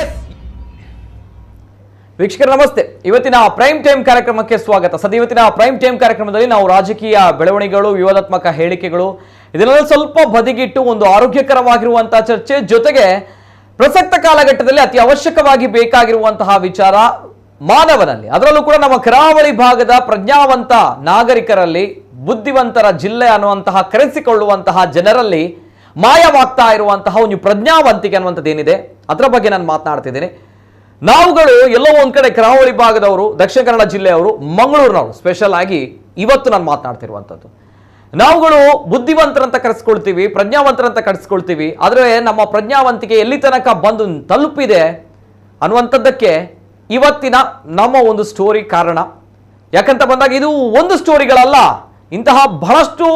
S ವೀಕ್ಷಕರ ನಮಸ್ತೆ. ಇವತ್ತಿನ ಪ್ರೈಮ್ ಟೈಮ್ ಕಾರ್ಯಕ್ರಮಕ್ಕೆ ಸ್ವಾಗತ. ಇವತ್ತಿನ ಪ್ರೈಮ್ ಟೈಮ್ ಕಾರ್ಯಕ್ರಮದಲ್ಲಿ ನಾವು ರಾಜಕೀಯ ಬೆಳವಣಿಗೆಗಳು, ವಿವಾದಾತ್ಮಕ ಹೇಳಿಕೆಗಳು ಇದನ್ನೆಲ್ಲ ಸ್ವಲ್ಪ ಬದಿಗಿಟ್ಟು ಒಂದು ಆರೋಗ್ಯಕರವಾಗಿರುವಂತಹ ಚರ್ಚೆ ಜೊತೆಗೆ ಪ್ರಸಕ್ತ ಕಾಲಘಟ್ಟದಲ್ಲಿ ಅತಿ ಅವಶ್ಯಕವಾಗಿ ಬೇಕಾಗಿರುವಂತಹ ವಿಚಾರ ಮಾನವನಲ್ಲಿ, ಅದರಲ್ಲೂ ಕೂಡ ನಮ್ಮ ಕರಾವಳಿ ಭಾಗದ ಪ್ರಜ್ಞಾವಂತ ನಾಗರಿಕರಲ್ಲಿ, ಬುದ್ಧಿವಂತರ ಜಿಲ್ಲೆ ಅನ್ನುವಂತಹ ಕರೆಸಿಕೊಳ್ಳುವಂತಹ ಜನರಲ್ಲಿ ಮಾಯವಾಗ್ತಾ ಇರುವಂತಹ ಒಂದು ಪ್ರಜ್ಞಾವಂತಿಕೆ ಅನ್ನುವಂಥದ್ದು ಏನಿದೆ ಅದರ ಬಗ್ಗೆ ನಾನು ಮಾತನಾಡ್ತಿದ್ದೀನಿ. ನಾವುಗಳು ಎಲ್ಲೋ ಒಂದ್ ಕಡೆ ಕರಾವಳಿ ಭಾಗದವರು, ದಕ್ಷಿಣ ಕನ್ನಡ ಜಿಲ್ಲೆಯವರು, ಮಂಗಳೂರಿನವರು ಸ್ಪೆಷಲ್ ಆಗಿ ಇವತ್ತು ನಾನು ಮಾತನಾಡ್ತಿರುವಂಥದ್ದು. ನಾವುಗಳು ಬುದ್ಧಿವಂತರಂತ ಕರೆಸ್ಕೊಳ್ತೀವಿ, ಪ್ರಜ್ಞಾವಂತರಂತ ಕರೆಸ್ಕೊಳ್ತೀವಿ. ಆದರೆ ನಮ್ಮ ಪ್ರಜ್ಞಾವಂತಿಕೆ ಎಲ್ಲಿ ತನಕ ಬಂದು ತಲುಪಿದೆ ಅನ್ನುವಂಥದ್ದಕ್ಕೆ ಇವತ್ತಿನ ನಮ್ಮ ಒಂದು ಸ್ಟೋರಿ ಕಾರಣ. ಯಾಕಂತ ಬಂದಾಗ ಇದು ಒಂದು ಸ್ಟೋರಿಗಳಲ್ಲ, ಇಂತಹ ಬಹಳಷ್ಟು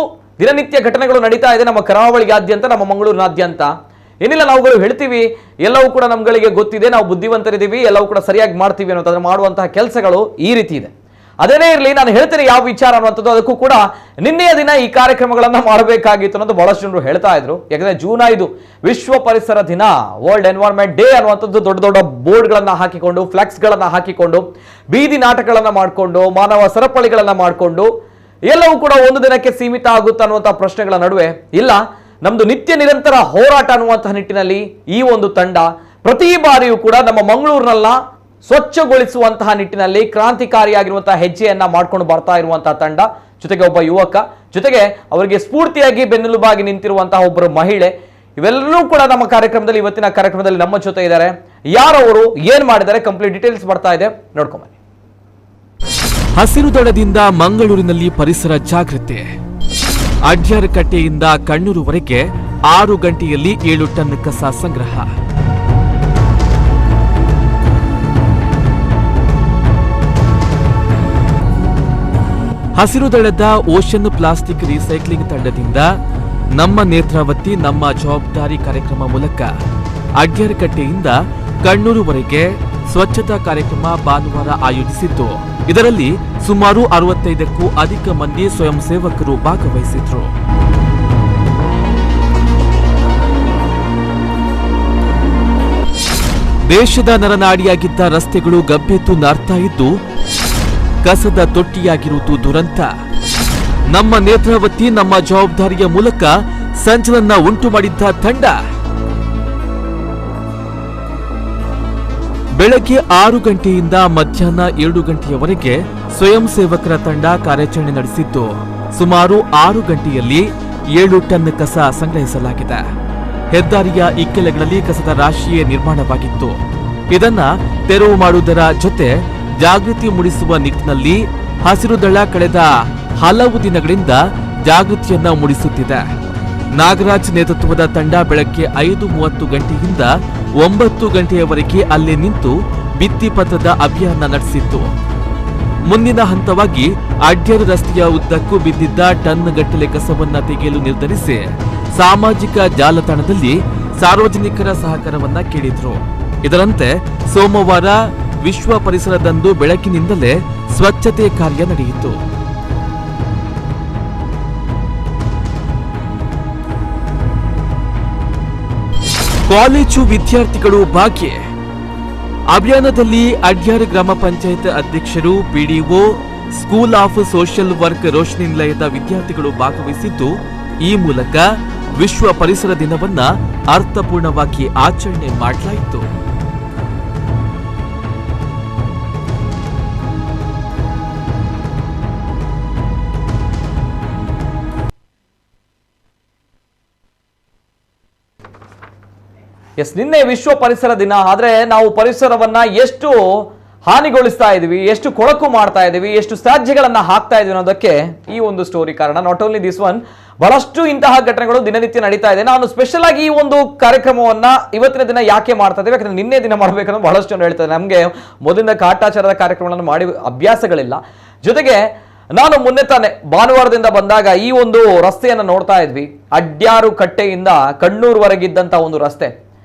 ದಿನನಿತ್ಯ ಘಟನೆಗಳು ನಡೀತಾ ಇದೆ ನಮ್ಮ ಕರಾವಳಿಗಾದ್ಯಂತ, ನಮ್ಮ ಮಂಗಳೂರಿನಾದ್ಯಂತ. ಏನಿಲ್ಲ, ನಾವುಗಳು ಹೇಳ್ತೀವಿ ಎಲ್ಲವೂ ಕೂಡ ನಮ್ಗಳಿಗೆ ಗೊತ್ತಿದೆ, ನಾವು ಬುದ್ಧಿವಂತರಿದ್ದೀವಿ, ಎಲ್ಲವೂ ಕೂಡ ಸರಿಯಾಗಿ ಮಾಡ್ತೀವಿ ಅನ್ನೋದಾದ್ರೆ ಮಾಡುವಂತಹ ಕೆಲಸಗಳು ಈ ರೀತಿ ಇದೆ. ಅದೇನೇ ಇರಲಿ, ನಾನು ಹೇಳ್ತೇನೆ ಯಾವ ವಿಚಾರ ಅನ್ನುವಂಥದ್ದು. ಅದಕ್ಕೂ ಕೂಡ ನಿನ್ನೆಯ ದಿನ ಈ ಕಾರ್ಯಕ್ರಮಗಳನ್ನ ಮಾಡಬೇಕಾಗಿತ್ತು ಅನ್ನೋದು ಬಹಳಷ್ಟು ಜನರು ಹೇಳ್ತಾ ಇದ್ರು. ಯಾಕಂದ್ರೆ ಜೂನ್ 5 ವಿಶ್ವ ಪರಿಸರ ದಿನ, ವರ್ಲ್ಡ್ ಎನ್ವೈರನ್ಮೆಂಟ್ ಡೇ ಅನ್ನುವಂಥದ್ದು ದೊಡ್ಡ ದೊಡ್ಡ ಬೋರ್ಡ್ಗಳನ್ನ ಹಾಕಿಕೊಂಡು, ಫ್ಲೆಕ್ಸ್ಗಳನ್ನ ಹಾಕಿಕೊಂಡು, ಬೀದಿ ನಾಟಕಗಳನ್ನ ಮಾಡಿಕೊಂಡು, ಮಾನವ ಸರಪಳಿಗಳನ್ನ ಮಾಡಿಕೊಂಡು ಎಲ್ಲವೂ ಕೂಡ ಒಂದು ದಿನಕ್ಕೆ ಸೀಮಿತ ಆಗುತ್ತಾ ಅನ್ನುವಂತಹ ಪ್ರಶ್ನೆಗಳ ನಡುವೆ ಇಲ್ಲ, ನಮ್ದು ನಿತ್ಯ ನಿರಂತರ ಹೋರಾಟ ಅನ್ನುವಂತಹ ನಿಟ್ಟಿನಲ್ಲಿ ಈ ಒಂದು ತಂಡ ಪ್ರತಿ ಬಾರಿಯೂ ಕೂಡ ನಮ್ಮ ಮಂಗಳೂರಿನಲ್ಲ ಸ್ವಚ್ಛಗೊಳಿಸುವಂತಹ ನಿಟ್ಟಿನಲ್ಲಿ ಕ್ರಾಂತಿಕಾರಿಯಾಗಿರುವಂತಹ ಹೆಜ್ಜೆಯನ್ನ ಮಾಡ್ಕೊಂಡು ಬರ್ತಾ ಇರುವಂತಹ ತಂಡ. ಜೊತೆಗೆ ಒಬ್ಬ ಯುವಕ, ಜೊತೆಗೆ ಅವರಿಗೆ ಸ್ಫೂರ್ತಿಯಾಗಿ ಬೆನ್ನೆಲುಬಾಗಿ ನಿಂತಿರುವಂತಹ ಒಬ್ಬರು ಮಹಿಳೆ, ಇವೆಲ್ಲರೂ ಕೂಡ ನಮ್ಮ ಕಾರ್ಯಕ್ರಮದಲ್ಲಿ, ಇವತ್ತಿನ ಕಾರ್ಯಕ್ರಮದಲ್ಲಿ ನಮ್ಮ ಜೊತೆ ಇದ್ದಾರೆ. ಯಾರವರು, ಏನ್ ಮಾಡಿದ್ದಾರೆ, ಕಂಪ್ಲೀಟ್ ಡೀಟೇಲ್ಸ್ ಬರ್ತಾ ಇದೆ, ನೋಡ್ಕೊಂಬನ್ನಿ. ಹಸಿರು ದಳದಿಂದ ಮಂಗಳೂರಿನಲ್ಲಿ ಪರಿಸರ ಜಾಗೃತಿ. ಅಡ್ಯಾರಕಟ್ಟೆಯಿಂದ ಕಣ್ಣೂರುವರೆಗೆ 6 ಗಂಟೆಯಲ್ಲಿ 7 ಟನ್ ಕಸ ಸಂಗ್ರಹ. ಹಸಿರು ದಳದ ಓಷನ್ ಪ್ಲಾಸ್ಟಿಕ್ ರೀಸೈಕ್ಲಿಂಗ್ ತಂಡದಿಂದ ನಮ್ಮ ನೇತ್ರಾವತಿ ನಮ್ಮ ಜವಾಬ್ದಾರಿ ಕಾರ್ಯಕ್ರಮ ಮೂಲಕ ಅಡ್ಯಾರಕಟ್ಟೆಯಿಂದ ಕಣ್ಣೂರುವರೆಗೆ ಸ್ವಚ್ಛತಾ ಕಾರ್ಯಕ್ರಮ ಭಾನುವಾರ ಆಯೋಜಿಸಿದ್ದು, ಇದರಲ್ಲಿ ಸುಮಾರು 65ಕ್ಕೂ ಅಧಿಕ ಮಂದಿ ಸ್ವಯಂ ಸೇವಕರು ಭಾಗವಹಿಸಿದ್ರು. ದೇಶದ ನರನಾಡಿಯಾಗಿದ್ದ ರಸ್ತೆಗಳು ಗಬ್ಬೆದ್ದು ನಾರ್ತಾ ಇದ್ದು ಕಸದ ತೊಟ್ಟಿಯಾಗಿರುವುದು ದುರಂತ. ನಮ್ಮ ನೇತ್ರಾವತಿ ನಮ್ಮ ಜವಾಬ್ದಾರಿಯ ಮೂಲಕ ಸಂಚಲನ ಉಂಟು ಮಾಡಿದ್ದ ತಂಡ ಬೆಳಗ್ಗೆ 6 ಗಂಟೆಯಿಂದ ಮಧ್ಯಾಹ್ನ 2 ಗಂಟೆಯವರೆಗೆ ಸ್ವಯಂ ಸೇವಕರ ತಂಡ ಕಾರ್ಯಾಚರಣೆ ನಡೆಸಿದ್ದು, ಸುಮಾರು 6 ಗಂಟೆಯಲ್ಲಿ 7 ಟನ್ ಕಸ ಸಂಗ್ರಹಿಸಲಾಗಿದೆ. ಹೆದ್ದಾರಿಯ ಇಕ್ಕೆಲೆಗಳಲ್ಲಿ ಕಸದ ರಾಶಿಯೇ ನಿರ್ಮಾಣವಾಗಿತ್ತು. ಇದನ್ನ ತೆರವು ಮಾಡುವುದರ ಜೊತೆ ಜಾಗೃತಿ ಮೂಡಿಸುವ ನಿಟ್ಟಿನಲ್ಲಿ ಹಸಿರು ದಳ ಕಳೆದ ಹಲವು ದಿನಗಳಿಂದ ಜಾಗೃತಿಯನ್ನ ಮೂಡಿಸುತ್ತಿದೆ. ನಾಗರಾಜ್ ನೇತೃತ್ವದ ತಂಡ ಬೆಳಗ್ಗೆ 5:30 ಗಂಟೆಯಿಂದ 9 ಗಂಟೆಯವರೆಗೆ ಅಲ್ಲೇ ನಿಂತು ಭಿತ್ತಿಪತ್ರದ ಅಭಿಯಾನ ನಡೆಸಿತ್ತು. ಮುಂದಿನ ಹಂತವಾಗಿ ಅಡ್ಯಾರು ರಸ್ತೆಯ ಉದ್ದಕ್ಕೂ ಬಿದ್ದಿದ್ದ ಟನ್ ಗಟ್ಟಲೆ ಕಸವನ್ನ ತೆಗೆಯಲು ನಿರ್ಧರಿಸಿ ಸಾಮಾಜಿಕ ಜಾಲತಾಣದಲ್ಲಿ ಸಾರ್ವಜನಿಕರ ಸಹಕಾರವನ್ನ ಕೇಳಿದ್ರು. ಇದರಂತೆ ಸೋಮವಾರ ವಿಶ್ವ ಪರಿಸರದಂದು ಬೆಳಕಿನಿಂದಲೇ ಸ್ವಚ್ಛತೆ ಕಾರ್ಯ ನಡೆಯಿತು. ಕಾಲೇಜು ವಿದ್ಯಾರ್ಥಿಗಳು ಭಾಗ್ಯ. ಅಭಿಯಾನದಲ್ಲಿ ಅಡ್ಯಾರು ಗ್ರಾಮ ಪಂಚಾಯತ್ ಅಧ್ಯಕ್ಷರು, PDO, school of social work Roshni ನಿಲಯದ ವಿದ್ಯಾರ್ಥಿಗಳು ಭಾಗವಹಿಸಿದ್ದು, ಈ ಮೂಲಕ ವಿಶ್ವ ಪರಿಸರ ದಿನವನ್ನ ಅರ್ಥಪೂರ್ಣವಾಗಿ ಆಚರಣೆ ಮಾಡಲಾಯಿತು. ಎಸ್, ನಿನ್ನೆ ವಿಶ್ವ ಪರಿಸರ ದಿನ. ಆದ್ರೆ ನಾವು ಪರಿಸರವನ್ನ ಎಷ್ಟು ಹಾನಿಗೊಳಿಸ್ತಾ ಇದೀವಿ, ಎಷ್ಟು ಕೊಳಕು ಮಾಡ್ತಾ ಇದೀವಿ, ಎಷ್ಟು ತ್ಯಾಜ್ಯಗಳನ್ನ ಹಾಕ್ತಾ ಇದೀವಿ ಅನ್ನೋದಕ್ಕೆ ಈ ಒಂದು ಸ್ಟೋರಿ ಕಾರಣ. ನಾಟ್ ಓನ್ಲಿ ದಿಸ್ ಒನ್, ಬಹಳಷ್ಟು ಇಂತಹ ಘಟನೆಗಳು ದಿನನಿತ್ಯ ನಡೀತಾ ಇದೆ. ನಾನು ಸ್ಪೆಷಲ್ ಆಗಿ ಈ ಒಂದು ಕಾರ್ಯಕ್ರಮವನ್ನ ಇವತ್ತಿನ ದಿನ ಯಾಕೆ ಮಾಡ್ತಾ ಇದ್ದೀವಿ, ಯಾಕಂದ್ರೆ ನಿನ್ನೆ ದಿನ ಮಾಡ್ಬೇಕನ್ನೋ ಬಹಳಷ್ಟು ಜನ ಹೇಳ್ತಾರೆ. ನಮಗೆ ಮೊದಲಿಂದ ಕಾಟಾಚಾರದ ಕಾರ್ಯಕ್ರಮಗಳನ್ನು ಮಾಡಿ ಅಭ್ಯಾಸಗಳಿಲ್ಲ. ಜೊತೆಗೆ ನಾನು ಮೊನ್ನೆ ತಾನೆ ಭಾನುವಾರದಿಂದ ಬಂದಾಗ ಈ ಒಂದು ರಸ್ತೆಯನ್ನು ನೋಡ್ತಾ ಇದ್ವಿ. ಅಡ್ಯಾರು ಕಟ್ಟೆಯಿಂದ ಕಣ್ಣೂರ್ವರೆಗಿದ್ದಂತ ಒಂದು ರಸ್ತೆ,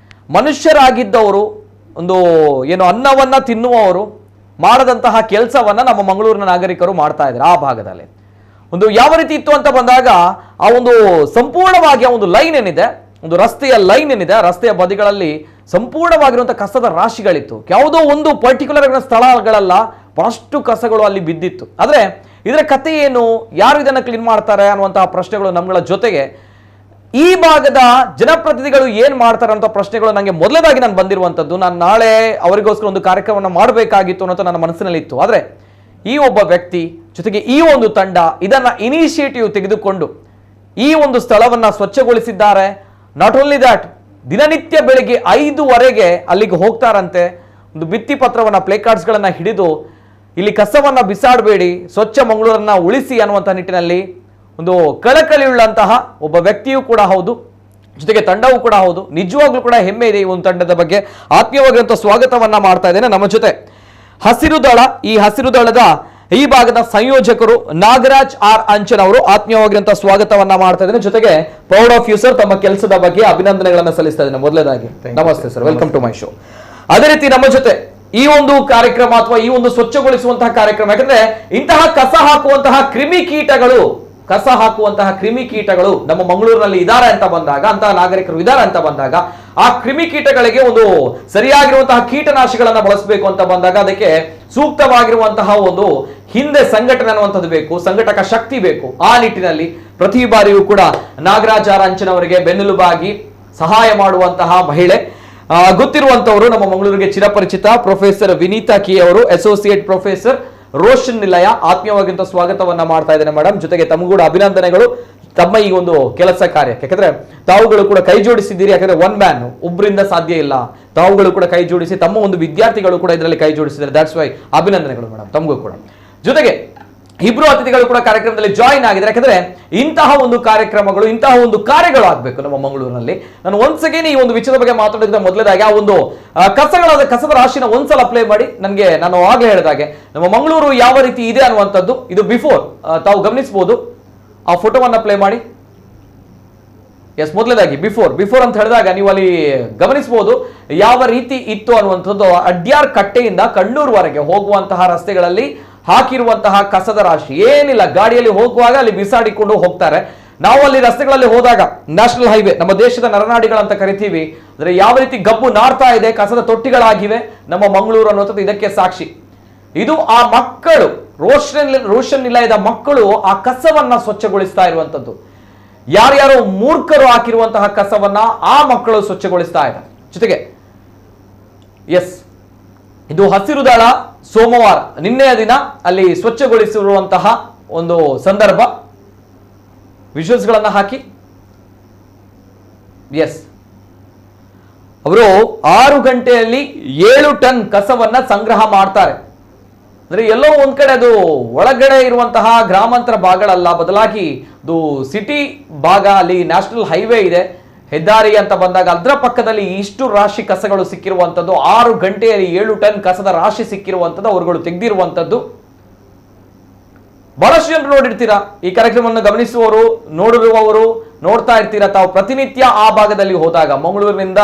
ಮನುಷ್ಯರಾಗಿದ್ದವರು, ಒಂದು ಏನು ಅನ್ನವನ್ನ ತಿನ್ನುವವರು ಮಾಡದಂತಹ ಕೆಲಸವನ್ನ ನಮ್ಮ ಮಂಗಳೂರಿನ ನಾಗರಿಕರು ಮಾಡ್ತಾ ಇದ್ದಾರೆ. ಆ ಭಾಗದಲ್ಲಿ ಒಂದು ಯಾವ ರೀತಿ ಇತ್ತು ಅಂತ ಬಂದಾಗ, ಆ ಒಂದು ಸಂಪೂರ್ಣವಾಗಿ ಆ ಒಂದು ಲೈನ್ ಏನಿದೆ, ಒಂದು ರಸ್ತೆಯ ಲೈನ್ ಏನಿದೆ, ಆ ರಸ್ತೆಯ ಬದಿಗಳಲ್ಲಿ ಸಂಪೂರ್ಣವಾಗಿರುವಂತಹ ಕಸದ ರಾಶಿಗಳಿತ್ತು. ಯಾವುದೋ ಒಂದು ಪರ್ಟಿಕ್ಯುಲರ್ ಸ್ಥಳಗಳಲ್ಲ, ಬಹಳಷ್ಟು ಕಸಗಳು ಅಲ್ಲಿ ಬಿದ್ದಿತ್ತು. ಆದ್ರೆ ಇದರ ಕಥೆ ಏನು, ಯಾರು ಇದನ್ನು ಕ್ಲೀನ್ ಮಾಡ್ತಾರೆ ಅನ್ನುವಂತಹ ಪ್ರಶ್ನೆಗಳು ನಮ್ಮಗಳ ಜೊತೆಗೆ ಈ ಭಾಗದ ಜನಪ್ರತಿನಿಧಿಗಳು ಏನ್ ಮಾಡ್ತಾರೆ ಅಂತ ಪ್ರಶ್ನೆಗಳು ನನಗೆ ಮೊದಲನೇದಾಗಿ ನಾನು ಬಂದಿರುವಂತದ್ದು. ನಾನು ನಾಳೆ ಅವರಿಗೋಸ್ಕರ ಒಂದು ಕಾರ್ಯಕ್ರಮವನ್ನು ಮಾಡಬೇಕಾಗಿತ್ತು ಅನ್ನೋದು ನನ್ನ ಮನಸ್ಸಿನಲ್ಲಿ ಇತ್ತು. ಆದ್ರೆ ಈ ಒಬ್ಬ ವ್ಯಕ್ತಿ ಜೊತೆಗೆ ಈ ಒಂದು ತಂಡ ಇದನ್ನ ಇನಿಷಿಯೇಟಿವ್ ತೆಗೆದುಕೊಂಡು ಈ ಒಂದು ಸ್ಥಳವನ್ನ ಸ್ವಚ್ಛಗೊಳಿಸಿದ್ದಾರೆ. ನಾಟ್ ಓನ್ಲಿ ದ್ಯಾಟ್, ದಿನನಿತ್ಯ ಬೆಳಿಗ್ಗೆ 5:15 ಅಲ್ಲಿಗೆ ಹೋಗ್ತಾರಂತೆ. ಒಂದು ಭಿತ್ತಿ ಪತ್ರವನ್ನ, ಪ್ಲೇ ಕಾರ್ಡ್ಸ್ಗಳನ್ನ ಹಿಡಿದು ಇಲ್ಲಿ ಕಸವನ್ನ ಬಿಸಾಡಬೇಡಿ, ಸ್ವಚ್ಛ ಮಂಗಳೂರನ್ನ ಉಳಿಸಿ ಅನ್ನುವಂಥ ನಿಟ್ಟಿನಲ್ಲಿ ಒಂದು ಕಳಕಳಿಯುಳ್ಳಂತಹ ಒಬ್ಬ ವ್ಯಕ್ತಿಯೂ ಕೂಡ ಹೌದು, ಜೊತೆಗೆ ತಂಡವೂ ಕೂಡ ಹೌದು. ನಿಜವಾಗ್ಲೂ ಕೂಡ ಹೆಮ್ಮೆ ಇದೆ ಈ ಒಂದು ತಂಡದ ಬಗ್ಗೆ. ಆತ್ಮೀಯವಾಗಿರುವಂತಹ ಸ್ವಾಗತವನ್ನ ಮಾಡ್ತಾ ಇದ್ದೇನೆ. ನಮ್ಮ ಜೊತೆ ಹಸಿರು ದಳ, ಈ ಹಸಿರು ದಳದ ಈ ಭಾಗದ ಸಂಯೋಜಕರು ನಾಗರಾಜ್ ಆರ್ ಅಂಚನ್ ಅವರು, ಆತ್ಮೀಯವಾಗಿರುವಂತಹ ಸ್ವಾಗತವನ್ನ ಮಾಡ್ತಾ ಇದ್ದೇನೆ. ಜೊತೆಗೆ ಪ್ರೌಡ್ ಆಫ್ ಯು ಸರ್, ತಮ್ಮ ಕೆಲಸದ ಬಗ್ಗೆ ಅಭಿನಂದನೆಗಳನ್ನ ಸಲ್ಲಿಸ್ತಾ ಇದ್ದೇನೆ ಮೊದಲನೇದಾಗಿ. ನಮಸ್ತೆ sir, welcome to my show. ಅದೇ ರೀತಿ ನಮ್ಮ ಜೊತೆ ಈ ಒಂದು ಕಾರ್ಯಕ್ರಮ ಅಥವಾ ಈ ಒಂದು ಸ್ವಚ್ಛಗೊಳಿಸುವಂತಹ ಕಾರ್ಯಕ್ರಮ, ಯಾಕಂದ್ರೆ ಇಂತಹ ಕಸ ಹಾಕುವಂತಹ ಕ್ರಿಮಿಕೀಟಗಳು ನಮ್ಮ ಮಂಗಳೂರಿನಲ್ಲಿ ಇದ್ದಾರೆ ಅಂತ ಬಂದಾಗ, ಅಂತಹ ನಾಗರಿಕರು ಇದ್ದಾರೆ ಅಂತ ಬಂದಾಗ, ಆ ಕ್ರಿಮಿಕೀಟಗಳಿಗೆ ಒಂದು ಸರಿಯಾಗಿರುವಂತಹ ಕೀಟನಾಶಿಗಳನ್ನ ಬಳಸಬೇಕು ಅಂತ ಬಂದಾಗ ಅದಕ್ಕೆ ಸೂಕ್ತವಾಗಿರುವಂತಹ ಒಂದು ಹಿಂದೆ ಸಂಘಟನೆ ಅನ್ನುವಂಥದ್ದು ಬೇಕು, ಸಂಘಟಕ ಶಕ್ತಿ ಬೇಕು. ಆ ನಿಟ್ಟಿನಲ್ಲಿ ಪ್ರತಿ ಬಾರಿಯೂ ಕೂಡ ನಾಗರಾಜ್ ಆರ್ ಅಂಚನ್ ಅವರಿಗೆ ಬೆನ್ನೆಲುಬಾಗಿ ಸಹಾಯ ಮಾಡುವಂತಹ ಮಹಿಳೆ, ಗೊತ್ತಿರುವಂತವರು, ನಮ್ಮ ಮಂಗಳೂರಿಗೆ ಚಿರಪರಿಚಿತ ಪ್ರೊಫೆಸರ್ ವಿನೀತಾ ಕಿ ಅವರು, ಅಸೋಸಿಯೇಟ್ ಪ್ರೊಫೆಸರ್ ರೋಷನ್ ನಿಲಯ. ಆತ್ಮೀಯವಾಗಿಂತ ಸ್ವಾಗತವನ್ನ ಮಾಡ್ತಾ ಇದ್ದೇನೆ ಮೇಡಮ್. ಜೊತೆಗೆ ತಮಗೂ ಅಭಿನಂದನೆಗಳು ತಮ್ಮ ಈ ಒಂದು ಕೆಲಸ ಕಾರ್ಯಕ್ಕೆ. ಯಾಕಂದ್ರೆ ತಾವುಗಳು ಕೂಡ ಕೈ ಜೋಡಿಸಿದ್ದೀರಿ. ಯಾಕಂದ್ರೆ ಒನ್ ಮ್ಯಾನ್, ಒಬ್ಬರಿಂದ ಸಾಧ್ಯ ಇಲ್ಲ. ತಾವುಗಳು ಕೂಡ ಕೈ ಜೋಡಿಸಿ, ತಮ್ಮ ಒಂದು ವಿದ್ಯಾರ್ಥಿಗಳು ಕೂಡ ಇದರಲ್ಲಿ ಕೈ ಜೋಡಿಸಿದ್ದಾರೆ. ದಟ್ಸ್ ವೈ ಅಭಿನಂದನೆಗಳು ಮೇಡಮ್ ತಮಗೂ ಕೂಡ. ಜೊತೆಗೆ ಇಬ್ರು ಅತಿಥಿಗಳು ಕೂಡ ಕಾರ್ಯಕ್ರಮದಲ್ಲಿ ಜಾಯಿನ್ ಆಗಿದ್ದಾರೆ. ಯಾಕಂದ್ರೆ ಇಂತಹ ಒಂದು ಕಾರ್ಯಕ್ರಮಗಳು, ಇಂತಹ ಒಂದು ಕಾರ್ಯಗಳು ಆಗ್ಬೇಕು ನಮ್ಮ ಮಂಗಳೂರಿನಲ್ಲಿ. ನಾನು ಒನ್ಸ್ ಅಗೇನ್ ಈ ಒಂದು ವಿಷಯದ ಬಗ್ಗೆ ಮಾತಾಡೋದಕ್ಕೆ ಮೊದಲೇದಾಗಿ ಆ ಒಂದು ಕಸದ ರಾಶಿನ ಒಂದ್ಸಲ ಅಪ್ಲೈ ಮಾಡಿ. ನಾನು ಆಗ್ಲೇ ಹೇಳಿದಾಗೆ ನಮ್ಮ ಮಂಗಳೂರು ಯಾವ ರೀತಿ ಇದೆ ಅನ್ನುವಂಥದ್ದು ಇದು ಬಿಫೋರ್ ತಾವು ಗಮನಿಸಬಹುದು. ಆ ಫೋಟೋವನ್ನ ಪ್ಲೇ ಮಾಡಿ. ಎಸ್, ಮೊದಲನೇದಾಗಿ ಬಿಫೋರ್ ಅಂತ ಹೇಳಿದಾಗ ನೀವು ಅಲ್ಲಿ ಗಮನಿಸಬಹುದು ಯಾವ ರೀತಿ ಇತ್ತು ಅನ್ನುವಂಥದ್ದು. ಅಡ್ಯಾರ್ ಕಟ್ಟೆಯಿಂದ ಕಣ್ಣೂರ್ವರೆಗೆ ಹೋಗುವಂತಹ ರಸ್ತೆಗಳಲ್ಲಿ ಹಾಕಿರುವಂತಹ ಕಸದ ರಾಶಿ ಏನಿಲ್ಲ, ಗಾಡಿಯಲ್ಲಿ ಹೋಗುವಾಗ ಅಲ್ಲಿ ಬಿಸಾಡಿಕೊಂಡು ಹೋಗ್ತಾರೆ. ನಾವು ಅಲ್ಲಿ ರಸ್ತೆಗಳಲ್ಲಿ ಹೋದಾಗ, ನ್ಯಾಷನಲ್ ಹೈವೇ, ನಮ್ಮ ದೇಶದ ನರನಾಡಿಗಳಂತ ಕರಿತೀವಿ, ಅಂದ್ರೆ ಯಾವ ರೀತಿ ಗಬ್ಬು ನಾರ್ತಾ ಇದೆ, ಕಸದ ತೊಟ್ಟಿಗಳಾಗಿವೆ ನಮ್ಮ ಮಂಗಳೂರು ಅನ್ನುವಂಥದ್ದು ಇದಕ್ಕೆ ಸಾಕ್ಷಿ. ಇದು ಆ ಮಕ್ಕಳು, ರೋಷನ್ ನಿಲಯದ ಮಕ್ಕಳು ಆ ಕಸವನ್ನ ಸ್ವಚ್ಛಗೊಳಿಸ್ತಾ ಇರುವಂತದ್ದು. ಯಾರ್ಯಾರೋ ಮೂರ್ಖರು ಹಾಕಿರುವಂತಹ ಕಸವನ್ನ ಆ ಮಕ್ಕಳು ಸ್ವಚ್ಛಗೊಳಿಸ್ತಾ ಇದ್ದಾರೆ. ಜೊತೆಗೆ ಎಸ್, ಇದು ಹಸಿರು ದಳ ಸೋಮವಾರ ನಿನ್ನೆಯ ದಿನ ಅಲ್ಲಿ ಸ್ವಚ್ಛಗೊಳಿಸಿರುವಂತಹ ಒಂದು ಸಂದರ್ಭ. ವಿಜುವಲ್ಸ್ ಗಳನ್ನ ಹಾಕಿ. ಎಸ್, ಅವರು 6 ಗಂಟೆಯಲ್ಲಿ 7 ಟನ್ ಕಸವನ್ನ ಸಂಗ್ರಹ ಮಾಡ್ತಾರೆ. ಅಂದ್ರೆ ಎಲ್ಲೋ ಒಂದ್ ಕಡೆ ಅದು ಒಳಗಡೆ ಇರುವಂತಹ ಗ್ರಾಮಾಂತರ ಭಾಗಗಳಲ್ಲ, ಬದಲಾಗಿ ಅದು ಸಿಟಿ ಭಾಗ, ಅಲ್ಲಿ ನ್ಯಾಷನಲ್ ಹೈವೇ ಇದೆ, ಹೆದ್ದಾರಿ ಅಂತ ಬಂದಾಗ ಅದರ ಪಕ್ಕದಲ್ಲಿ ಇಷ್ಟು ರಾಶಿ ಕಸಗಳು ಸಿಕ್ಕಿರುವಂತದ್ದು. 6 ಗಂಟೆಯಲ್ಲಿ 7 ಟನ್ ಕಸದ ರಾಶಿ ಸಿಕ್ಕಿರುವಂತದ್ದು ಅವರುಗಳು ತೆಗೆದಿರುವಂತದ್ದು. ಬಹಳಷ್ಟು ಜನರು ನೋಡಿರ್ತೀರಾ ಈ ಕಾರ್ಯಕ್ರಮವನ್ನು ಗಮನಿಸುವವರು, ನೋಡಿರುವವರು ನೋಡ್ತಾ ಇರ್ತೀರಾ. ತಾವು ಪ್ರತಿನಿತ್ಯ ಆ ಭಾಗದಲ್ಲಿ ಹೋದಾಗ, ಮಂಗಳೂರಿನಿಂದ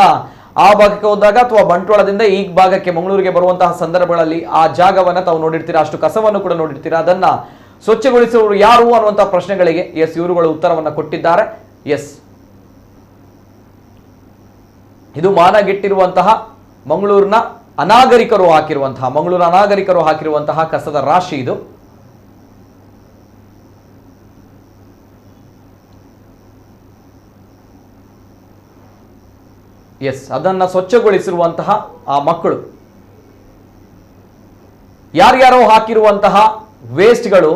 ಆ ಭಾಗಕ್ಕೆ ಹೋದಾಗ ಅಥವಾ ಬಂಟ್ವಾಳದಿಂದ ಈ ಭಾಗಕ್ಕೆ ಮಂಗಳೂರಿಗೆ ಬರುವಂತಹ ಸಂದರ್ಭಗಳಲ್ಲಿ ಆ ಜಾಗವನ್ನ ತಾವು ನೋಡಿರ್ತೀರಾ, ಅಷ್ಟು ಕಸವನ್ನು ಕೂಡ ನೋಡಿರ್ತೀರಾ. ಅದನ್ನ ಸ್ವಚ್ಛಗೊಳಿಸುವವರು ಯಾರು ಅನ್ನುವಂತಹ ಪ್ರಶ್ನೆಗಳಿಗೆ ಎಸ್ ಇವರುಗಳು ಉತ್ತರವನ್ನ ಕೊಟ್ಟಿದ್ದಾರೆ. ಎಸ್, ಇದು ಮಾನಗೆಟ್ಟಿರುವಂತಹ ಮಂಗಳೂರಿನ ಅನಾಗರಿಕರು ಹಾಕಿರುವಂತಹ ಕಸದ ರಾಶಿ ಇದು. ಎಸ್, ಅದನ್ನ ಸ್ವಚ್ಛಗೊಳಿಸಿರುವಂತಹ ಆ ಮಕ್ಕಳು, ಯಾರ್ಯಾರೋ ಹಾಕಿರುವಂತಹ ವೇಸ್ಟ್ಗಳು,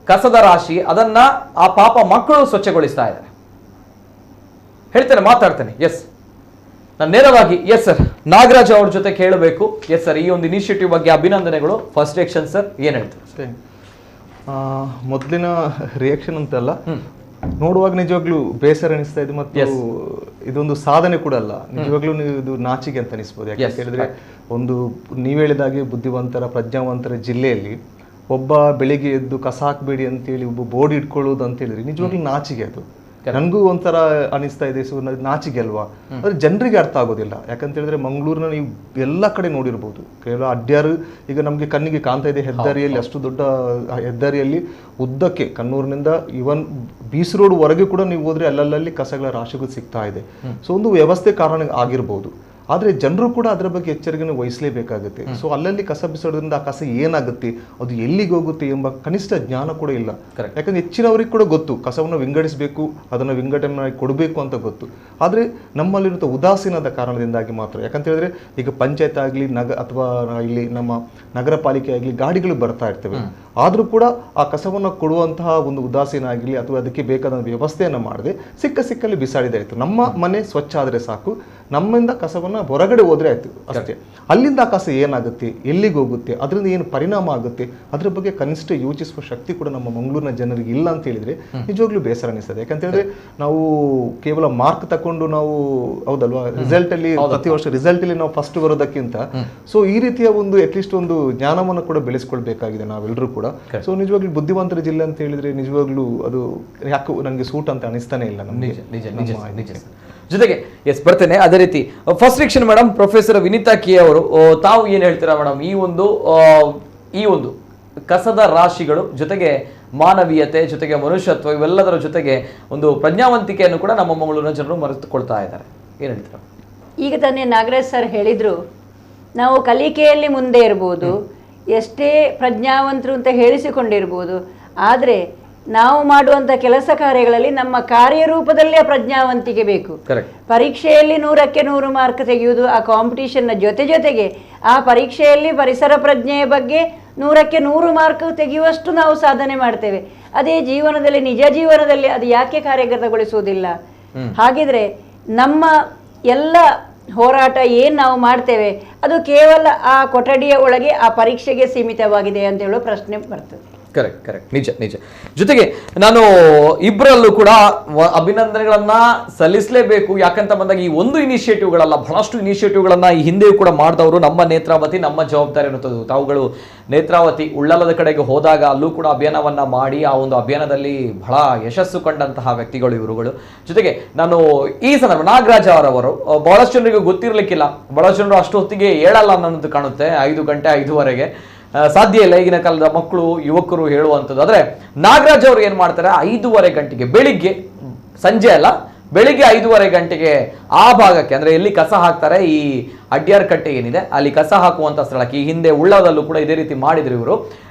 ಕಸದ ರಾಶಿ, ಅದನ್ನ ಆ ಪಾಪ ಮಕ್ಕಳು ಸ್ವಚ್ಛಗೊಳಿಸ್ತಾ ಇದ್ದಾರೆ. ಹೇಳ್ತೇನೆ, ಮಾತಾಡ್ತೇನೆ. ಎಸ್, ನಾನು ನೇರವಾಗಿ ಎಸ್ ಸರ್ ನಾಗರಾಜ್ ಅವ್ರ ಜೊತೆ ಕೇಳಬೇಕು. ಎಸ್ ಸರ್, ಈ ಒಂದು ಇನಿಷಿಯೇಟಿವ್ ಬಗ್ಗೆ ಅಭಿನಂದನೆಗಳು. ಫಸ್ಟ್ ರಿಯಾಕ್ಷನ್ ಸರ್ ಏನ್ ಹೇಳ್ತಾರೆ? ಮೊದಲಿನ ರಿಯಾಕ್ಷನ್ ಅಂತಲ್ಲ, ನೋಡುವಾಗ ನಿಜವಾಗ್ಲೂ ಬೇಸರ ಅನಿಸ್ತಾ ಇದೆ ಮತ್ತು ಇದೊಂದು ಸಾಧನೆ ಕೂಡ ಅಲ್ಲ. ನಿಜವಾಗ್ಲೂ ಇದು ನಾಚಿಕೆ ಅಂತ ಅನಿಸ್ಬೋದು. ಯಾಕೆ ಹೇಳಿದ್ರೆ, ಒಂದು ನೀವು ಹೇಳಿದಾಗೆ ಬುದ್ಧಿವಂತರ ಪ್ರಜ್ಞಾವಂತರ ಜಿಲ್ಲೆಯಲ್ಲಿ ಒಬ್ಬ ಬೆಳಿಗ್ಗೆ ಎದ್ದು ಕಸ ಹಾಕಬೇಡಿ ಅಂತೇಳಿ ಒಬ್ಬ ಬೋರ್ಡ್ ಇಟ್ಕೊಳ್ಳೋದು ಅಂತ ಹೇಳಿದ್ರೆ ನಿಜವಾಗ್ಲೂ ನಾಚಿಕೆ ಅದು. ನನ್ಗೂ ಒಂಥರ ಅನಿಸ್ತಾ ಇದೆ, ಸೊ ನಾಚಿಕೆ ಅಲ್ವಾ, ಆದ್ರೆ ಜನರಿಗೆ ಅರ್ಥ ಆಗೋದಿಲ್ಲ. ಯಾಕಂತ ಹೇಳಿದ್ರೆ ಮಂಗಳೂರಿನ ನೀವು ಎಲ್ಲ ಕಡೆ ನೋಡಿರ್ಬೋದು, ಕೇವಲ ಅಡ್ಯಾರು ಈಗ ನಮ್ಗೆ ಕಣ್ಣಿಗೆ ಕಾಣ್ತಾ ಇದೆ ಹೆದ್ದಾರಿಯಲ್ಲಿ, ಅಷ್ಟು ದೊಡ್ಡ ಹೆದ್ದಾರಿಯಲ್ಲಿ ಉದ್ದಕ್ಕೆ ಕಣ್ಣೂರಿನಿಂದ ಇವನ್ ಬೀಸ್ ರೋಡ್ ವರೆಗೆ ಕೂಡ ನೀವು ಹೋದ್ರೆ ಅಲ್ಲಲ್ಲಿ ಕಸಗಳ ರಾಶಿಗಳು ಸಿಗ್ತಾ ಇದೆ. ಸೊ ಒಂದು ವ್ಯವಸ್ಥೆ ಕಾರಣ ಆಗಿರ್ಬೋದು, ಆದರೆ ಜನರು ಕೂಡ ಅದರ ಬಗ್ಗೆ ಎಚ್ಚರಿಕೆಯನ್ನು ವಹಿಸಲೇಬೇಕಾಗುತ್ತೆ. ಸೊ ಅಲ್ಲಲ್ಲಿ ಕಸ ಬಿಸಾಡೋದ್ರಿಂದ ಆ ಕಸ ಏನಾಗುತ್ತೆ, ಅದು ಎಲ್ಲಿಗೆ ಹೋಗುತ್ತೆ ಎಂಬ ಕನಿಷ್ಠ ಜ್ಞಾನ ಕೂಡ ಇಲ್ಲ. ಯಾಕಂದ್ರೆ ಹೆಚ್ಚಿನವರಿಗೆ ಕೂಡ ಗೊತ್ತು ಕಸವನ್ನು ವಿಂಗಡಿಸಬೇಕು, ಅದನ್ನು ವಿಂಗಡಣೆ ಕೊಡಬೇಕು ಅಂತ ಗೊತ್ತು. ಆದರೆ ನಮ್ಮಲ್ಲಿರುವಂಥ ಉದಾಸೀನದ ಕಾರಣದಿಂದಾಗಿ ಮಾತ್ರ, ಯಾಕಂತ ಹೇಳಿದ್ರೆ ಈಗ ಪಂಚಾಯತ್ ಆಗಲಿ ಅಥವಾ ಇಲ್ಲಿ ನಮ್ಮ ನಗರ ಪಾಲಿಕೆ ಆಗಲಿ ಗಾಡಿಗಳು ಬರ್ತಾ ಇರ್ತವೆ, ಆದರೂ ಕೂಡ ಆ ಕಸವನ್ನು ಕೊಡುವಂತಹ ಒಂದು ಉದಾಸೀನ ಆಗಲಿ ಅಥವಾ ಅದಕ್ಕೆ ಬೇಕಾದ ವ್ಯವಸ್ಥೆಯನ್ನು ಮಾಡದೆ ಸಿಕ್ಕಲ್ಲಿ ಬಿಸಾಡಿದೆ ಆಯಿತು. ನಮ್ಮ ಮನೆ ಸ್ವಚ್ಛ ಆದರೆ ಸಾಕು, ನಮ್ಮಿಂದ ಕಸವನ್ನು ಹೊರಗಡೆ ಹೋದ್ರೆ ಆಯ್ತು ಅಷ್ಟೇ. ಅಲ್ಲಿಂದ ಆ ಕಸ ಏನಾಗುತ್ತೆ, ಎಲ್ಲಿಗೆ ಹೋಗುತ್ತೆ, ಅದರಿಂದ ಏನು ಪರಿಣಾಮ ಆಗುತ್ತೆ, ಅದ್ರ ಬಗ್ಗೆ ಕನಿಷ್ಠ ಯೋಚಿಸುವ ಶಕ್ತಿ ಕೂಡ ನಮ್ಮ ಮಂಗಳೂರಿನ ಜನರಿಗೆ ಇಲ್ಲ ಅಂತ ಹೇಳಿದ್ರೆ ನಿಜವಾಗ್ಲೂ ಬೇಸರ ಅನಿಸ್ತದೆ. ಯಾಕಂತ ಹೇಳಿದ್ರೆ ನಾವು ಕೇವಲ ಮಾರ್ಕ್ ತಕೊಂಡು ನಾವು ಹೌದಲ್ವಾ ರಿಸಲ್ಟ್ ಅಲ್ಲಿ ಪ್ರತಿ ವರ್ಷ ರಿಸಲ್ಟ್ ಅಲ್ಲಿ ನಾವು ಫಸ್ಟ್ ಬರೋದಕ್ಕಿಂತ ಸೊ ಈ ರೀತಿಯ ಒಂದು ಅಟ್ಲೀಸ್ಟ್ ಒಂದು ಜ್ಞಾನವನ್ನು ಕೂಡ ಬೆಳೆಸ್ಕೊಳ್ಬೇಕಾಗಿದೆ ನಾವೆಲ್ಲರೂ ಕೂಡ. ಸೊ ನಿಜವಾಗ್ಲೂ ಬುದ್ಧಿವಂತರ ಜಿಲ್ಲೆ ಅಂತ ಹೇಳಿದ್ರೆ ನಿಜವಾಗ್ಲೂ ಅದು ಯಾಕೆ ನನಗೆ ಸೂಟ್ ಅಂತ ಅನಿಸ್ತಾನೆ ಇಲ್ಲ ನಮಗೆ. ಜೊತೆಗೆ ಎಸ್ ಬರ್ತೇನೆ. ಅದೇ ರೀತಿ first section madam professor Vinitha K ಅವರು, ತಾವು ಏನ್ ಹೇಳ್ತೀರಾ ಮೇಡಮ್ ಈ ಒಂದು ಕಸದ ರಾಶಿಗಳು ಜೊತೆಗೆ ಮಾನವೀಯತೆ ಜೊತೆಗೆ ಮನುಷ್ಯತ್ವ ಇವೆಲ್ಲದರ ಜೊತೆಗೆ ಒಂದು ಪ್ರಜ್ಞಾವಂತಿಕೆಯನ್ನು ಕೂಡ ನಮ್ಮ ಮಂಗಳೂರಿನ ಜನರು ಮರೆತುಕೊಳ್ತಾ ಇದ್ದಾರೆ, ಏನ್ ಹೇಳ್ತೀರಾ? ಈಗ ತಾನೇ ನಾಗರಾಜ್ ಸರ್ ಹೇಳಿದ್ರು, ನಾವು ಕಲಿಕೆಯಲ್ಲಿ ಮುಂದೆ ಇರ್ಬೋದು, ಎಷ್ಟೇ ಪ್ರಜ್ಞಾವಂತರು ಅಂತ ಹೇಳಿಸಿಕೊಂಡಿರ್ಬೋದು, ಆದರೆ ನಾವು ಮಾಡುವಂಥ ಕೆಲಸ ಕಾರ್ಯಗಳಲ್ಲಿ ನಮ್ಮ ಕಾರ್ಯರೂಪದಲ್ಲಿ ಆ ಪ್ರಜ್ಞಾವಂತಿಕೆ ಬೇಕು. ಪರೀಕ್ಷೆಯಲ್ಲಿ 100ಕ್ಕೆ 100 ಮಾರ್ಕ್ ತೆಗೆಯುವುದು ಆ ಕಾಂಪಿಟೇಷನ್ನ ಜೊತೆಗೆ ಆ ಪರೀಕ್ಷೆಯಲ್ಲಿ ಪರಿಸರ ಪ್ರಜ್ಞೆಯ ಬಗ್ಗೆ 100ಕ್ಕೆ 100 ಮಾರ್ಕ್ ತೆಗೆಯುವಷ್ಟು ನಾವು ಸಾಧನೆ ಮಾಡ್ತೇವೆ. ಅದೇ ಜೀವನದಲ್ಲಿ ನಿಜ ಜೀವನದಲ್ಲಿ ಅದು ಯಾಕೆ ಕಾರ್ಯಗತಗೊಳಿಸುವುದಿಲ್ಲ? ಹಾಗಿದ್ರೆ ನಮ್ಮ ಎಲ್ಲ ಹೋರಾಟ ಏನು ನಾವು ಮಾಡ್ತೇವೆ ಅದು ಕೇವಲ ಆ ಕೊಠಡಿಯ ಒಳಗೆ ಆ ಪರೀಕ್ಷೆಗೆ ಸೀಮಿತವಾಗಿದೆ ಅಂತ ಹೇಳೋ ಪ್ರಶ್ನೆ ಬರ್ತದೆ. ಕರೆಕ್ಟ್ ನಿಜ. ಜೊತೆಗೆ ನಾನು ಇಬ್ಬರಲ್ಲೂ ಕೂಡ ಅಭಿನಂದನೆಗಳನ್ನ ಸಲ್ಲಿಸಲೇಬೇಕು. ಯಾಕಂತ ಬಂದಾಗ ಈ ಒಂದು ಇನಿಷಿಯೇಟಿವ್ಗಳಲ್ಲ, ಬಹಳಷ್ಟು ಇನಿಷಿಯೇಟಿವ್ಗಳನ್ನ ಈ ಹಿಂದೆಯೂ ಕೂಡ ಮಾಡಿದವರು ನಮ್ಮ ನೇತ್ರಾವತಿ, ನಮ್ಮ ಜವಾಬ್ದಾರಿ ಅನ್ನುತ್ತದೆ. ತಾವುಗಳು ನೇತ್ರಾವತಿ ಉಳ್ಳಲದ ಕಡೆಗೆ ಹೋದಾಗ ಅಲ್ಲೂ ಕೂಡ ಅಭಿಯಾನವನ್ನ ಮಾಡಿ ಆ ಒಂದು ಅಭಿಯಾನದಲ್ಲಿ ಬಹಳ ಯಶಸ್ಸು ಕಂಡಂತಹ ವ್ಯಕ್ತಿಗಳು ಇವರುಗಳು. ಜೊತೆಗೆ ನಾನು ಈ ಸಂದರ್ಭ ನಾಗರಾಜ್ ಅವರವರು ಬಹಳಷ್ಟು ಜನರಿಗೆ ಗೊತ್ತಿರಲಿಕ್ಕಿಲ್ಲ, ಬಹಳಷ್ಟು ಜನರು ಅಷ್ಟು ಹೊತ್ತಿಗೆ ಹೇಳಲ್ಲ ಅನ್ನೋದು ಕಾಣುತ್ತೆ, 5 ಗಂಟೆ 5:30 ಸಾಧ್ಯ ಇಲ್ಲ ಈಗಿನ ಕಾಲದ ಮಕ್ಕಳು ಯುವಕರು ಹೇಳುವಂಥದ್ದು. ಆದರೆ ನಾಗರಾಜ್ ಅವರು ಏನು ಮಾಡ್ತಾರೆ, 5:30 ಗಂಟೆಗೆ ಬೆಳಿಗ್ಗೆ, ಸಂಜೆ ಅಲ್ಲ ಬೆಳಿಗ್ಗೆ 5:30 ಗಂಟೆಗೆ ಆ ಭಾಗಕ್ಕೆ, ಅಂದರೆ ಎಲ್ಲಿ ಕಸ ಹಾಕ್ತಾರೆ ಈ ಅಡ್ಯಾರ್ ಕಟ್ಟೆ ಏನಿದೆ ಅಲ್ಲಿ ಕಸ ಹಾಕುವಂಥ ಸ್ಥಳಕ್ಕೆ, ಈ ಹಿಂದೆ ಉಳ್ಳದಲ್ಲೂ ಕೂಡ ಇದೇ ರೀತಿ ಮಾಡಿದ್ರು ಇವರು.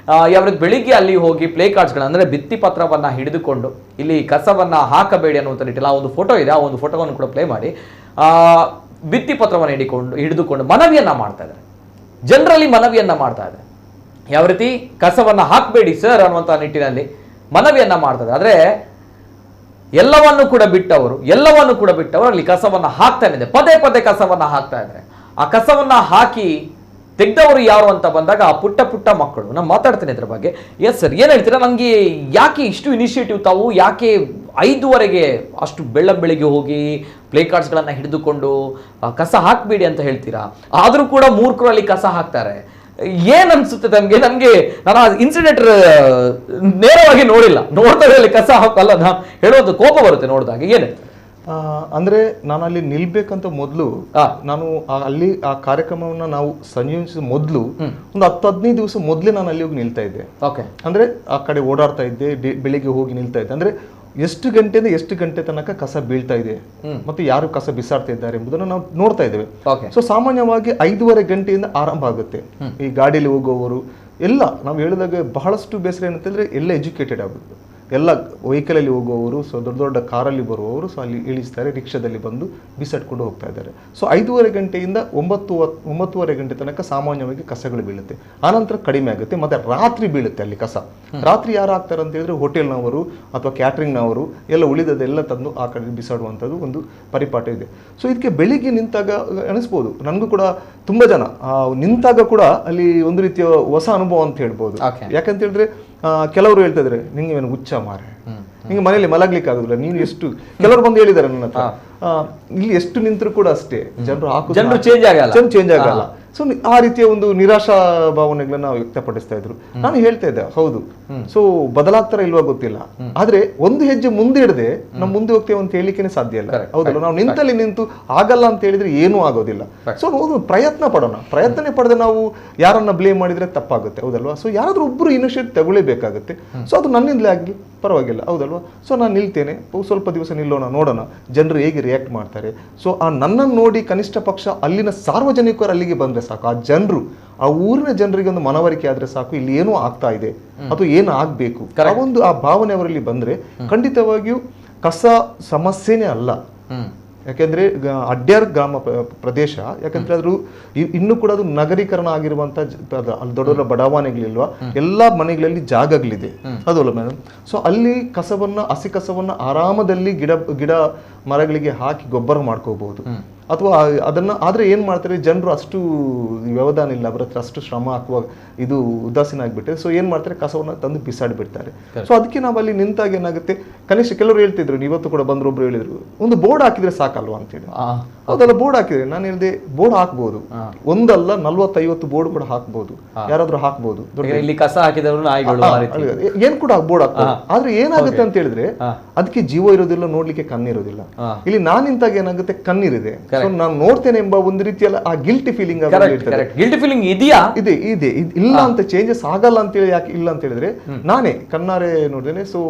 ಯಾವ ಬೆಳಿಗ್ಗೆ ಅಲ್ಲಿ ಹೋಗಿ ಪ್ಲೇ ಕಾರ್ಡ್ಸ್ಗಳನ್ನ ಅಂದರೆ ಭಿತ್ತಿ ಪತ್ರವನ್ನು ಹಿಡಿದುಕೊಂಡು ಇಲ್ಲಿ ಕಸವನ್ನು ಹಾಕಬೇಡಿ ಅನ್ನುವಂಥ ನಿಟ್ಟಿಲ್ಲ ಆ ಒಂದು ಫೋಟೋ ಇದೆ, ಆ ಒಂದು ಫೋಟೋವನ್ನು ಕೂಡ ಪ್ಲೇ ಮಾಡಿ ಭಿತ್ತಿ ಪತ್ರವನ್ನು ಹಿಡಿದುಕೊಂಡು ಮನವಿಯನ್ನ ಮಾಡ್ತಾ ಇದ್ದಾರೆ, ಜನರಲ್ಲಿ ಮನವಿಯನ್ನ ಮಾಡ್ತಾ ಇದ್ದಾರೆ. ಯಾವ ರೀತಿ ಕಸವನ್ನು ಹಾಕಬೇಡಿ ಸರ್ ಅನ್ನುವಂಥ ನಿಟ್ಟಿನಲ್ಲಿ ಮನವಿಯನ್ನ ಮಾಡ್ತಾರೆ. ಆದರೆ ಎಲ್ಲವನ್ನು ಕೂಡ ಬಿಟ್ಟವರು ಅಲ್ಲಿ ಕಸವನ್ನು ಹಾಕ್ತಾನೆ ಪದೇ ಕಸವನ್ನು ಹಾಕ್ತಾ ಇದ್ದಾರೆ. ಆ ಕಸವನ್ನು ಹಾಕಿ ತೆಗ್ದವರು ಯಾರು ಅಂತ ಬಂದಾಗ ಆ ಪುಟ್ಟ ಮಕ್ಕಳು. ನಾನು ಮಾತಾಡ್ತೇನೆ ಇದ್ರ ಬಗ್ಗೆ. ಎಸ್ ಸರ್, ಏನು ಹೇಳ್ತೀರಾ? ನನಗೆ ಯಾಕೆ ಇಷ್ಟು ಇನಿಷಿಯೇಟಿವ್ ತಾವು ಯಾಕೆ 5:30ಗೆ ಅಷ್ಟು ಬೆಳಗ್ಗೆ ಹೋಗಿ ಪ್ಲೇ ಕಾರ್ಡ್ಸ್ಗಳನ್ನು ಹಿಡಿದುಕೊಂಡು ಕಸ ಹಾಕಬೇಡಿ ಅಂತ ಹೇಳ್ತೀರಾ? ಆದರೂ ಕೂಡ ಮೂರ್ಖರಲ್ಲಿ ಕಸ ಹಾಕ್ತಾರೆ. ಏನ್ ಅನ್ಸುತ್ತೆ ನಮ್ಗೆ? ನಾನು ಆ ಇನ್ಸಿಡೆಂಟ್ ನೇರವಾಗಿ ನೋಡ್ತಾರೆ ಕಸ ಹಾಕಲ್ಲ, ನಾನು ಹೇಳೋದು ಕೋಪ ಬರುತ್ತೆ ನೋಡಿದಾಗ. ಏನು ಅಂದ್ರೆ ನಾನು ಅಲ್ಲಿ ನಿಲ್ಬೇಕಂತ ಮೊದಲು, ನಾನು ಅಲ್ಲಿ ಆ ಕಾರ್ಯಕ್ರಮವನ್ನ ನಾವು ಸಂಯೋಜಿಸಿದ ಮೊದಲು ಒಂದು 10-15 ದಿವಸ ಮೊದಲೇ ನಾನು ಅಲ್ಲಿ ಹೋಗಿ ನಿಲ್ತಾ ಇದ್ದೆ. ಅಂದ್ರೆ ಆ ಕಡೆ ಓಡಾಡ್ತಾ ಇದ್ದೆ, ಬೆಳಿಗ್ಗೆ ಹೋಗಿ ನಿಲ್ತಾ ಇದ್ದೆ. ಅಂದ್ರೆ ಎಷ್ಟು ಗಂಟೆಯಿಂದ ಎಷ್ಟು ಗಂಟೆ ತನಕ ಕಸ ಬೀಳ್ತಾ ಇದೆ ಮತ್ತೆ ಯಾರು ಕಸ ಬಿಸಾಡ್ತಾ ಇದ್ದಾರೆ ಎಂಬುದನ್ನು ನಾವು ನೋಡ್ತಾ ಇದ್ದೇವೆ. ಸೊ ಸಾಮಾನ್ಯವಾಗಿ 5:30 ಗಂಟೆಯಿಂದ ಆರಂಭ ಆಗುತ್ತೆ. ಈ ಗಾಡಿಯಲ್ಲಿ ಹೋಗುವವರು ಎಲ್ಲ ನಾವು ಹೇಳಿದಾಗ ಬಹಳಷ್ಟು ಬೇಸರ ಏನಂತಂದ್ರೆ ಎಲ್ಲ ಎಜುಕೇಟೆಡ್ ಆಗುತ್ತೆ, ಎಲ್ಲ ವೆಹಿಕಲಲ್ಲಿ ಹೋಗುವವರು, ಸೊ ದೊಡ್ಡ ಕಾರಲ್ಲಿ ಬರುವವರು, ಸೊ ಅಲ್ಲಿ ಇಳಿಸ್ತಾರೆ, ರಿಕ್ಷಾದಲ್ಲಿ ಬಂದು ಬಿಸಾಡ್ಕೊಂಡು ಹೋಗ್ತಾ ಇದ್ದಾರೆ. ಸೊ 5:30 ಗಂಟೆಯಿಂದ 9:30 ಗಂಟೆ ತನಕ ಸಾಮಾನ್ಯವಾಗಿ ಕಸಗಳು ಬೀಳುತ್ತೆ. ಆನಂತರ ಕಡಿಮೆ ಆಗುತ್ತೆ, ಮತ್ತೆ ರಾತ್ರಿ ಬೀಳುತ್ತೆ ಅಲ್ಲಿ ಕಸ. ರಾತ್ರಿ ಯಾರು ಹಾಕ್ತಾರೆ ಅಂತ ಹೇಳಿದ್ರೆ ಹೋಟೆಲ್ನವರು ಅಥವಾ ಕ್ಯಾಟ್ರಿಂಗ್ನವರು ಎಲ್ಲ ಉಳಿದದೆಲ್ಲ ತಂದು ಆ ಕಡೆ ಬಿಸಾಡುವಂಥದ್ದು ಒಂದು ಪರಿಪಾಠ ಇದೆ. ಸೊ ಇದಕ್ಕೆ ಬೆಳಿಗ್ಗೆ ನಿಂತಾಗ ಅನಿಸ್ಬೋದು, ನನಗೂ ಕೂಡ ತುಂಬಾ ಜನ ನಿಂತಾಗ ಕೂಡ ಅಲ್ಲಿ ಒಂದು ರೀತಿಯ ಹೊಸ ಅನುಭವ ಅಂತ ಹೇಳ್ಬೋದು. ಯಾಕಂತ ಹೇಳಿದ್ರೆ ಕೆಲವರು ಹೇಳ್ತಾ ಇದ್ರೆ ನಿಂಗೆ ಏನು ಹುಚ್ಚ ಮಾರೆ, ನಿಂಗೆ ಮನೇಲಿ ಮಲಗ್ಲಿಕ್ಕೆ ಆಗುದಿಲ್ಲ, ನೀನು ಎಷ್ಟು, ಕೆಲವರು ಬಂದು ಹೇಳಿದ್ದಾರೆ ನನ್ನ ಹತ್ರ, ಇಲ್ಲಿ ಎಷ್ಟು ನಿಂತರೂ ಕೂಡ ಅಷ್ಟೇ ಜನರು ಚೇಂಜ್ ಆಗಲ್ಲ. ಸೊ ಆ ರೀತಿಯ ಒಂದು ನಿರಾಶಾ ಭಾವನೆಗಳನ್ನ ವ್ಯಕ್ತಪಡಿಸ್ತಾ ಇದ್ರು. ನಾನು ಹೇಳ್ತಾ ಇದ್ದೆ ಹೌದು, ಸೊ ಬದಲಾಗ್ತಾರ ಇಲ್ವಾ ಗೊತ್ತಿಲ್ಲ, ಆದ್ರೆ ಒಂದು ಹೆಜ್ಜೆ ಮುಂದೆ ಇಡದೆ ನಾವು ಮುಂದೆ ಹೋಗ್ತೇವೆ ಅಂತ ಹೇಳಿಕೆನೆ ಸಾಧ್ಯ ಇಲ್ಲ. ಹೌದಲ್ಲ, ನಾವು ನಿಂತಲ್ಲಿ ನಿಂತು ಆಗಲ್ಲ ಅಂತ ಹೇಳಿದ್ರೆ ಏನೂ ಆಗೋದಿಲ್ಲ. ಸೊ ನಾವು ಪ್ರಯತ್ನ ಪಡೋಣ, ಪ್ರಯತ್ನನೇ ಪಡೆದ ನಾವು ಯಾರನ್ನ ಬ್ಲೇಮ್ ಮಾಡಿದ್ರೆ ತಪ್ಪಾಗುತ್ತೆ. ಹೌದಲ್ವಾ? ಸೊ ಯಾರಾದ್ರೂ ಒಬ್ರು ಇನಿಷಿಯೇಟಿವ್ ತಗೊಳ್ಳೇಬೇಕಾಗುತ್ತೆ. ಸೊ ಅದು ನನ್ನಿಂದಲೇ ಆಗಲಿ ಪರವಾಗಿಲ್ಲ. ಹೌದಲ್ವಾ? ಸೊ ನಾನು ನಿಲ್ತೇನೆ, ಸ್ವಲ್ಪ ದಿವಸ ನಿಲ್ಲೋಣ, ನೋಡೋಣ ಜನರು ಹೇಗೆ ರಿಯಾಕ್ಟ್ ಮಾಡ್ತಾರೆ. ಸೊ ಆ ನನ್ನನ್ನು ನೋಡಿ ಕನಿಷ್ಠ ಪಕ್ಷ ಅಲ್ಲಿನ ಸಾರ್ವಜನಿಕರು ಅಲ್ಲಿಗೆ ಬಂದ್ರೆ ಸಾಕು, ಆ ಜನರು, ಆ ಊರಿನ ಜನರಿಗೆ ಒಂದು ಮನವರಿಕೆ ಆದ್ರೆ ಸಾಕು, ಇಲ್ಲಿ ಏನೋ ಆಗ್ತಾ ಇದೆ ಅಥವಾ ಏನು ಆಗ್ಬೇಕು, ಆ ಭಾವನೆ ಅವರಲ್ಲಿ ಬಂದ್ರೆ ಖಂಡಿತವಾಗಿಯೂ ಕಸ ಸಮಸ್ಯೆನೇ ಅಲ್ಲ. ಯಾಕೆಂದ್ರೆ ಅಡ್ಯಾರ್ ಗ್ರಾಮ ಪ್ರದೇಶ, ಯಾಕಂದ್ರೆ ಅದ್ರ ಇನ್ನು ಕೂಡ ಅದು ನಗರೀಕರಣ ಆಗಿರುವಂತ ಅಲ್ಲಿ ದೊಡ್ಡ ದೊಡ್ಡ ಬಡಾವಣೆಗಳಿಲ್ವಾ, ಎಲ್ಲಾ ಮನೆಗಳಲ್ಲಿ ಜಾಗಗಳಿದೆ. ಅದಲ್ಲ ಮೇಡಮ್? ಸೊ ಅಲ್ಲಿ ಹಸಿ ಕಸವನ್ನ ಆರಾಮದಲ್ಲಿ ಗಿಡ ಮರಗಳಿಗೆ ಹಾಕಿ ಗೊಬ್ಬರ ಮಾಡ್ಕೋಬಹುದು. ಅಥವಾ ಅದನ್ನ ಆದ್ರೆ ಏನ್ ಮಾಡ್ತಾರೆ ಜನರು, ಅಷ್ಟು ವ್ಯವಧಾನ ಇಲ್ಲ ಅವರ ಹತ್ರ, ಅಷ್ಟು ಶ್ರಮ ಹಾಕುವ ಇದು ಉದಾಸೀನ ಆಗ್ಬಿಟ್ಟೆ. ಸೊ ಏನ್ ಮಾಡ್ತಾರೆ, ಕಸವನ್ನ ತಂದು ಬಿಸಾಡಿ ಬಿಡ್ತಾರೆ. ಸೊ ಅದಕ್ಕೆ ನಾವು ಅಲ್ಲಿ ನಿಂತಾಗ ಏನಾಗುತ್ತೆ, ಕನಿಷ್ಠ ಕೆಲವರು ಹೇಳ್ತಿದ್ರು, ಇವತ್ತು ಕೂಡ ಬಂದ್ರು ಒಬ್ರು ಹೇಳಿದ್ರು, ಒಂದು ಬೋರ್ಡ್ ಹಾಕಿದ್ರೆ ಸಾಕಲ್ವಾ ಅಂತೇಳಿ. ಹೌದಲ್ಲ, ಬೋರ್ಡ್ ಹಾಕಿದ್ರೆ ನಾನು ಹೇಳಿದೆ ಬೋರ್ಡ್ ಹಾಕ್ಬಹುದು, ಒಂದಲ್ಲ 40-50 ಬೋರ್ಡ್ ಕೂಡ ಹಾಕ್ಬಹುದು, ಯಾರಾದ್ರೂ ಹಾಕ್ಬಹುದು. ಇಲ್ಲಿ ಕಸ ಹಾಕಿದವರು ಏನ್ ಕೂಡ ಬೋರ್ಡ್ ಹಾಕ್ಬಹುದು. ಆದ್ರೆ ಏನಾಗುತ್ತೆ ಅಂತ ಹೇಳಿದ್ರೆ ಅದಕ್ಕೆ ಜೀವ ಇರೋದಿಲ್ಲ, ನೋಡ್ಲಿಕ್ಕೆ ಕಣ್ಣಿರೋದಿಲ್ಲ. ಇಲ್ಲಿ ನಾನ್ ನಿಂತಾಗ ಏನಾಗುತ್ತೆ, ಕಣ್ಣಿರಿದೆ, ನಾನು ನೋಡ್ತೇನೆ ಎಂಬ ಒಂದು ರೀತಿಯಲ್ಲ ಆ ಗಿಲ್ಟಿ ಫೀಲಿಂಗ್ ಗಿಲ್ಟಿ ಫೀಲಿಂಗ್ ಇದೆಯಾ? ಇದೆ. ಇಲ್ಲ ಅಂತ ಚೇಂಜಸ್ ಆಗಲ್ಲ ಅಂತೇಳಿ ಯಾಕೆ ಇಲ್ಲ ಅಂತ ಹೇಳಿದ್ರೆ ನಾನೇ ಕಣ್ಣಾರೆ ನೋಡಿದ್ದೇನೆ. ಸೊ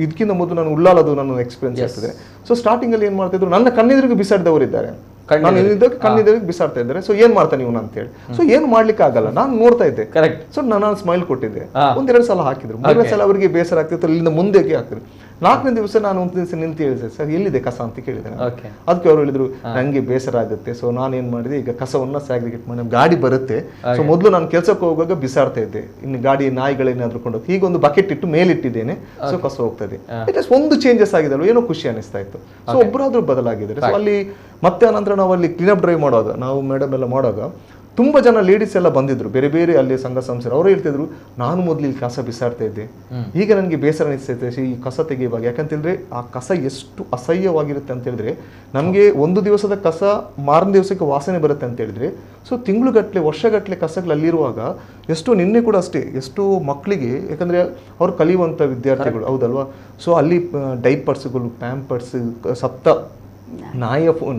ಇದಕ್ಕಿಂತ ಮೊದಲು ನಾನು ಉಳ್ಳಾಲದು ನನ್ನ ಎಕ್ಸ್ಪೀರಿಯನ್ಸ್ ಆಗ್ತದೆ. ಸೊ ಸ್ಟಾರ್ಟಿಂಗ್ ಅಲ್ಲಿ ಏನ್ ಮಾಡ್ತಿದ್ರು, ನನ್ನ ಕಣ್ಣೆದುರಿಗೆ ಬಿಸಾಡಿದವರು ಇದ್ದಾರೆ, ಕಣ್ಣಿದ್ದಾಗ ಬಿಸಾಡ್ತಾ ಇದ್ದಾರೆ. ಸೊ ಏನ್ ಮಾಡ್ತಾನೆ ಇವನು ಅಂತ ಹೇಳಿ. ಸೊ ಏನ್ ಮಾಡ್ಲಿಕ್ಕೆ ಆಗಲ್ಲ, ನಾನು ನೋಡ್ತಾ ಇದ್ದೆ. ಸೊ ನಾನು ಸ್ಮೈಲ್ ಕೊಟ್ಟಿದ್ದೆ. 1-2 ಸಲ ಹಾಕಿದ್ರು, 3ನೇ ಸಲ ಅವರಿಗೆ ಬೇಸರ ಆಗ್ತಿತ್ತು, ಇಲ್ಲಿಂದ ಮುಂದೆ ಹಾಕಿದ್ರು. 4ನೇ ದಿವಸ ನಾನು ಒಂದು ದಿವಸ ನಿಂತು ಹೇಳಿದೆ, ಸರ್ ಎಲ್ಲಿದೆ ಕಸ ಅಂತ ಕೇಳಿದೆ. ಅದಕ್ಕೆ ಅವರು ಹೇಳಿದ್ರು, ನಂಗೆ ಬೇಸರ ಆಗುತ್ತೆ. ಸೊ ನಾನು ಏನ್ ಮಾಡಿದೆ, ಈಗ ಕಸವನ್ನ ಸ್ಯಾಗ್ರಿಗೇಟ್ ಮಾಡಿ ಗಾಡಿ ಬರುತ್ತೆ. ಸೊ ಮೊದಲು ನಾನು ಕೆಲ್ಸಕ್ಕೆ ಹೋಗುವಾಗ ಬಿಸಾಡ್ತಾ ಇದ್ದೆ, ಇನ್ನು ಗಾಡಿ ನಾಯಿಗಳೇನಾದ್ರೂ ಕೊಂಡು ಈಗ ಒಂದು ಬಕೆಟ್ ಇಟ್ಟು ಮೇಲಿಟ್ಟಿದ್ದೇನೆ. ಸೊ ಕಸ ಹೋಗ್ತದೆ. ಒಂದು ಚೇಂಜಸ್ ಆಗಿದೆ ಅಲ್ವ, ಏನೋ ಖುಷಿ ಅನಿಸ್ತಾ ಇತ್ತು. ಸೊ ಒಬ್ಬರಾದ್ರೂ ಬದಲಾಗಿದ್ದಾರೆ. ಸೊ ಅಲ್ಲಿ ಮತ್ತೆ ಅನಂತರ ನಾವು ಅಲ್ಲಿ ಕ್ಲೀನಪ್ ಡ್ರೈವ್ ಮಾಡುವಾಗ, ನಾವು ಮೇಡಮ್ ಎಲ್ಲ ಮಾಡುವಾಗ ತುಂಬಾ ಜನ ಲೇಡೀಸ್ ಎಲ್ಲ ಬಂದಿದ್ರು, ಬೇರೆ ಬೇರೆ ಅಲ್ಲಿ ಸಂಘ ಸಂಸ್ಥೆ. ಅವರು ಹೇಳ್ತಿದ್ರು, ನಾನು ಮೊದಲು ಇಲ್ಲಿ ಕಸ ಬಿಸಾಡ್ತಾ ಇದ್ದೆ, ಈಗ ನನಗೆ ಬೇಸರ ಅನಿಸ್ತೈತೆ ಈ ಕಸ ತೆಗೆಯುವಾಗ. ಯಾಕಂತೇಳಿದ್ರೆ ಆ ಕಸ ಎಷ್ಟು ಅಸಹ್ಯವಾಗಿರುತ್ತೆ ಅಂತ ಹೇಳಿದ್ರೆ, ನಮಗೆ ಒಂದು ದಿವಸದ ಕಸ ಮಾರನೇ ದಿವಸಕ್ಕೆ ವಾಸನೆ ಬರುತ್ತೆ ಅಂತ ಹೇಳಿದ್ರೆ, ಸೊ ತಿಂಗಳುಗಟ್ಟಲೆ ವರ್ಷಗಟ್ಟಲೆ ಕಸಗಳು ಅಲ್ಲಿರುವಾಗ ಎಷ್ಟೋ, ನಿನ್ನೆ ಕೂಡ ಅಷ್ಟೇ, ಎಷ್ಟೋ ಮಕ್ಕಳಿಗೆ, ಯಾಕಂದ್ರೆ ಅವ್ರು ಕಲಿಯುವಂಥ ವಿದ್ಯಾರ್ಥಿಗಳು. ಹೌದಲ್ವಾ? ಸೊ ಅಲ್ಲಿ ಡೈಪರ್ಸ್ಗಳು, ಪ್ಯಾಂಪರ್ಸ್, ಸಪ್ತ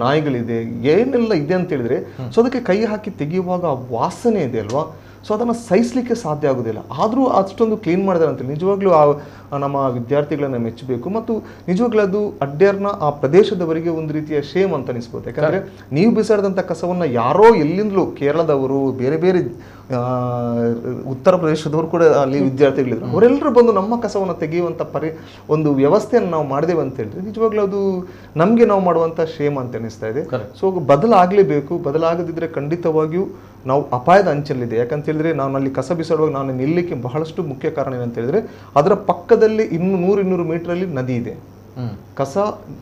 ನಾಯಿಗಳಿದೆ, ಏನೆಲ್ಲ ಇದೆ ಅಂತ ಹೇಳಿದ್ರೆ, ಸೊ ಅದಕ್ಕೆ ಕೈ ಹಾಕಿ ತೆಗೆಯುವಾಗ ವಾಸನೆ ಇದೆ ಅಲ್ವಾ. ಸೊ ಅದನ್ನು ಸಹಿಸಲಿಕ್ಕೆ ಸಾಧ್ಯ ಆಗೋದಿಲ್ಲ. ಆದರೂ ಅಷ್ಟೊಂದು ಕ್ಲೀನ್ ಮಾಡಿದಾರೆ ಅಂತೇಳಿ ನಿಜವಾಗ್ಲೂ ನಮ್ಮ ವಿದ್ಯಾರ್ಥಿಗಳನ್ನ ಮೆಚ್ಚಬೇಕು. ಮತ್ತು ನಿಜವಾಗ್ಲೂ ಅದು ಅಡ್ಯಾರ್ನ ಆ ಪ್ರದೇಶದವರಿಗೆ ಒಂದು ರೀತಿಯ ಶೇಮ್ ಅಂತ ಅನಿಸ್ಬೋದು. ಯಾಕಂದ್ರೆ ನೀವು ಬಿಸಾಡಿದಂಥ ಕಸವನ್ನ ಯಾರೋ ಎಲ್ಲಿಂದಲೂ, ಕೇರಳದವರು, ಬೇರೆ ಬೇರೆ ಉತ್ತರ ಪ್ರದೇಶದವರು ಕೂಡ ಅಲ್ಲಿ ವಿದ್ಯಾರ್ಥಿಗಳಿದ್ರು, ಅವರೆಲ್ಲರೂ ಬಂದು ನಮ್ಮ ಕಸವನ್ನು ತೆಗೆಯುವಂಥ ಒಂದು ವ್ಯವಸ್ಥೆಯನ್ನು ನಾವು ಮಾಡಿದೆವು ಅಂತ ಹೇಳಿದ್ರೆ ನಿಜವಾಗ್ಲೂ ಅದು ನಮಗೆ ನಾವು ಮಾಡುವಂಥ ಶೇಮ್ ಅಂತ ಅನಿಸ್ತಾ ಇದೆ. ಸೊ ಬದಲಾಗಲೇಬೇಕು. ಬದಲಾಗದಿದ್ರೆ ಖಂಡಿತವಾಗಿಯೂ ನಾವು ಅಪಾಯದ ಅಂಚಲ್ಲಿದೆ. ಯಾಕಂತ ಹೇಳಿದ್ರೆ ನಾನು ಅಲ್ಲಿ ಕಸ ಬಿಸಾಡುವಾಗ ನಾನು ನಿಲ್ಲಕ್ಕೆ ಬಹಳಷ್ಟು ಮುಖ್ಯ ಕಾರಣ ಏನಂತ ಹೇಳಿದ್ರೆ, ಅದರ ಪಕ್ಕದಲ್ಲಿ 100-200 ಮೀಟರಲ್ಲಿ ನದಿ ಇದೆ. ಕಸ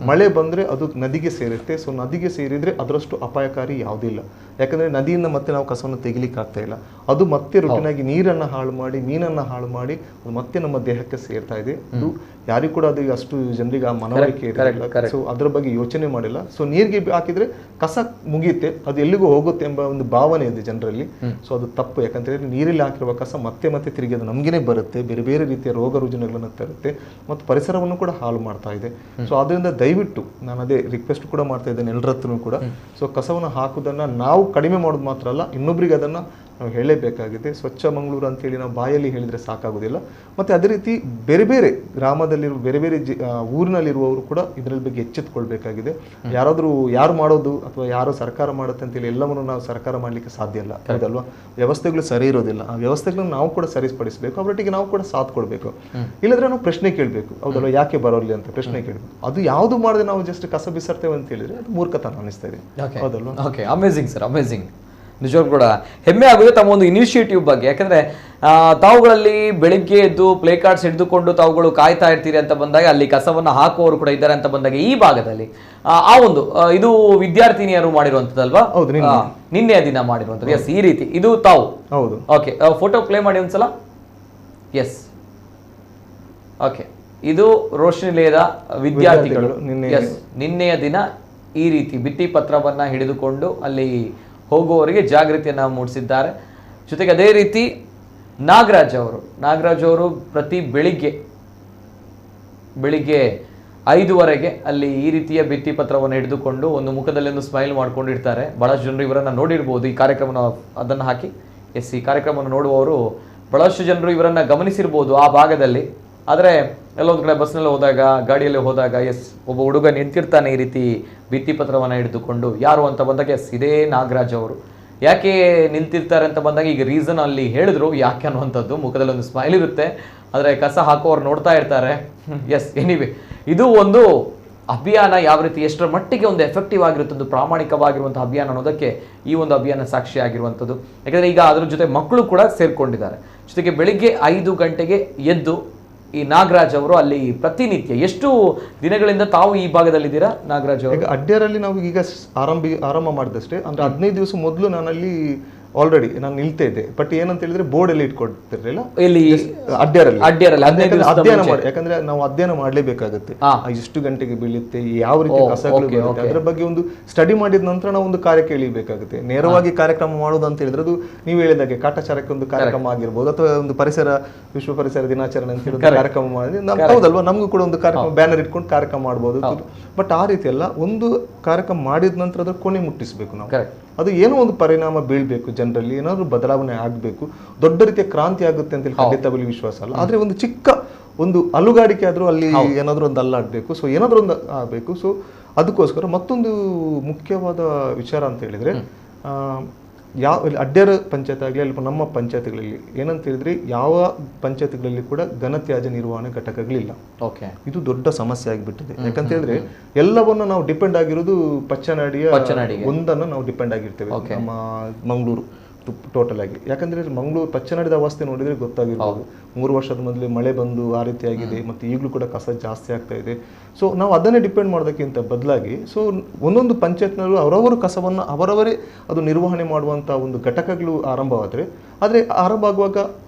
ಮಳೆ ಬಂದ್ರೆ ಅದು ನದಿಗೆ ಸೇರುತ್ತೆ. ಸೊ ನದಿಗೆ ಸೇರಿದ್ರೆ ಅದರಷ್ಟು ಅಪಾಯಕಾರಿ ಯಾವುದಿಲ್ಲ. ಯಾಕಂದ್ರೆ ನದಿಯಿಂದ ಮತ್ತೆ ನಾವು ಕಸವನ್ನು ತೆಗಿಲಿಕ್ಕೆ ಆಗ್ತಾ ಇಲ್ಲ. ಅದು ಮತ್ತೆ ರುಟಿನಾಗಿ ನೀರನ್ನ ಹಾಳು ಮಾಡಿ, ಮೀನನ್ನ ಹಾಳು ಮಾಡಿ, ಅದು ಮತ್ತೆ ನಮ್ಮ ದೇಹಕ್ಕೆ ಸೇರ್ತಾ ಇದೆ. ಅದು ಯಾರಿಗೂ ಕೂಡ ಅದು ಅಷ್ಟು ಜನರಿಗೆ ಆ ಮನವರಿಕೆ ಇರಲಿಲ್ಲ. ಸೊ ಅದ್ರ ಬಗ್ಗೆ ಯೋಚನೆ ಮಾಡಿಲ್ಲ. ಸೊ ನೀರಿಗೆ ಹಾಕಿದ್ರೆ ಕಸ ಮುಗಿಯುತ್ತೆ, ಅದು ಎಲ್ಲಿಗೂ ಹೋಗುತ್ತೆ ಎಂಬ ಒಂದು ಭಾವನೆ ಇದೆ ಜನರಲ್ಲಿ. ಸೊ ಅದು ತಪ್ಪು. ಯಾಕಂತ ಹೇಳಿದ್ರೆ ನೀರಲ್ಲಿ ಹಾಕಿರುವ ಕಸ ಮತ್ತೆ ಮತ್ತೆ ತಿರುಗಿ ಅದು ನಮಗೇನೆ ಬರುತ್ತೆ, ಬೇರೆ ಬೇರೆ ರೀತಿಯ ರೋಗ ರುಜಿನಗಳನ್ನು ತರುತ್ತೆ ಮತ್ತು ಪರಿಸರವನ್ನು ಕೂಡ ಹಾಳು ಮಾಡ್ತಾ ಇದೆ. ಸೊ ಅದರಿಂದ ದಯವಿಟ್ಟು ನಾನು ಅದೇ ರಿಕ್ವೆಸ್ಟ್ ಕೂಡ ಮಾಡ್ತಾ ಇದ್ದೇನೆ ಎಲ್ಲರ ಹತ್ರನೂ ಕೂಡ. ಸೊ ಕಸವನ್ನು ಹಾಕುವುದನ್ನ ನಾವು ಕಡಿಮೆ ಮಾಡೋದು ಮಾತ್ರ ಅಲ್ಲ, ಇನ್ನೊಬ್ಬರಿಗೆ ಅದನ್ನ ನಾವು ಹೇಳಲೇಬೇಕಾಗಿದೆ. ಸ್ವಚ್ಛ ಮಂಗಳೂರು ಅಂತೇಳಿ ನಾವು ಬಾಯಲ್ಲಿ ಹೇಳಿದ್ರೆ ಸಾಕಾಗೋದಿಲ್ಲ. ಮತ್ತೆ ಅದೇ ರೀತಿ ಬೇರೆ ಬೇರೆ ಗ್ರಾಮದಲ್ಲಿರುವ ಬೇರೆ ಬೇರೆ ಊರಿನಲ್ಲಿರುವವರು ಕೂಡ ಇದರ ಬಗ್ಗೆ ಎಚ್ಚೆತ್ತುಕೊಳ್ಬೇಕಾಗಿದೆ. ಯಾರು ಮಾಡೋದು ಅಥವಾ ಯಾರು ಸರ್ಕಾರ ಮಾಡುತ್ತೆ ಅಂತೇಳಿ ಎಲ್ಲವನ್ನು ನಾವು ಸರ್ಕಾರ ಮಾಡಲಿಕ್ಕೆ ಸಾಧ್ಯ ಇಲ್ಲ, ಹೌದಲ್ವಾ? ವ್ಯವಸ್ಥೆಗಳು ಸರಿ ಇರೋದಿಲ್ಲ. ಆ ವ್ಯವಸ್ಥೆಗಳನ್ನ ನಾವು ಕೂಡ ಸರಿಪಡಿಸಬೇಕು, ಅವರೊಟ್ಟಿಗೆ ನಾವು ಕೂಡ ಸಾಥ್ ಕೊಡಬೇಕು. ಇಲ್ಲದ್ರೆ ನಾವು ಪ್ರಶ್ನೆ ಕೇಳಬೇಕು, ಹೌದಲ್ವಾ, ಯಾಕೆ ಬರೋಲ್ಲ ಅಂತ ಪ್ರಶ್ನೆ ಕೇಳಬೇಕು. ಅದು ಯಾವುದು ಮಾಡದೆ ನಾವು ಜಸ್ಟ್ ಕಸ ಬಿಸಾಡ್ತೇವೆ ಅಂತ ಹೇಳಿದ್ರೆ ಅದು ಮೂರ್ಖತನ ಅನಿಸ್ತಾ ಇದೆ, ಹೌದಲ್ವಾ? Okay, amazing sir, amazing. ನಿಜವಾಗ್ಲೂ ಕೂಡ ಹೆಮ್ಮೆ ಆಗುತ್ತೆ ತಮ್ಮ ಒಂದು ಇನಿಷಿಯೇಟಿವ್ ಬಗ್ಗೆ. ಯಾಕಂದ್ರೆ ತಾವುಗಳಲ್ಲಿ ಬೆಳಿಗ್ಗೆ ಎದ್ದು ಪ್ಲೇ ಕಾರ್ಡ್ಸ್ ಹಿಡಿದುಕೊಂಡು ತಾವುಗಳು ಕಾಯ್ತಾ ಇರ್ತೀರಿ ಅಂತ ಬಂದಾಗ ಅಲ್ಲಿ ಕಸವನ್ನು ಹಾಕುವವರು ಕೂಡ ಇದ್ದಾರೆ ಅಂತ ಬಂದಾಗ ಈ ಭಾಗದಲ್ಲಿ ಆ ಒಂದು ಇದು ವಿದ್ಯಾರ್ಥಿನಿಯರು ಮಾಡಿರುವಂತದ್ದಲ್ವಾ? ಹೌದು, ನಿನ್ನೆ ದಿನ ಮಾಡಿರುವಂತದ್ದು. ಎಸ್, ಈ ರೀತಿ ಇದು ತಾವು. ಹೌದು. ಓಕೆ, ಫೋಟೋ ಪ್ಲೇ ಮಾಡಿ ಒಂದ್ಸಲ. ಎಸ್, ಓಕೆ, ಇದು ರೋಶನಿ ನಿಲಯದ ವಿದ್ಯಾರ್ಥಿಗಳು. ಎಸ್, ನಿನ್ನೆಯ ದಿನ ಈ ರೀತಿ ಭಿತ್ತಿ ಪತ್ರವನ್ನ ಹಿಡಿದುಕೊಂಡು ಅಲ್ಲಿ ಹೋಗುವವರಿಗೆ ಜಾಗೃತಿಯನ್ನು ಮೂಡಿಸಿದ್ದಾರೆ. ಜೊತೆಗೆ ಅದೇ ರೀತಿ ನಾಗರಾಜ್ ಅವರು ಪ್ರತಿ ಬೆಳಿಗ್ಗೆ 5:15 ಅಲ್ಲಿ ಈ ರೀತಿಯ ಭಿತ್ತಿ ಪತ್ರವನ್ನು ಹಿಡಿದುಕೊಂಡು ಒಂದು ಮುಖದಲ್ಲಿ ಒಂದು ಸ್ಮೈಲ್ ಮಾಡ್ಕೊಂಡಿರ್ತಾರೆ. ಬಹಳಷ್ಟು ಜನರು ಇವರನ್ನು ನೋಡಿರ್ಬೋದು. ಈ ಕಾರ್ಯಕ್ರಮನ ಅದನ್ನು ಹಾಕಿ ಈ ಕಾರ್ಯಕ್ರಮವನ್ನು ನೋಡುವವರು ಬಹಳಷ್ಟು ಜನರು ಇವರನ್ನು ಗಮನಿಸಿರ್ಬೋದು ಆ ಭಾಗದಲ್ಲಿ. ಆದರೆ ಎಲ್ಲೊಂದು ಕಡೆ ಬಸ್ನಲ್ಲಿ ಹೋದಾಗ, ಗಾಡಿಯಲ್ಲಿ ಹೋದಾಗ ಒಬ್ಬ ಹುಡುಗ ನಿಂತಿರ್ತಾನೆ ಈ ರೀತಿ ಭಿತ್ತಿ ಪತ್ರವನ್ನು ಹಿಡಿದುಕೊಂಡು. ಯಾರು ಅಂತ ಬಂದಾಗ ಇದೇ ನಾಗರಾಜ್ ಅವರು. ಯಾಕೆ ನಿಂತಿರ್ತಾರೆ ಅಂತ ಬಂದಾಗ ಈಗ ರೀಸನ್ ಅಲ್ಲಿ ಹೇಳಿದ್ರು ಯಾಕೆ ಅನ್ನುವಂಥದ್ದು. ಮುಖದಲ್ಲಿ ಒಂದು ಸ್ಮೈಲ್ ಇರುತ್ತೆ, ಆದರೆ ಕಸ ಹಾಕೋರು ನೋಡ್ತಾ ಇರ್ತಾರೆ. ಎನಿವೆ ಇದು ಒಂದು ಅಭಿಯಾನ ಯಾವ ರೀತಿ ಎಷ್ಟರ ಮಟ್ಟಿಗೆ ಒಂದು ಎಫೆಕ್ಟಿವ್ ಆಗಿರುತ್ತೆ, ಒಂದು ಪ್ರಾಮಾಣಿಕವಾಗಿರುವಂಥ ಅಭಿಯಾನ ಅನ್ನೋದಕ್ಕೆ ಈ ಒಂದು ಅಭಿಯಾನ ಸಾಕ್ಷಿ ಆಗಿರುವಂಥದ್ದು. ಯಾಕಂದರೆ ಈಗ ಅದರ ಜೊತೆ ಮಕ್ಕಳು ಕೂಡ ಸೇರ್ಕೊಂಡಿದ್ದಾರೆ. ಜೊತೆಗೆ ಬೆಳಿಗ್ಗೆ 5 ಗಂಟೆಗೆ ಎದ್ದು ಈ ನಾಗರಾಜ್ ಅವರು ಅಲ್ಲಿ ಪ್ರತಿನಿತ್ಯ ಎಷ್ಟು ದಿನಗಳಿಂದ ತಾವು ಈ ಭಾಗದಲ್ಲಿದ್ದೀರಾ ನಾಗರಾಜ್ ಅವರು? ಈಗ ಅಡ್ಡೇರಲ್ಲಿ ನಾವು ಈಗ ಆರಂಭ ಮಾಡಿದಷ್ಟೇ, ಅಂದ್ರೆ 15 ದಿವಸ ಮೊದಲು ನಾನಲ್ಲಿ ಆಲ್ರೆಡಿ ನಾನು ನಿಲ್ತಾ ಇದ್ದೆ. ಬಟ್ ಏನಂತ ಹೇಳಿದ್ರೆ ಬೋರ್ಡ್ ಅಲ್ಲಿ ಇಟ್ಕೊಡ್ತಿರ್ಲಿಲ್ಲ, ಇಲ್ಲಿ ಅಡ್ಡೇರಲ್ಲಿ ಅಧ್ಯಯನ ಮಾಡಿ. ಯಾಕಂದ್ರೆ ನಾವು ಅಧ್ಯಯನ ಮಾಡ್ಲೇಬೇಕಾಗುತ್ತೆ, ಎಷ್ಟು ಗಂಟೆಗೆ ಬೀಳುತ್ತೆ, ಯಾವ ರೀತಿ ಕಸಗಳು ಬರುತ್ತೆ, ಅದ್ರ ಬಗ್ಗೆ ಒಂದು ಸ್ಟಡಿ ಮಾಡಿದ ನಂತರ ನಾವು ಒಂದು ಕಾರ್ಯಕ್ಕೆ ಇಳಿಬೇಕಾಗುತ್ತೆ. ನೇರವಾಗಿ ಕಾರ್ಯಕ್ರಮ ಮಾಡೋದು ಅಂತ ಹೇಳಿದ್ರೆ ಅದು ನೀವು ಹೇಳಿದಾಗೆ ಕಾಟಾಚಾರಕ್ಕೆ ಒಂದು ಕಾರ್ಯಕ್ರಮ ಆಗಿರ್ಬೋದು, ಅಥವಾ ಒಂದು ವಿಶ್ವ ಪರಿಸರ ದಿನಾಚರಣೆ ಅಂತ ಹೇಳಿದ್ರೆ ಕಾರ್ಯಕ್ರಮ ಮಾಡಿದ್ರೆ ಹೌದಲ್ವಾ, ನಮಗೂ ಕೂಡ ಒಂದು ಕಾರ್ಯಕ್ರಮ ಬ್ಯಾನರ್ ಇಟ್ಕೊಂಡು ಕಾರ್ಯಕ್ರಮ ಮಾಡ್ಬೋದು. ಬಟ್ ಆ ರೀತಿ ಅಲ್ಲ, ಒಂದು ಕಾರ್ಯಕ್ರಮ ಮಾಡಿದ ನಂತರ ಅದ್ರ ಕೊನೆ ಮುಟ್ಟಿಸ್ಬೇಕು ನಾವು. ಅದು ಏನೋ ಒಂದು ಪರಿಣಾಮ ಬೀಳ್ಬೇಕು, ಜನರಲ್ಲಿ ಏನಾದ್ರು ಬದಲಾವಣೆ ಆಗಬೇಕು, ದೊಡ್ಡ ರೀತಿಯ ಕ್ರಾಂತಿ ಆಗುತ್ತೆ ಅಂತ ಹೇಳಿ ಖಂಡಿತವಾಗಿ ವಿಶ್ವಾಸ ಅಲ್ಲ. ಆದ್ರೆ ಒಂದು ಚಿಕ್ಕ ಒಂದು ಅಲುಗಾಡಿಕೆ ಆದ್ರೂ ಅಲ್ಲಿ ಏನಾದ್ರು ಒಂದು ಅಲ್ಲಾಡ್ಬೇಕು. ಸೊ ಏನಾದ್ರು ಒಂದು ಆಗಬೇಕು. ಸೊ ಅದಕ್ಕೋಸ್ಕರ ಮತ್ತೊಂದು ಮುಖ್ಯವಾದ ವಿಚಾರ ಅಂತ ಹೇಳಿದ್ರೆ, ಅಡ್ಡೇರ ಪಂಚಾಯತ್ ಆಗಲಿ ಅಲ್ಲಿ ನಮ್ಮ ಪಂಚಾಯತ್ಗಳಲ್ಲಿ ಏನಂತ ಹೇಳಿದ್ರೆ, ಯಾವ ಪಂಚಾಯತ್ಗಳಲ್ಲಿ ಕೂಡ ಘನತ್ಯಾಜ್ಯ ನಿರ್ವಹಣೆ ಘಟಕಗಳಿಲ್ಲ. ಇದು ದೊಡ್ಡ ಸಮಸ್ಯೆ ಆಗಿಬಿಟ್ಟಿದೆ. ಯಾಕಂತ ಹೇಳಿದ್ರೆ ಎಲ್ಲವನ್ನ ನಾವು ಡಿಪೆಂಡ್ ಆಗಿರೋದು ಪಚ್ಚನಾಡಿಯ ಒಂದನ್ನು ನಾವು ಡಿಪೆಂಡ್ ಆಗಿರ್ತೇವೆ ನಮ್ಮ ಮಂಗಳೂರು ಟೋಟಲ್ ಆಗಿ. ಯಾಕಂದ್ರೆ ಮಂಗಳೂರು ಪಚ್ಚನಾಡಿದ ಅವಸ್ಥೆ ನೋಡಿದ್ರೆ ಗೊತ್ತಾಗಿರ್ಬೋದು. 3 ವರ್ಷದ ಮೊದಲೇ ಮಳೆ ಬಂದು ಆ ರೀತಿ ಆಗಿದೆ, ಮತ್ತೆ ಈಗಲೂ ಕೂಡ ಕಸ ಜಾಸ್ತಿ ಆಗ್ತಾ ಇದೆ. ಸೊ ನಾವು ಅದನ್ನೇ ಡಿಪೆಂಡ್ ಮಾಡೋದಕ್ಕಿಂತ ಬದಲಾಗಿ, ಸೊ ಒಂದೊಂದು ಪಂಚಾಯತ್ನವರು ಅವರವರು ಕಸವನ್ನು ಅವರವರೇ ಅದು ನಿರ್ವಹಣೆ ಮಾಡುವಂಥ ಒಂದು ಘಟಕಗಳು ಆರಂಭವಾದರೆ, ಆದರೆ ಆರಂಭ ಆಗುವಾಗ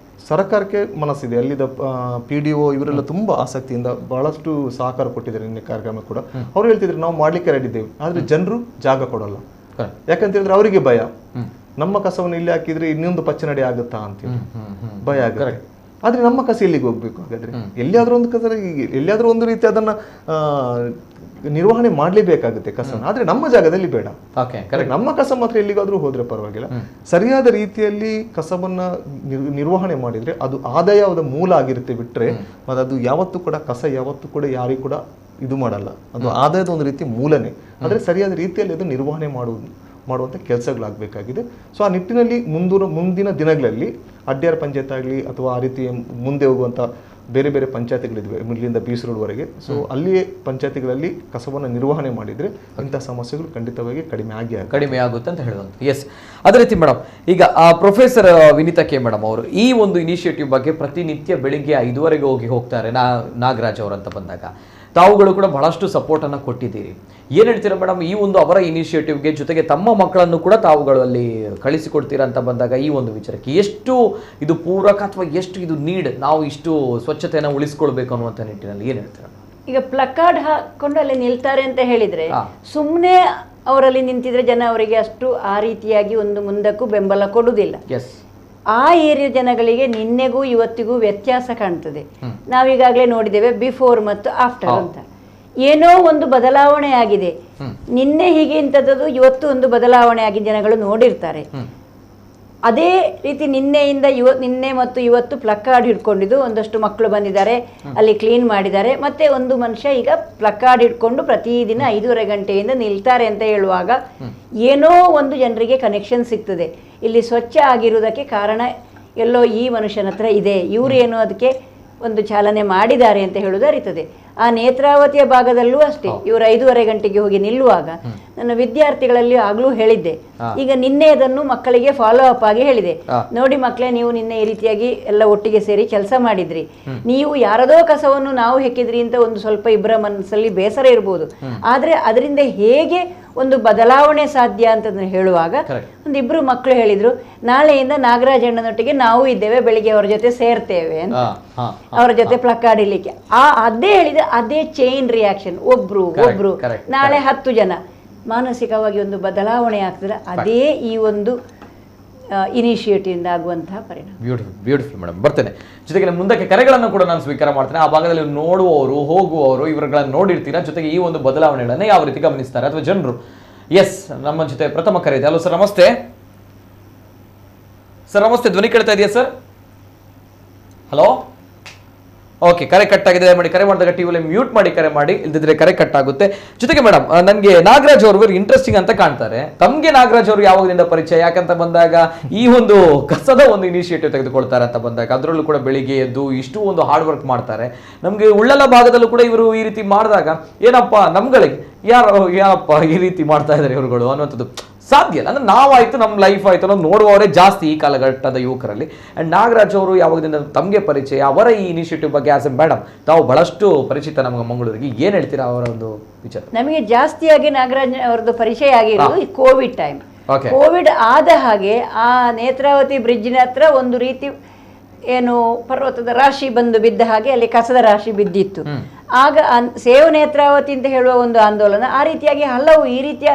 ಸರ್ಕಾರಕ್ಕೆ ಮನಸ್ಸಿದೆ, ಅಲ್ಲಿದ್ದ PDO ಇವರೆಲ್ಲ ತುಂಬಾ ಆಸಕ್ತಿಯಿಂದ ಬಹಳಷ್ಟು ಸಹಕಾರ ಕೊಟ್ಟಿದ್ದಾರೆ. ನಿನ್ನೆ ಕಾರ್ಯಕ್ರಮ ಕೂಡ ಅವ್ರು ಹೇಳ್ತಿದ್ರು ನಾವು ಮಾಡ್ಲಿಕ್ಕೆ ರೆಡಿ ಇದ್ದೇವೆ, ಆದ್ರೆ ಜನರು ಜಾಗ ಕೊಡಲ್ಲ. ಯಾಕಂತ ಹೇಳಿದ್ರೆ ಅವರಿಗೆ ಭಯ, ನಮ್ಮ ಕಸವನ್ನು ಇಲ್ಲಿ ಹಾಕಿದ್ರೆ ಇನ್ನೊಂದು ಪಚ್ಚನಡಿ ಆಗುತ್ತಾ ಅಂತೇಳಿ ಭಯ ಆಗುತ್ತೆ. ಆದ್ರೆ ನಮ್ಮ ಕಸ ಎಲ್ಲಿಗೆ ಹೋಗ್ಬೇಕು? ಹಾಗಾದ್ರೆ ಎಲ್ಲಿಯಾದ್ರೂ ಒಂದು ಕಸ, ಎಲ್ಲಿಯಾದ್ರೂ ಒಂದು ರೀತಿ ಅದನ್ನ ನಿರ್ವಹಣೆ ಮಾಡ್ಲೇಬೇಕಾಗುತ್ತೆ ಕಸನ. ಆದ್ರೆ ನಮ್ಮ ಜಾಗದಲ್ಲಿ ಬೇಡ. ನಮ್ಮ ಕಸ ಮಾತ್ರ ಎಲ್ಲಿಗಾದ್ರೂ ಹೋದ್ರೆ ಪರವಾಗಿಲ್ಲ. ಸರಿಯಾದ ರೀತಿಯಲ್ಲಿ ಕಸವನ್ನ ನಿರ್ವಹಣೆ ಮಾಡಿದ್ರೆ ಅದು ಆದಾಯದ ಮೂಲ ಆಗಿರುತ್ತೆ ಬಿಟ್ರೆ, ಮತ್ತೆ ಅದು ಯಾವತ್ತೂ ಕೂಡ ಕಸ ಯಾವತ್ತೂ ಕೂಡ ಯಾರಿಗೂ ಕೂಡ ಇದು ಮಾಡಲ್ಲ. ಅದು ಆದಾಯದ ಒಂದು ರೀತಿ ಮೂಲನೇ. ಆದ್ರೆ ಸರಿಯಾದ ರೀತಿಯಲ್ಲಿ ಅದು ನಿರ್ವಹಣೆ ಮಾಡುವಂಥ ಕೆಲಸಗಳಾಗಬೇಕಾಗಿದೆ. ಸೊ ಆ ನಿಟ್ಟಿನಲ್ಲಿ ಮುಂದಿನ ದಿನಗಳಲ್ಲಿ ಅಡ್ಡೇರ ಪಂಚಾಯತ್ ಆಗಲಿ ಅಥವಾ ಆ ರೀತಿ ಮುಂದೆ ಹೋಗುವಂಥ ಬೇರೆ ಬೇರೆ ಪಂಚಾಯತಿಗಳಿದ್ವಿ ಇಲ್ಲಿಂದ ಬೀಸ್ ರೋಡ್ವರೆಗೆ. ಸೊ ಅಲ್ಲಿಯೇ ಪಂಚಾಯತಿಗಳಲ್ಲಿ ಕಸವನ್ನು ನಿರ್ವಹಣೆ ಮಾಡಿದರೆ ಇಂಥ ಸಮಸ್ಯೆಗಳು ಖಂಡಿತವಾಗಿ ಕಡಿಮೆ ಆಗುತ್ತೆ ಅಂತ ಹೇಳುವಂಥ. ಎಸ್, ಅದೇ ರೀತಿ ಮೇಡಮ್, ಈಗ ಪ್ರೊಫೆಸರ್ ವಿನೀತಾ ಕೆ ಮೇಡಮ್ ಅವರು ಈ ಒಂದು ಇನಿಷಿಯೇಟಿವ್ ಬಗ್ಗೆ ಪ್ರತಿನಿತ್ಯ ಬೆಳಿಗ್ಗೆ 5:15 ಹೋಗ್ತಾರೆ ನಾಗರಾಜ್ ಅವರಂತ ಬಂದಾಗ ತಾವುಗಳು ಕೂಡ ಬಹಳಷ್ಟು ಸಪೋರ್ಟನ್ನು ಕೊಟ್ಟಿದ್ದೀರಿ. ಏನು ಹೇಳ್ತೀರಾ ಮೇಡಮ್ ಈ ಒಂದು ಅವರ ಇನಿಷಿಯೇಟಿವ್ಗೆ? ಜೊತೆಗೆ ತಮ್ಮ ಮಕ್ಕಳನ್ನು ಕೂಡ ತಾವುಗಳು ಅಲ್ಲಿ ಕಳಿಸಿಕೊಡ್ತೀರಾ ಅಂತ ಬಂದಾಗ ಈ ಒಂದು ವಿಚಾರಕ್ಕೆ ಎಷ್ಟು ಇದು ಪೂರಕ ಅಥವಾ ಎಷ್ಟು ಇದು ನಾವು ಇಷ್ಟು ಸ್ವಚ್ಛತೆಯನ್ನು ಉಳಿಸ್ಕೊಳ್ಬೇಕು ಅನ್ನುವಂಥ ನಿಟ್ಟಿನಲ್ಲಿ ಏನು ಹೇಳ್ತೀರಾ? ಈಗ ಪ್ಲಕಾರ್ಡ್ ಹಾಕೊಂಡು ಅಲ್ಲಿ ನಿಲ್ತಾರೆ ಅಂತ ಹೇಳಿದ್ರೆ, ಸುಮ್ಮನೆ ಅವರಲ್ಲಿ ನಿಂತಿದ್ರೆ ಜನ ಅವರಿಗೆ ಅಷ್ಟು ಆ ರೀತಿಯಾಗಿ ಒಂದು ಮುಂದಕ್ಕೂ ಬೆಂಬಲ ಕೊಡುವುದಿಲ್ಲ. ಆ ಏರಿಯಾ ಜನಗಳಿಗೆ ನಿನ್ನೆಗೂ ಇವತ್ತಿಗೂ ವ್ಯತ್ಯಾಸ ಕಾಣ್ತದೆ. ನಾವೀಗಾಗಲೇ ನೋಡಿದ್ದೇವೆ ಬಿಫೋರ್ ಮತ್ತು ಆಫ್ಟರ್ ಅಂತ. ಏನೋ ಒಂದು ಬದಲಾವಣೆ ಆಗಿದೆ. ನಿನ್ನೆ ಹೀಗೆ ಇಂಥದ್ದು ಇವತ್ತು ಒಂದು ಬದಲಾವಣೆ ಆಗಿ ಜನಗಳು ನೋಡಿರ್ತಾರೆ. ಅದೇ ರೀತಿ ನಿನ್ನೆ ಮತ್ತು ಇವತ್ತು ಪ್ಲಕಾರ್ಡ್ ಹಿಡ್ಕೊಂಡಿದ್ದು ಒಂದಷ್ಟು ಮಕ್ಕಳು ಬಂದಿದ್ದಾರೆ, ಅಲ್ಲಿ ಕ್ಲೀನ್ ಮಾಡಿದ್ದಾರೆ. ಮತ್ತೆ ಒಂದು ಮನುಷ್ಯ ಈಗ ಪ್ಲಕಾರ್ಡ್ ಹಿಡ್ಕೊಂಡು ಪ್ರತಿದಿನ 5:30 ಗಂಟೆಯಿಂದ ನಿಲ್ತಾರೆ ಅಂತ ಹೇಳುವಾಗ ಏನೋ ಒಂದು ಜನರಿಗೆ ಕನೆಕ್ಷನ್ ಸಿಗ್ತದೆ. ಇಲ್ಲಿ ಸ್ವಚ್ಛ ಆಗಿರುವುದಕ್ಕೆ ಕಾರಣ ಎಲ್ಲೋ ಈ ಮನುಷ್ಯನ ಹತ್ರ ಇದೆ, ಇವರು ಏನೋ ಅದಕ್ಕೆ ಒಂದು ಚಾಲನೆ ಮಾಡಿದ್ದಾರೆ ಅಂತ ಹೇಳುವುದು ಅರಿತದೆ. ಆ ನೇತ್ರಾವತಿಯ ಭಾಗದಲ್ಲೂ ಅಷ್ಟೇ, ಇವರು 5:30 ಗಂಟೆಗೆ ಹೋಗಿ ನಿಲ್ಲುವಾಗ ನನ್ನ ವಿದ್ಯಾರ್ಥಿಗಳಲ್ಲಿ ಆಗ್ಲೂ ಹೇಳಿದ್ದೆ. ಈಗ ನಿನ್ನೆ ಅದನ್ನು ಮಕ್ಕಳಿಗೆ ಫಾಲೋ ಅಪ್ ಆಗಿ ಹೇಳಿದೆ, ನೋಡಿ ಮಕ್ಕಳೇ, ನೀವು ನಿನ್ನೆ ಈ ರೀತಿಯಾಗಿ ಎಲ್ಲ ಒಟ್ಟಿಗೆ ಸೇರಿ ಕೆಲಸ ಮಾಡಿದ್ರಿ, ನೀವು ಯಾರದೋ ಕಸವನ್ನು ನಾವು ಹೆಕ್ಕಿದ್ರಿ ಅಂತ ಒಂದು ಸ್ವಲ್ಪ ಇಬ್ಬರ ಮನಸ್ಸಲ್ಲಿ ಬೇಸರ ಇರ್ಬೋದು, ಆದ್ರೆ ಅದರಿಂದ ಹೇಗೆ ಒಂದು ಬದಲಾವಣೆ ಸಾಧ್ಯ ಅಂತ ಹೇಳುವಾಗ ಒಂದಿಬ್ರು ಮಕ್ಕಳು ಹೇಳಿದ್ರು, ನಾಳೆಯಿಂದ ನಾಗರಾಜ್ ಅಣ್ಣನೊಟ್ಟಿಗೆ ನಾವು ಇದ್ದೇವೆ, ಬೆಳಿಗ್ಗೆ ಅವರ ಜೊತೆ ಸೇರ್ತೇವೆ ಅಂತ, ಅವರ ಜೊತೆ ಪ್ಲಕಾರ್ಡ್ ಇಡ್ಲಿಕ್ಕೆ. ಅದೇ ಹೇಳಿದ ಅದೇ ಚೈನ್ ರಿಯಾಕ್ಷನ್, ಒಬ್ರು ನಾಳೆ 10 ಜನ, ಮಾನಸಿಕವಾಗಿ ಒಂದು ಬದಲಾವಣೆ ಆಗ್ತದೆ. ಅದೇ ಈ ಒಂದು ಇನಿಷಿಯೇಟಿವ್ ಆಗುವಂತಹ ಪರಿಣಾಮ. Beautiful madam. ಬರ್ತೇನೆ. ಜೊತೆಗೆ ಮುಂದಕ್ಕೆ ಕರೆಗಳನ್ನು ಕೂಡ ನಾನು ಸ್ವೀಕಾರ ಮಾಡ್ತೇನೆ. ಆ ಭಾಗದಲ್ಲಿ ನೋಡುವವರು ಹೋಗುವವರು ಇವರುಗಳನ್ನು ನೋಡಿರ್ತೀರಾ. ಜೊತೆಗೆ ಈ ಒಂದು ಬದಲಾವಣೆಗಳನ್ನು ಯಾವ ರೀತಿ ಗಮನಿಸ್ತಾರೆ ಅಥವಾ ಜನರು. ಎಸ್, ನಮ್ಮ ಜೊತೆ ಪ್ರಥಮ ಕರೆ ಇದೆ. ಹಲೋ ಸರ್, ನಮಸ್ತೆ. ಸರ್ ನಮಸ್ತೆ, ಧ್ವನಿ ಕೇಳ್ತಾ ಇದೆಯಾ ಸರ್? ಹಲೋ. ಓಕೆ, ಕರೆ ಕಟ್ ಆಗಿದೆ. ಮಾಡಿ ಕರೆ ಮಾಡಿದಾಗ ಟಿವಿಯಲ್ಲಿ ಮ್ಯೂಟ್ ಮಾಡಿ ಕರೆ ಮಾಡಿ, ಇಲ್ದಿದ್ರೆ ಕರೆ ಕಟ್ ಆಗುತ್ತೆ. ಜೊತೆಗೆ ಮೇಡಮ್, ನನಗೆ ನಾಗರಾಜ್ ಅವರು ವೆರಿ ಇಂಟ್ರೆಸ್ಟಿಂಗ್ ಅಂತ ಕಾಣ್ತಾರೆ. ತಮಗೆ ನಾಗರಾಜ್ ಅವರು ಯಾವಾಗದಿಂದ ಪರಿಚಯ? ಯಾಕಂತ ಬಂದಾಗ ಈ ಒಂದು ಕಸದ ಒಂದು ಇನಿಷಿಯೇಟಿವ್ ತೆಗೆದುಕೊಳ್ತಾರೆ ಅಂತ ಬಂದಾಗ, ಅದರಲ್ಲೂ ಕೂಡ ಬೆಳಿಗ್ಗೆ ಎದ್ದು ಇಷ್ಟು ಒಂದು ಹಾರ್ಡ್ ವರ್ಕ್ ಮಾಡ್ತಾರೆ. ನಮಗೆ ಉಳ್ಳಲ ಭಾಗದಲ್ಲೂ ಕೂಡ ಇವರು ಈ ರೀತಿ ಮಾಡಿದಾಗ ಏನಪ್ಪ ನಮ್ಗಳಿಗೆ ಯಾರಪ್ಪ ಈ ರೀತಿ ಮಾಡ್ತಾ ಇದ್ದಾರೆ ಇವರುಗಳು ಅನ್ನುವಂಥದ್ದು ಸಾಧ್ಯ ಇಲ್ಲ. ಅಂದ್ರೆ ನಾವಾಯ್ತು, ನಮ್ಮ ಲೈಫ್ ಆಯ್ತು ಅನ್ನೋದು ನೋಡುವವರೇ ಜಾಸ್ತಿ ಈ ಕಾಲಘಟ್ಟದ ಯುವಕರಲ್ಲಿ. ಅಂಡ್ ನಾಗರಾಜ್ ಅವರು ಯಾವಾಗದಿಂದ ತಮಗೆ ಪರಿಚಯ, ಅವರ ಈ ಇನಿಷಿಯೇಟಿವ್ ಬಗ್ಗೆ ಆಸ್ ಎ ಮೇಡಮ್ ತಾವು ಬಹಳಷ್ಟು ಪರಿಚಿತ ನಮಗೆ ಮಂಗಳೂರಿಗೆ, ಏನ್ ಹೇಳ್ತೀರಾ ಅವರ ಒಂದು ವಿಚಾರ? ನಮಗೆ ಜಾಸ್ತಿಯಾಗಿ ನಾಗರಾಜ್ ಅವರದ್ದು ಪರಿಚಯ ಆಗಿರೋದು ಈ ಕೋವಿಡ್ ಟೈಮ್. ಕೋವಿಡ್ ಆದ ಹಾಗೆ ಆ ನೇತ್ರಾವತಿ ಬ್ರಿಡ್ಜಿನ ಹತ್ರ ಒಂದು ರೀತಿ ಏನು ಪರ್ವತದ ರಾಶಿ ಬಂದು ಬಿದ್ದ ಹಾಗೆ ಅಲ್ಲಿ ಕಸದ ರಾಶಿ ಬಿದ್ದಿತ್ತು. ಆಗ ಸೇವ್ ನೇತ್ರಾವತಿ ಅಂತ ಹೇಳುವ ಒಂದು ಆಂದೋಲನ, ಆ ರೀತಿಯಾಗಿ ಹಲವು ಈ ರೀತಿಯ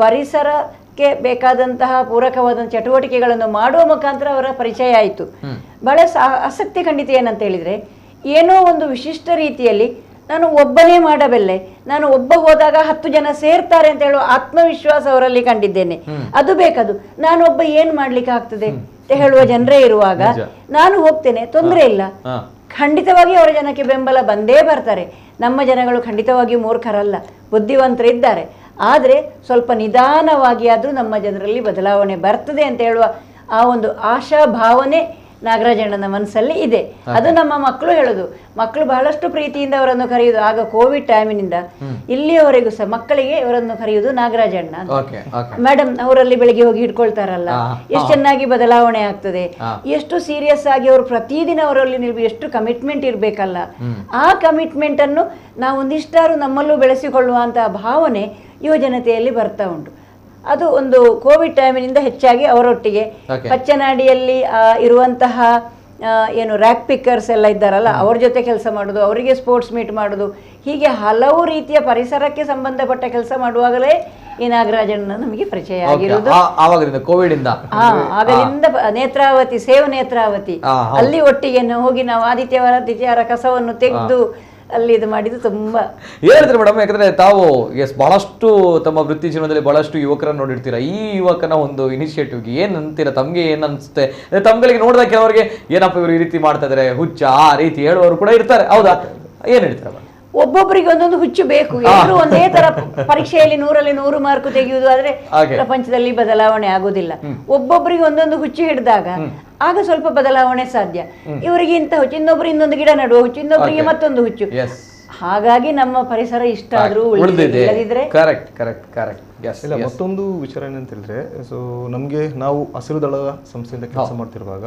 ಪರಿಸರಕ್ಕೆ ಬೇಕಾದಂತಹ ಪೂರಕವಾದ ಚಟುವಟಿಕೆಗಳನ್ನು ಮಾಡುವ ಮುಖಾಂತರ ಅವರ ಪರಿಚಯ ಆಯಿತು. ಬಹಳ ಆಸಕ್ತಿ ಖಂಡಿತ ಏನಂತ ಹೇಳಿದ್ರೆ, ಏನೋ ಒಂದು ವಿಶಿಷ್ಟ ರೀತಿಯಲ್ಲಿ ನಾನು ಒಬ್ಬನೇ ಮಾಡಬಲ್ಲೆ, ನಾನು ಒಬ್ಬ ಹೋದಾಗ 10 ಜನ ಸೇರ್ತಾರೆ ಅಂತ ಹೇಳುವ ಆತ್ಮವಿಶ್ವಾಸ ಅವರಲ್ಲಿ ಕಂಡಿದ್ದೇನೆ. ಅದು ಬೇಕದು, ನಾನೊಬ್ಬ ಏನ್ ಮಾಡ್ಲಿಕ್ಕೆ ಆಗ್ತದೆ ಅಂತ ಹೇಳುವ ಜನರೇ ಇರುವಾಗ ನಾನು ಹೋಗ್ತೇನೆ, ತೊಂದರೆ ಇಲ್ಲ. ಖಂಡಿತವಾಗಿ ಅವರ ಜನಕ್ಕೆ ಬೆಂಬಲ ಬಂದೇ ಬರ್ತಾರೆ. ನಮ್ಮ ಜನಗಳು ಖಂಡಿತವಾಗಿ ಮೂರ್ಖರಲ್ಲ, ಬುದ್ಧಿವಂತರಿದ್ದಾರೆ. ಆದರೆ ಸ್ವಲ್ಪ ನಿಧಾನವಾಗಿ ಆದರೂ ನಮ್ಮ ಜನರಲ್ಲಿ ಬದಲಾವಣೆ ಬರ್ತದೆ ಅಂತ ಹೇಳುವ ಆ ಒಂದು ಆಶಾ ಭಾವನೆ ನಾಗರಾಜಣ್ಣನ ಮನಸ್ಸಲ್ಲಿ ಇದೆ. ಅದು ನಮ್ಮ ಮಕ್ಕಳು ಹೇಳೋದು. ಮಕ್ಕಳು ಬಹಳಷ್ಟು ಪ್ರೀತಿಯಿಂದ ಅವರನ್ನು ಕರೆಯುವುದು. ಆಗ ಕೋವಿಡ್ ಟೈಮಿನಿಂದ ಇಲ್ಲಿಯವರೆಗೂ ಸಹ ಮಕ್ಕಳಿಗೆ ಇವರನ್ನು ಕರೆಯುವುದು ನಾಗರಾಜಣ್ಣ ಅಂತ. ಮೇಡಮ್ ಅವರಲ್ಲಿ ಬೆಳಿಗ್ಗೆ ಹೋಗಿ ಹಿಡ್ಕೊಳ್ತಾರಲ್ಲ, ಎಷ್ಟು ಚೆನ್ನಾಗಿ ಬದಲಾವಣೆ ಆಗ್ತದೆ, ಎಷ್ಟು ಸೀರಿಯಸ್ ಆಗಿ ಅವರು ಪ್ರತಿದಿನ ಅವರಲ್ಲಿ ಎಷ್ಟು ಕಮಿಟ್ಮೆಂಟ್ ಇರಬೇಕಲ್ಲ. ಆ ಕಮಿಟ್ಮೆಂಟ್ ಅನ್ನು ನಾವು ಒಂದಿಷ್ಟಾರು ನಮ್ಮಲ್ಲೂ ಬೆಳೆಸಿಕೊಳ್ಳುವಂತಹ ಭಾವನೆ ಯುವ ಜನತೆಯಲ್ಲಿ ಬರ್ತಾ ಉಂಟು. ಅದು ಒಂದು ಕೋವಿಡ್ ಟೈಮಿನಿಂದ ಹೆಚ್ಚಾಗಿ ಅವರೊಟ್ಟಿಗೆ ಪಚ್ಚನಾಡಿಯಲ್ಲಿ ಇರುವಂತಹ ಏನು ರ್ಯಾಕ್ ಪಿಕ್ಕರ್ಸ್ ಎಲ್ಲ ಇದ್ದಾರಲ್ಲ, ಅವ್ರ ಜೊತೆ ಕೆಲಸ ಮಾಡೋದು, ಅವರಿಗೆ ಸ್ಪೋರ್ಟ್ಸ್ ಮೀಟ್ ಮಾಡೋದು, ಹೀಗೆ ಹಲವು ರೀತಿಯ ಪರಿಸರಕ್ಕೆ ಸಂಬಂಧಪಟ್ಟ ಕೆಲಸ ಮಾಡುವಾಗಲೇ ಈ ನಾಗರಾಜಣ್ಣ ನಮಗೆ ಪರಿಚಯ ಆಗಿರೋದು. ಆಗಲಿಂದ ನೇತ್ರಾವತಿ, ಸೇವ್ ನೇತ್ರಾವತಿ ಅಲ್ಲಿ ಒಟ್ಟಿಗೆ ಹೋಗಿ ನಾವು ಆದಿತ್ಯವಾರ ಕಸವನ್ನು ತೆಗೆದು ಅಲ್ಲಿ ಇದು ಮಾಡಿದ್ದು ತುಂಬಾ ಹೇಳಿದ್ರೆ ಮೇಡಮ್. ಯಾಕಂದ್ರೆ ತಾವು ಬಹಳಷ್ಟು ತಮ್ಮ ವೃತ್ತಿ ಜೀವನದಲ್ಲಿ ಬಹಳಷ್ಟು ಯುವಕರನ್ನು ನೋಡಿರ್ತೀರಾ. ಈ ಯುವಕನ ಒಂದು ಇನಿಷಿಯೇಟಿವ್ಗೆ ಏನ್ ಅಂತೀರಾ? ತಮ್ಗೆ ಏನ್ ಅನ್ಸುತ್ತೆ? ತಮ್ಗಳಿಗೆ ನೋಡಿದಾಗ ಕೆಲವರಿಗೆ ಏನಪ್ಪ ಇವರು ಈ ರೀತಿ ಮಾಡ್ತಾ ಇದಾರೆ, ಹುಚ್ಚ ಆ ರೀತಿ ಹೇಳುವವರು ಕೂಡ ಇರ್ತಾರೆ. ಹೌದಾ? ಏನ್ ಹೇಳ್ತೀರಾ? ಒಬ್ಬೊಬ್ಬರಿಗೆ ಒಂದೊಂದು ಹುಚ್ಚು ಬೇಕು. ಎಲ್ಲರೂ ಒಂದೇ ತರ ಪರೀಕ್ಷೆಯಲ್ಲಿ 100ರಲ್ಲಿ 100 ಮಾರ್ಕ್ ತೆಗೆಯುವುದು ಆದ್ರೆ ಪ್ರಪಂಚದಲ್ಲಿ ಬದಲಾವಣೆ ಆಗುದಿಲ್ಲ. ಒಬ್ಬೊಬ್ಬರಿಗೆ ಒಂದೊಂದು ಹುಚ್ಚು ಹಿಡಿದಾಗ ಆಗ ಸ್ವಲ್ಪ ಬದಲಾವಣೆ ಸಾಧ್ಯ. ಇವರಿಗೆ ಇಂಥ ಹುಚ್ಚು, ಇನ್ನೊಬ್ರು ಇನ್ನೊಂದು ಗಿಡ ನಡುವ ಹುಚ್ಚು, ಇನ್ನೊಬ್ಬರಿಗೆ ಮತ್ತೊಂದು ಹುಚ್ಚು. ಹಾಗಾಗಿ ನಮ್ಮ ಪರಿಸರ ಇಷ್ಟ ಆದ್ರೂ ಉಳಿದಿದ್ರೆ ಇಲ್ಲ. ಮತ್ತೊಂದು ವಿಚಾರ ಏನಂತ ಹೇಳಿದ್ರೆ, ಸೊ ನಮ್ಗೆ ನಾವು ಹಸಿರು ದಳದ ಸಂಸ್ಥೆಯಿಂದ ಕೆಲಸ ಮಾಡ್ತಿರುವಾಗ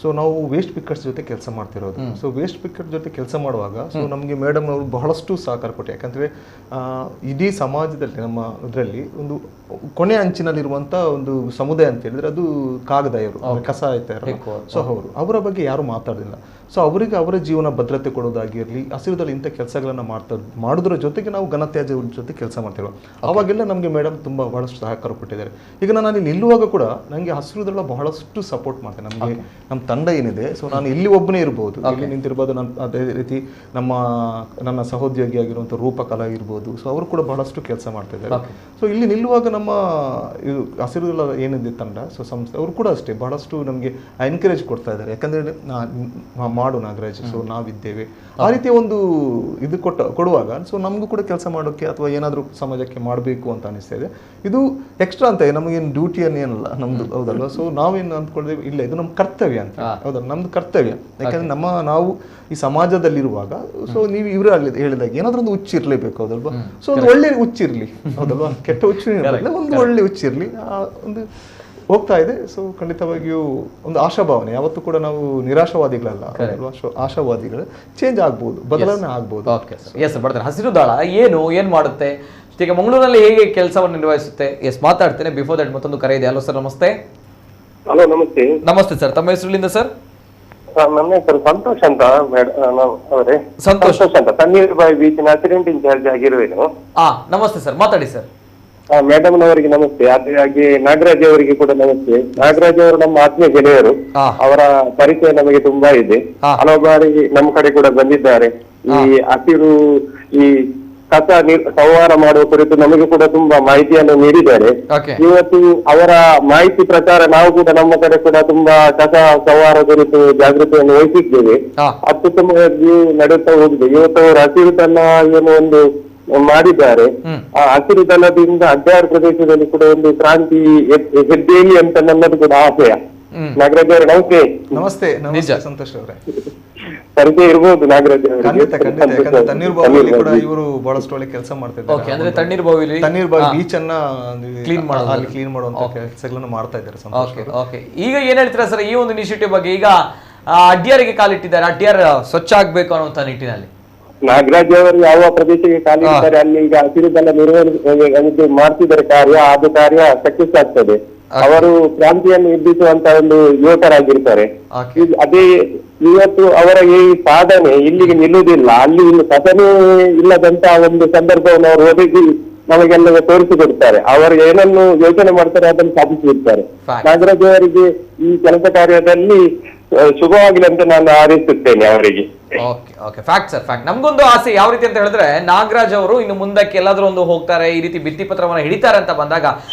ಸೊ ನಾವು ವೇಸ್ಟ್ ಪಿಕ್ಕರ್ಸ್ ಜೊತೆ ಕೆಲಸ ಮಾಡ್ತಿರೋದು. ಸೊ ವೇಸ್ಟ್ ಪಿಕ್ಕರ್ ಜೊತೆ ಕೆಲಸ ಮಾಡುವಾಗ ಸೊ ನಮಗೆ ಮೇಡಮ್ ಅವರು ಬಹಳಷ್ಟು ಸಹಕಾರ ಕೊಟ್ಟು, ಯಾಕಂದ್ರೆ ಇಡೀ ಸಮಾಜದಲ್ಲಿ ನಮ್ಮ ಇದರಲ್ಲಿ ಒಂದು ಕೊನೆ ಅಂಚಿನಲ್ಲಿರುವಂತ ಒಂದು ಸಮುದಾಯ ಅಂತ ಹೇಳಿದ್ರೆ ಅದು ಕಾಗದ, ಇವರು ಕಸ ಆಯ್ತಾ ಇರೋ. ಸೊ ಅವರ ಬಗ್ಗೆ ಯಾರು ಮಾತಾಡೋದಿಲ್ಲ. ಸೊ ಅವರಿಗೆ ಅವರ ಜೀವನ ಭದ್ರತೆ ಕೊಡೋದಾಗಿರಲಿ, ಹಸಿರುದಲ್ಲಿ ಇಂಥ ಕೆಲಸಗಳನ್ನ ಮಾಡೋದ್ರ ಜೊತೆಗೆ ನಾವು ಘನತ್ಯಾಜ್ಯ ಜೊತೆ ಕೆಲಸ ಮಾಡ್ತಿರೋ ಅವಾಗೆಲ್ಲ ನಮಗೆ ಮೇಡಮ್ ತುಂಬಾ ಬಹಳಷ್ಟು ಸಹಕಾರ ಕೊಟ್ಟಿದ್ದಾರೆ. ಈಗ ನಾನು ಅಲ್ಲಿ ನಿಲ್ಲುವಾಗ ಕೂಡ ನನಗೆ ಹಸಿರುದಳ ಬಹಳಷ್ಟು ಸಪೋರ್ಟ್ ಮಾಡ್ತೇನೆ. ನಮಗೆ ನಮ್ಮ ತಂಡ ಏನಿದೆ, ಸೊ ನಾನು ಇಲ್ಲಿ ಒಬ್ಬನೇ ಇರ್ಬೋದು, ಇಲ್ಲಿ ನಿಂತಿರ್ಬೋದು. ಅದೇ ರೀತಿ ನನ್ನ ಸಹೋದ್ಯೋಗಿ ಆಗಿರುವಂಥ ರೂಪಕಲಾ ಇರ್ಬೋದು. ಸೊ ಅವರು ಕೂಡ ಬಹಳಷ್ಟು ಕೆಲಸ ಮಾಡ್ತಾ ಇದ್ದಾರೆ. ಸೊ ಇಲ್ಲಿ ನಿಲ್ಲುವಾಗ ನಮ್ಮ ಇದು ಹಸಿರುದಳ ಏನಿದೆ ತಂಡ, ಸೊ ಸಂಸ್ಥೆ, ಅವರು ಕೂಡ ಅಷ್ಟೇ ಬಹಳಷ್ಟು ನಮಗೆ ಎನ್ಕರೇಜ್ ಕೊಡ್ತಾ ಇದ್ದಾರೆ. ಯಾಕಂದ್ರೆ ಮಾಡು ನಾಗರಾಜ್, ಸೊ ನಾವಿದ್ದೇವೆ ಆ ರೀತಿಯ ಒಂದು ಇದು ಕೊಡುವಾಗ ಸೊ ನಮಗೂ ಕೂಡ ಕೆಲಸ ಮಾಡೋಕ್ಕೆ ಅಥವಾ ಏನಾದರೂ ಸಮಾಜಕ್ಕೆ ಮಾಡಬೇಕು ಅಂತ ಅನಿಸ್ತಾ ಇದೆ. ಇದು ಎಕ್ಸ್ಟ್ರಾ ಅಂತ ನಮಗೇನು ಡ್ಯೂಟಿ ಏನಲ್ಲ ನಮ್ದು, ಹೌದಲ್ವಾ? ಸೊ ನಾವೇನು ಅಂದ್ಕೊಳ್ತೇವೆ, ಇಲ್ಲ ಇದು ನಮ್ಮ ಕರ್ತವ್ಯ ಅಂತ, ಹೌದಲ್ಲ? ನಮ್ದು ಕರ್ತವ್ಯ. ಯಾಕಂದ್ರೆ ನಾವು ಈ ಸಮಾಜದಲ್ಲಿರುವಾಗ ಸೊ ನೀವು ಇವರು ಹೇಳಿದಾಗ ಏನಾದ್ರೂ ಒಂದು ಹುಚ್ಚಿರ್ಲೇಬೇಕು, ಹೌದಲ್ವಾ? ಸೊ ಒಂದು ಒಳ್ಳೆ ಹುಚ್ಚಿರ್ಲಿ, ಹೌದಲ್ವಾ? ಕೆಟ್ಟ ಹುಚ್ಚು ಒಂದು ಒಳ್ಳೆ ಹುಚ್ಚಿರ್ಲಿ, ಒಂದು ಹೋಗ್ತಾ ಇದೆ. ಸೊ ಖಂಡಿತವಾಗಿಯೂ ಒಂದು ಆಶಾಭಾವನೆ. ಯಾವತ್ತೂ ಕೂಡ ನಾವು ನಿರಾಶಾವಾದಿಗಳಲ್ಲ, ಆಶಾವಾದಿಗಳು. ಚೇಂಜ್ ಆಗ್ಬೋದು, ಬದಲಾವಣೆ ಆಗ್ಬೋದು. ಹಸಿರು ದಳ ಏನ್ ಮಾಡುತ್ತೆ, ಈಗ ಮಂಗಳೂರಿನಲ್ಲಿ ಹೇಗೆ ಕೆಲಸವನ್ನು ನಿರ್ವಹಿಸುತ್ತೆ? ಮಾತಾಡ್ತೇನೆ. ಬಿಫೋರ್ ದಟ್ ಮತ್ತೊಂದು ಕರೆ ಇದೆ. ಹಲೋ ಸರ್, ನಮಸ್ತೆ. ಹಲೋ, ನಮಸ್ತೆ. ನಮಸ್ತೆ ಸರ್, ತಮ್ಮ ಹೆಸರಿನಿಂದ ಸರ್? ನನ್ನ ಹೆಸರು ಸಂತೋಷ್ ಅಂತ ಅವರೇ. ಸಂತೋಷ್ ಅಂತ ತಣ್ಣೀರ್ಬಾಯಿ ಬೀಚಿನ ಅಸಿಡೆಂಟ್ ಇನ್ಚಾರ್ಜ್ ಆಗಿರುವೇನು. ನಮಸ್ತೆ ಸರ್, ಮಾತಾಡಿ ಸರ್. ಮೇಡಮ್ ನವರಿಗೆ ನಮಸ್ತೆ. ಅದೇ ಹಾಗೆ ನಾಗರಾಜ್ ಅವರಿಗೆ ಕೂಡ ನಮಸ್ತೆ. ನಾಗರಾಜ್ ಅವರು ನಮ್ಮ ಆತ್ಮೀಯ ಗೆಳೆಯರು. ಹಾ. ಅವರ ಪರಿಚಯ ನಮಗೆ ತುಂಬಾ ಇದೆ. ಹಾ. ಹಲವು ಬಾರಿ ನಮ್ಮ ಕಡೆ ಕೂಡ ಬಂದಿದ್ದಾರೆ. ಈ ಹಸಿರು ಈ ಕಸ ಸಂಹಾರ ಮಾಡುವ ಕುರಿತು ನಮಗೆ ಕೂಡ ತುಂಬಾ ಮಾಹಿತಿಯನ್ನು ನೀಡಿದ್ದಾರೆ. Okay. ಇವತ್ತು ಅವರ ಮಾಹಿತಿ ಪ್ರಕಾರ ನಾವು ಕೂಡ ನಮ್ಮ ಕಡೆ ಕೂಡ ತುಂಬಾ ಕಸ ಸಂಹಾರ ಕುರಿತು ಜಾಗೃತಿಯನ್ನು ವಹಿಸಿದ್ದೇವೆ. ಹಾ. ಅತ್ಯುತ್ತಮವಾಗಿ ನಡೆಯುತ್ತಾ ಹೋಗಿದೆ. ಇವತ್ತು ಅವರು ಹಸಿರುತನ ಏನು ಒಂದು ಮಾಡಿದ್ದಾರೆ. ಆ ಹಸಿರುತನದಿಂದ ಅಡ್ಡಾರು ಪ್ರದೇಶದಲ್ಲಿ ಕೂಡ ಒಂದು ಕ್ರಾಂತಿ ಹೆದ್ದೇಲಿ ಅಂತ ನನ್ನದು ಕೂಡ ಆಶಯ. ನಾಗರಾಜ್ ಅವರೇ ನಮಸ್ತೆ. ನಮಸ್ತೆ ನಿಜ. ನಮಸ್ತೆ ಸಂತೋಷ್ ಅವರೇ. ಪರಿಚಯ ಇರ್ಬೋದು ನಾಗರಾಜ್ ಅವರಿಗೆ. ಖಂಡಿತ ಖಂಡಿತ. ಯಾಕಂದ್ರೆ ತಣ್ಣೀರ್ ಬಾವಿಲಿ ಕೂಡ ಇವರು ಬಹಳಷ್ಟು ಒಳ್ಳೆ ಕೆಲಸ ಮಾಡ್ತಿದ್ದಾರೆ. ಓಕೆ, ಅಂದ್ರೆ ತಣ್ಣೀರ್ ಬಾವಿಲಿ ತಣ್ಣೀರ್ ಬಾವಿ ಬೀಚ್ ಅನ್ನ ಕ್ಲೀನ್ ಮಾಡೋದು. ಅಲ್ಲಿ ಕ್ಲೀನ್ ಮಾಡುವಂತ ಕೆಲಸಗಳನ್ನು ಮಾಡ್ತಾ ಇದ್ದಾರೆ ಸಂತೋಷ್ ಓಕೆ ಓಕೆ. ಈಗ ಏನ್ ಹೇಳ್ತೀರಾ ಸರ್ ಈ ಒಂದು ಇನಿಷಿಯೇಟಿವ್ ಬಗ್ಗೆ? ಈಗ ಅಡ್ಯಾರಿಗೆ ಕಾಲಿಟ್ಟಿದ್ದಾರೆ, ಅಡ್ಯಾರ್ ಸ್ವಚ್ಛ ಆಗ್ಬೇಕು ಅನ್ನುವಂತ ನಿಟ್ಟಿನಲ್ಲಿ. ನಾಗರಾಜ್ ಅವರು ಯಾವ ಪ್ರದೇಶಕ್ಕೆ ಕಾಲಿಡ್ತಾರೆ ಅಲ್ಲಿ ಈಗ ಹಸಿರುದೆಲ್ಲ ನಿರ್ವಹಣೆ ಮಾಡ್ತಿದ್ದಾರೆ ಕಾರ್ಯ. ಅದು ಕಾರ್ಯ ಸಕ್ಸಸ್ ಆಗ್ತದೆ. ಅವರು ಕ್ರಾಂತಿಯನ್ನು ಎಬ್ಬಿಸುವಂತ ಒಂದು ಯುವಕರಾಗಿರ್ತಾರೆ. ಅದೇ ಇವತ್ತು ಅವರ ಈ ಸಾಧನೆ ಇಲ್ಲಿಗೆ ನಿಲ್ಲುವುದಿಲ್ಲ. ಅಲ್ಲಿ ಇನ್ನು ಕಥನೆ ಇಲ್ಲದಂತ ಒಂದು ಸಂದರ್ಭವನ್ನು ಅವರು ಒದಗಿ ನಮಗೆಲ್ಲ ತೋರಿಸಿಕೊಡ್ತಾರೆ. ಅವರು ಏನನ್ನು ಯೋಚನೆ ಮಾಡ್ತಾರೆ ಅದನ್ನು ಸಾಧಿಸಿರ್ತಾರೆ. ನಾಗರಾಜ್ ಅವರಿಗೆ ಈ ಕೆಲಸ ಕಾರ್ಯದಲ್ಲಿ ಶುಭವಾಗಲಿ ಅಂತ ನಾನು ಹಾರೈಸುತ್ತೇನೆ ಅವರಿಗೆ. Okay okay, fact sir, fact. ನಮ್ಗೊಂದು ಆಸೆ ಯಾವ ರೀತಿ ಅಂತ ಹೇಳಿದ್ರೆ, ನಾಗರಾಜ್ ಅವರು ಇನ್ನು ಮುಂದಕ್ಕೆ ಎಲ್ಲಾದ್ರೂ ಒಂದು ಹೋಗ್ತಾರೆ, ಈ ರೀತಿ ಭಿತ್ತಿ ಪತ್ರವನ್ನ ಹಿಡಿತಾರೆ ಅಂತ ಬಂದಾಗ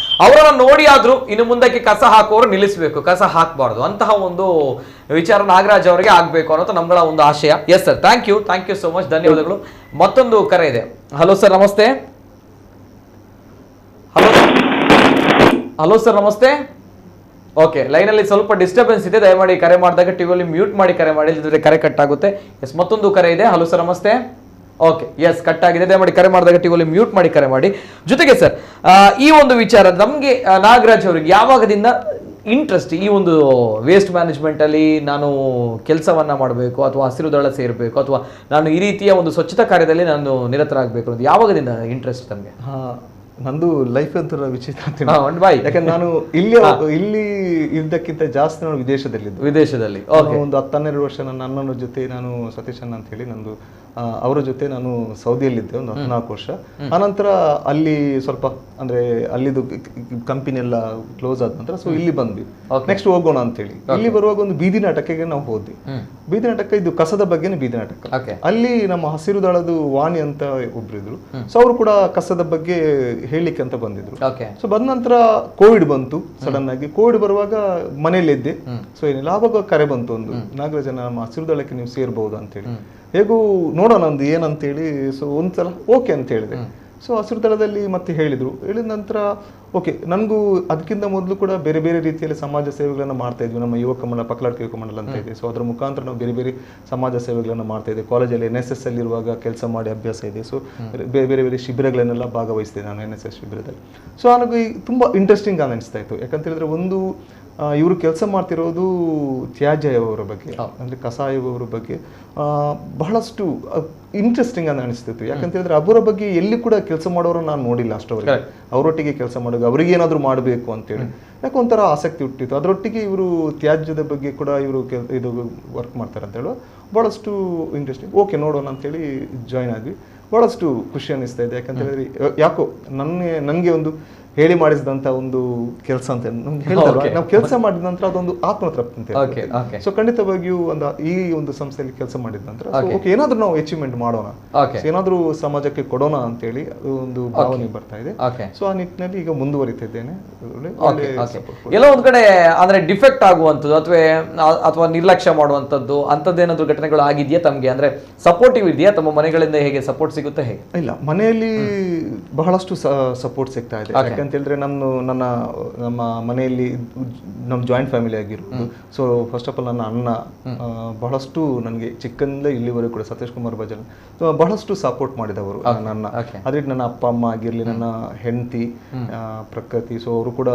ಅವರನ್ನ ನೋಡಿ ಆದ್ರೂ ಇನ್ನು ಮುಂದಕ್ಕೆ ಕಸ ಹಾಕುವವರು ನಿಲ್ಲಿಸಬೇಕು, ಕಸ ಹಾಕಬಾರ್ದು ಅಂತಹ ಒಂದು ವಿಚಾರ ನಾಗರಾಜ್ ಅವರಿಗೆ ಆಗ್ಬೇಕು ಅನ್ನೋದು ನಮ್ಗಳ ಒಂದು ಆಶಯ. Yes sir, thank you so much, ಧನ್ಯವಾದಗಳು. ಮತ್ತೊಂದು ಕರೆ ಇದೆ. ಹಲೋ ಸರ್, ನಮಸ್ತೆ. ಹಲೋ ಸರ್, ನಮಸ್ತೆ. ಓಕೆ, ಲೈನಲ್ಲಿ ಸ್ವಲ್ಪ ಡಿಸ್ಟರ್ಬೆನ್ಸ್ ಇದೆ, ದಯಮಾಡಿ ಕರೆ ಮಾಡಿದಾಗ ಟಿವಿಯಲ್ಲಿ ಮ್ಯೂಟ್ ಮಾಡಿ ಕರೆ ಮಾಡಿ, ಇಲ್ಲದ್ರೆ ಕರೆ ಕಟ್ ಆಗುತ್ತೆ. ಎಸ್, ಮತ್ತೊಂದು ಕರೆ ಇದೆ. ಹಲೋ ಸರ್, ನಮಸ್ತೆ. ಓಕೆ, ಎಸ್, ಕಟ್ ಆಗಿದೆ, ದಯಮಾಡಿ ಕರೆ ಮಾಡಿದಾಗ ಟಿವಿಯಲ್ಲಿ ಮ್ಯೂಟ್ ಮಾಡಿ ಕರೆ ಮಾಡಿ. ಜೊತೆಗೆ ಸರ್, ಈ ಒಂದು ವಿಚಾರ ನಮಗೆ ನಾಗರಾಜ್ ಅವರಿಗೆ ಯಾವಾಗದಿಂದ ಇಂಟ್ರೆಸ್ಟ್ ಈ ಒಂದು ವೇಸ್ಟ್ ಮ್ಯಾನೇಜ್ಮೆಂಟ್ ಅಲ್ಲಿ ನಾನು ಕೆಲಸವನ್ನ ಮಾಡಬೇಕು, ಅಥವಾ ಹಸಿರು ದಳ ಸೇರಬೇಕು, ಅಥವಾ ನಾನು ಈ ರೀತಿಯ ಒಂದು ಸ್ವಚ್ಛತಾ ಕಾರ್ಯದಲ್ಲಿ ನಾನು ನಿರತರಾಗಬೇಕು ಅಂತ ಯಾವಾಗದಿಂದ ಇಂಟ್ರೆಸ್ಟ್ ನಮಗೆ? ನಂದು ಲೈಫ್ ಒಂಥರ ವಿಚಿತ್ರ ಅಂತ. ಯಾಕಂದ್ರೆ ನಾನು ಇಲ್ಲಿ ಇದ್ದಕ್ಕಿಂತ ಜಾಸ್ತಿ ನಾನು ವಿದೇಶದಲ್ಲಿ ಒಂದು 10-12 ವರ್ಷ ನನ್ನ ಅಣ್ಣನ ಜೊತೆ ನಾನು ಸತೀಶ್ ಅಣ್ಣ ಅಂತ ಹೇಳಿ ನಂದು ಅವರ ಜೊತೆ ನಾನು ಸೌದಿಯಲ್ಲಿದ್ದೆ ಒಂದು 14 ವರ್ಷ. ಆನಂತರ ಅಲ್ಲಿ ಸ್ವಲ್ಪ ಅಂದ್ರೆ ಅಲ್ಲಿದು ಕಂಪನಿ ಎಲ್ಲ ಕ್ಲೋಸ್ ಆದ ನಂತರ ಸೊ ಇಲ್ಲಿ ಬಂದ್ವಿ, ನೆಕ್ಸ್ಟ್ ಹೋಗೋಣ ಅಂತ ಹೇಳಿ. ಇಲ್ಲಿ ಬರುವಾಗ ಒಂದು ಬೀದಿ ನಾಟಕಕ್ಕೆ ನಾವು ಹೋದ್ವಿ. ಬೀದಿ ನಾಟಕ ಇದು ಕಸದ ಬಗ್ಗೆನೇ ಬೀದಿ ನಾಟಕ. ಅಲ್ಲಿ ನಮ್ಮ ಹಸಿರು ದಳದ ವಾಣಿ ಅಂತ ಒಬ್ರು ಇದ್ರು. ಸೊ ಅವರು ಕೂಡ ಕಸದ ಬಗ್ಗೆ ಹೇಳಿಕೆ ಅಂತ ಬಂದಿದ್ರು. ಸೊ ಬಂದ ನಂತರ ಕೋವಿಡ್ ಬಂತು ಸಡನ್ ಆಗಿ. ಕೋವಿಡ್ ಬರುವಾಗ ಮನೇಲಿದ್ದೆ. ಸೊ ಏನಿಲ್ಲ, ಆವಾಗ ಕರೆ ಬಂತು ಒಂದು, ನಾಗರಾಜ್ ನಮ್ಮ ಹಸಿರು ದಳಕ್ಕೆ ನೀವು ಸೇರ್ಬಹುದು ಅಂತ ಹೇಳಿ. ಹೇಗೂ ನೋಡೋಣ ಒಂದು ಏನಂತೇಳಿ. ಸೊ ಒಂದ್ಸಲ ಓಕೆ ಅಂತ ಹೇಳಿದೆ. ಸೊ ಹಸಿರು ದಳದಲ್ಲಿ ಮತ್ತೆ ಹೇಳಿದ ನಂತರ ಓಕೆ, ನನಗೂ ಅದಕ್ಕಿಂತ ಮೊದಲು ಕೂಡ ಬೇರೆ ಬೇರೆ ರೀತಿಯಲ್ಲಿ ಸಮಾಜ ಸೇವೆಗಳನ್ನು ಮಾಡ್ತಾ ಇದ್ವಿ. ನಮ್ಮ ಯುವಕ ಮಂಡಲ, ಪಕ್ಕಲಾಟ ಯುವಕ ಮಂಡಲ ಅಂತ ಇದೆ. ಸೊ ಅದರ ಮುಖಾಂತರ ನಾವು ಬೇರೆ ಬೇರೆ ಸಮಾಜ ಸೇವೆಗಳನ್ನು ಮಾಡ್ತಾ ಇದ್ದೆ. ಕಾಲೇಜಲ್ಲಿ NSS ಅಲ್ಲಿ ಇರುವಾಗ ಕೆಲಸ ಮಾಡಿ ಅಭ್ಯಾಸ ಇದೆ. ಸೊ ಬೇರೆ ಬೇರೆ ಬೇರೆ ಶಿಬಿರಗಳನ್ನೆಲ್ಲ ಭಾಗವಹಿಸ್ತಿದ್ದೆ ನಾನು NSS ಶಿಬಿರದಲ್ಲಿ. ಸೊ ನನಗೆ ತುಂಬ ಇಂಟ್ರೆಸ್ಟಿಂಗ್ ಅನಿಸ್ತಾ ಇತ್ತು. ಯಾಕಂತ ಹೇಳಿದ್ರೆ ಒಂದು ಇವರು ಕೆಲಸ ಮಾಡ್ತಿರೋದು ತ್ಯಾಜ್ಯ ಅವರ ಬಗ್ಗೆ, ಅಂದರೆ ಕಸ ಆಯುವವರ ಬಗ್ಗೆ ಬಹಳಷ್ಟು ಇಂಟ್ರೆಸ್ಟಿಂಗ್ ಅಂತ ಅನಿಸ್ತಿತ್ತು. ಯಾಕಂತ ಹೇಳಿದ್ರೆ ಅವರ ಬಗ್ಗೆ ಎಲ್ಲಿ ಕೂಡ ಕೆಲಸ ಮಾಡೋರು ನಾನು ನೋಡಿಲ್ಲ ಅಷ್ಟವರೆಗೆ. ಅವರೊಟ್ಟಿಗೆ ಕೆಲಸ ಮಾಡೋದು, ಅವರಿಗೆ ಏನಾದರೂ ಮಾಡಬೇಕು ಅಂತೇಳಿ ಯಾಕೆ ಒಂಥರ ಆಸಕ್ತಿ ಹುಟ್ಟಿತ್ತು. ಅದರೊಟ್ಟಿಗೆ ಇವರು ತ್ಯಾಜ್ಯದ ಬಗ್ಗೆ ಕೂಡ ಇವರು ಇದು ವರ್ಕ್ ಮಾಡ್ತಾರೆ ಅಂತ ಹೇಳೋ ಭಾಳಷ್ಟು ಇಂಟ್ರೆಸ್ಟಿಂಗ್. ಓಕೆ ನೋಡೋಣ ಅಂತೇಳಿ ಜಾಯ್ನ್ ಆದ್ವಿ. ಭಾಳಷ್ಟು ಖುಷಿ ಅನ್ನಿಸ್ತಾ ಇದೆ. ಯಾಕಂತ ಹೇಳಿದ್ರೆ ಯಾಕೋ ನನಗೆ ಒಂದು ಹೇಳಿ ಮಾಡಿಸಿದಂತ ಒಂದು ಕೆಲಸ ಅಂತ ನಮ್ಗೆ ಹೇಳ್ತಾರೆ. ನಾವು ಕೆಲಸ ಮಾಡಿದ ನಂತರ ಅದೊಂದು ಆತ್ಮತೃಪ್ತಿ ಅಂತ. ಸೊ ಖಂಡಿತವಾಗಿಯೂ ಈ ಒಂದು ಸಂಸ್ಥೆಯಲ್ಲಿ ಕೆಲಸ ಮಾಡಿದ ನಂತರ ಓಕೆ ಏನಾದ್ರೂ ನಾವು ಅಚೀವ್ಮೆಂಟ್ ಮಾಡೋಣ, ಏನಾದ್ರೂ ಸಮಾಜಕ್ಕೆ ಕೊಡೋಣ ಅಂತೇಳಿ ಅದು ಒಂದು ಭಾವನೆ ಬರ್ತಾ ಇದೆ. ಸೊ ಆ ನಿಟ್ಟಿನಲ್ಲಿ ಈಗ ಮುಂದುವರಿತಿದ್ದೇನೆ. ಎಲ್ಲ ಒಂದ್ ಕಡೆ ಅಂದ್ರೆ ಡಿಫೆಕ್ಟ್ ಆಗುವಂಥದ್ದು ಅಥವಾ ನಿರ್ಲಕ್ಷ್ಯ ಮಾಡುವಂಥದ್ದು ಅಂತದ್ದೇನಾದ್ರೂ ಘಟನೆಗಳು ಆಗಿದೆಯಾ ತಮ್ಗೆ? ಅಂದ್ರೆ ಸಪೋರ್ಟಿವ್ ಇದೆಯಾ? ತಮ್ಮ ಮನೆಗಳಿಂದ ಹೇಗೆ ಸಪೋರ್ಟ್ ಸಿಗುತ್ತೆ? ಹೇಗೆ? ಇಲ್ಲ, ಮನೆಯಲ್ಲಿ ಬಹಳಷ್ಟು ಸಪೋರ್ಟ್ ಸಿಗ್ತಾ ಇದೆ. ಅಂತ ಹೇಳಿದ್ರೆ ನಮ್ಮ ಮನೆಯಲ್ಲಿ ನಮ್ಮ ಜಾಯಿಂಟ್ ಫ್ಯಾಮಿಲಿ ಆಗಿರೋದು. ಸೊ ಫಸ್ಟ್ ಆಫ್ ಆಲ್ ನನ್ನ ಅಣ್ಣ ಬಹಳಷ್ಟು ನನಗೆ ಚಿಕ್ಕಂದಲೇ ಇಲ್ಲಿವರೆಗೂ ಕೂಡ ಸತೀಶ್ ಕುಮಾರ್ ಭಜನ್ ಬಹಳಷ್ಟು ಸಪೋರ್ಟ್ ಮಾಡಿದವರು ನನ್ನ. ಅದೇ ನನ್ನ ಅಪ್ಪ ಅಮ್ಮ ಆಗಿರ್ಲಿ, ನನ್ನ ಹೆಂಡತಿ ಪ್ರಕೃತಿ, ಸೊ ಅವರು ಕೂಡ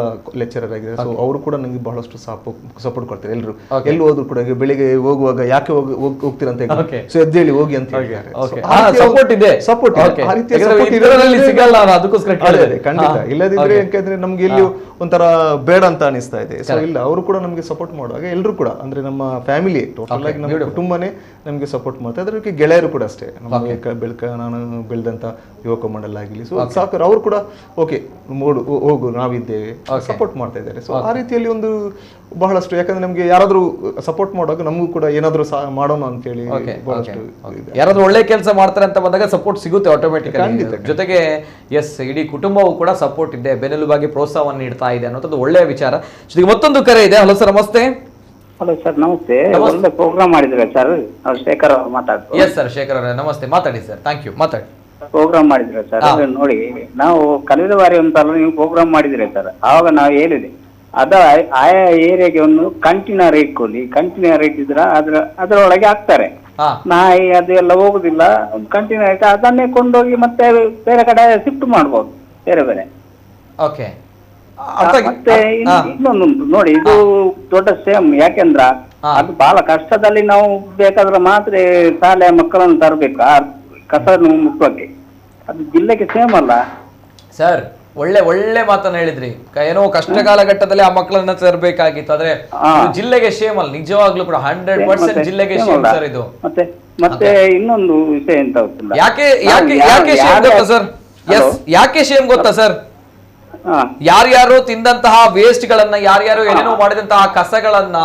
ಲೆಕ್ಚರರ್ ಆಗಿದ್ದಾರೆ. ಸೊ ಅವರು ಕೂಡ ನನಗೆ ಬಹಳಷ್ಟು ಸಪೋರ್ಟ್ ಕೊಡ್ತಾರೆ. ಎಲ್ಲರೂ ಎಲ್ಲಿ ಹೋದ್ರು ಕೂಡ ಬೆಳಿಗ್ಗೆ ಹೋಗುವಾಗ ಯಾಕೆ ಹೋಗ್ತೀರಂತ, ಸೊ ಎದ್ದೇಳಿ ಹೋಗಿ ಅಂತ ಹೇಳಿದ್ದಾರೆ. ಖಂಡಿತ, ಇಲ್ಲದಿದ್ರೆ ಹೇಳಿದ್ರೆ ಯಾಕಂದ್ರೆ ನಮ್ಗೆ ಇಲ್ಲಿ ಒಂಥರ ಬೇಡ ಅಂತ ಅನಿಸ್ತಾ ಇದೆ. ಸೊ ಇಲ್ಲ, ಅವರು ಕೂಡ ನಮ್ಗೆ ಸಪೋರ್ಟ್ ಮಾಡುವಾಗ ಎಲ್ಲರೂ ಕೂಡ ಅಂದ್ರೆ ನಮ್ಮ ಫ್ಯಾಮಿಲಿ ಟೋಟಲ್ ಆಗಿ ನಮ್ಮ ಕುಟುಂಬನೇ ನಮ್ಗೆ ಸಪೋರ್ಟ್ ಮಾಡ್ತಾ ಇದ್ದಾರೆ. ಅದಕ್ಕೆ ಗೆಳೆಯರು ಕೂಡ ಅಷ್ಟೇ, ನಮಗೆ ನಾನು ಬೆಳೆದಂತ ಯುವಕ ಮಂಡಲ ಆಗಿರ್ಲಿ, ಸೊ ಸಾಕು ಅವ್ರು ಕೂಡ ಓಕೆ ಹೋಗು ನಾವಿದ್ದೇವೆ ಸಪೋರ್ಟ್ ಮಾಡ್ತಾ ಇದ್ದಾರೆ. ಸೊ ಆ ರೀತಿಯಲ್ಲಿ ಒಂದು ಬಹಳಷ್ಟು, ಯಾಕಂದ್ರೆ ನಮ್ಗೆ ಯಾರಾದ್ರೂ ಸಪೋರ್ಟ್ ಮಾಡುವಾಗ ನಮಗೂ ಕೂಡ ಏನಾದ್ರು ಮಾಡೋಣ ಅಂತ ಹೇಳಿ ಬಹಳಷ್ಟು ಯಾರಾದ್ರೂ ಒಳ್ಳೆ ಕೆಲಸ ಮಾಡ್ತಾರೆ ಅಂತ ಬಂದಾಗ ಸಪೋರ್ಟ್ ಸಿಗುತ್ತೆ ಆಟೋಮೆಟಿಕ್. ಜೊತೆಗೆ ಎಸ್, ಇಡೀ ಕುಟುಂಬವು ಕೂಡ ಸಪೋರ್ಟ್ ಇದೆ, ಬೆನ್ನೆಲುಬಾಗಿ ಪ್ರೋತ್ಸಾಹವನ್ನು ನೀಡ್ತಾ ಇದೆ ಅನ್ನೋದು ಒಳ್ಳೆಯ ವಿಚಾರ. ಜೊತೆಗೆ ಮತ್ತೊಂದು ಕರೆ ಇದೆ. ಹಲೋ ಸರ್, ನಮಸ್ತೆ. ಹಲೋ ಸರ್, ನಮಸ್ತೆ. ಒಳ್ಳೆ ಪ್ರೋಗ್ರಾಮ್ ಮಾಡಿದ್ರೆ ಸರ್. ಶೇಖರ್ ಅವರು ಮಾತಾಡ್ತಾರೆ. ಎಸ್ ಸರ್, ಶೇಖರ್ ಅವರೇ ನಮಸ್ತೆ, ಮಾತಾಡಿ ಸರ್. ಥ್ಯಾಂಕ್ ಯು, ಮಾತಾಡಿ. ಪ್ರೋಗ್ರಾಮ್ ಮಾಡಿದ್ರೆ ಸರ್, ನೋಡಿ ನಾವು ಕಳೆದ ಬಾರಿ ಒಂದ್ಸಲ ನೀವು ಪ್ರೋಗ್ರಾಮ್ ಮಾಡಿದ್ರೆ ಸರ್, ಆವಾಗ ನಾವು ಹೇಳಿದೆ ಆಯಾ ಏರಿಯಾಗೆ ಒಂದು ಕಂಟೈನರ್ ಇಟ್ಕೊಳ್ಳಿ. ಕಂಟೈನರ್ ಇಟ್ಟಿದ್ರ ಅದರೊಳಗೆ ಹಾಕ್ತಾರೆ, ನಾಯಿ ಅದೆಲ್ಲ ಹೋಗುದಿಲ್ಲ. ಒಂದು ಕಂಟೈನರ್ ಇಟ್ಟು ಅದನ್ನೇ ಕೊಂಡೋಗಿ ಮತ್ತೆ ಬೇರೆ ಕಡೆ ಶಿಫ್ಟ್ ಮಾಡ್ಬೋದು, ಬೇರೆ ಬೇರೆ. ಓಕೆ. ಮತ್ತೆ ಇನ್ನೊಂದು ನೋಡಿ, ಇದು ದೊಡ್ಡ ಸೇಮ್. ಯಾಕೆಂದ್ರ ಅದು ಬಹಳ ಕಷ್ಟದಲ್ಲಿ ನಾವು ಬೇಕಾದ್ರೆ ಮಾತ್ರ ಶಾಲೆಯ ಮಕ್ಕಳನ್ನು ತರಬೇಕು ಕಸ ಮುಟ್ಟಕ್ಕೆ. ಅದು ಜಿಲ್ಲೆಗೆ ಸೇಮ್ ಅಲ್ಲ ಸರ್? ಒಳ್ಳೆ ಮಾತನ್ನ ಹೇಳಿದ್ರಿ. ಏನೋ ಕಷ್ಟ ಕಾಲಘಟ್ಟದಲ್ಲಿ ಆ ಮಕ್ಕಳನ್ನ ತರಬೇಕಾಗಿತ್ತು, ಆದ್ರೆ ಜಿಲ್ಲೆಗೆ ಶೇಮ್ ಅಲ್ಲ, ನಿಜವಾಗ್ಲೂ ಕೂಡ 100% ಜಿಲ್ಲೆಗೆ ಶೇಮ್ ಸರ್ ಇದು. ಮತ್ತೆ ಇನ್ನೊಂದು ವಿಷಯ ಎಂತ ಗೊತ್ತಿಲ್ಲ, ಯಾಕೆ ಶೇಮ್ ಗೊತ್ತಾ ಸರ್? ಎಸ್, ಯಾಕೆ ಶೇಮ್ ಗೊತ್ತಾ ಸರ್? ಯಾರ್ಯಾರು ತಿಂದಂತಹ ವೇಸ್ಟ್ ಗಳನ್ನ, ಯಾರ್ಯಾರು ಏನೇನೋ ಮಾಡಿದಂತಹ ಕಸಗಳನ್ನ,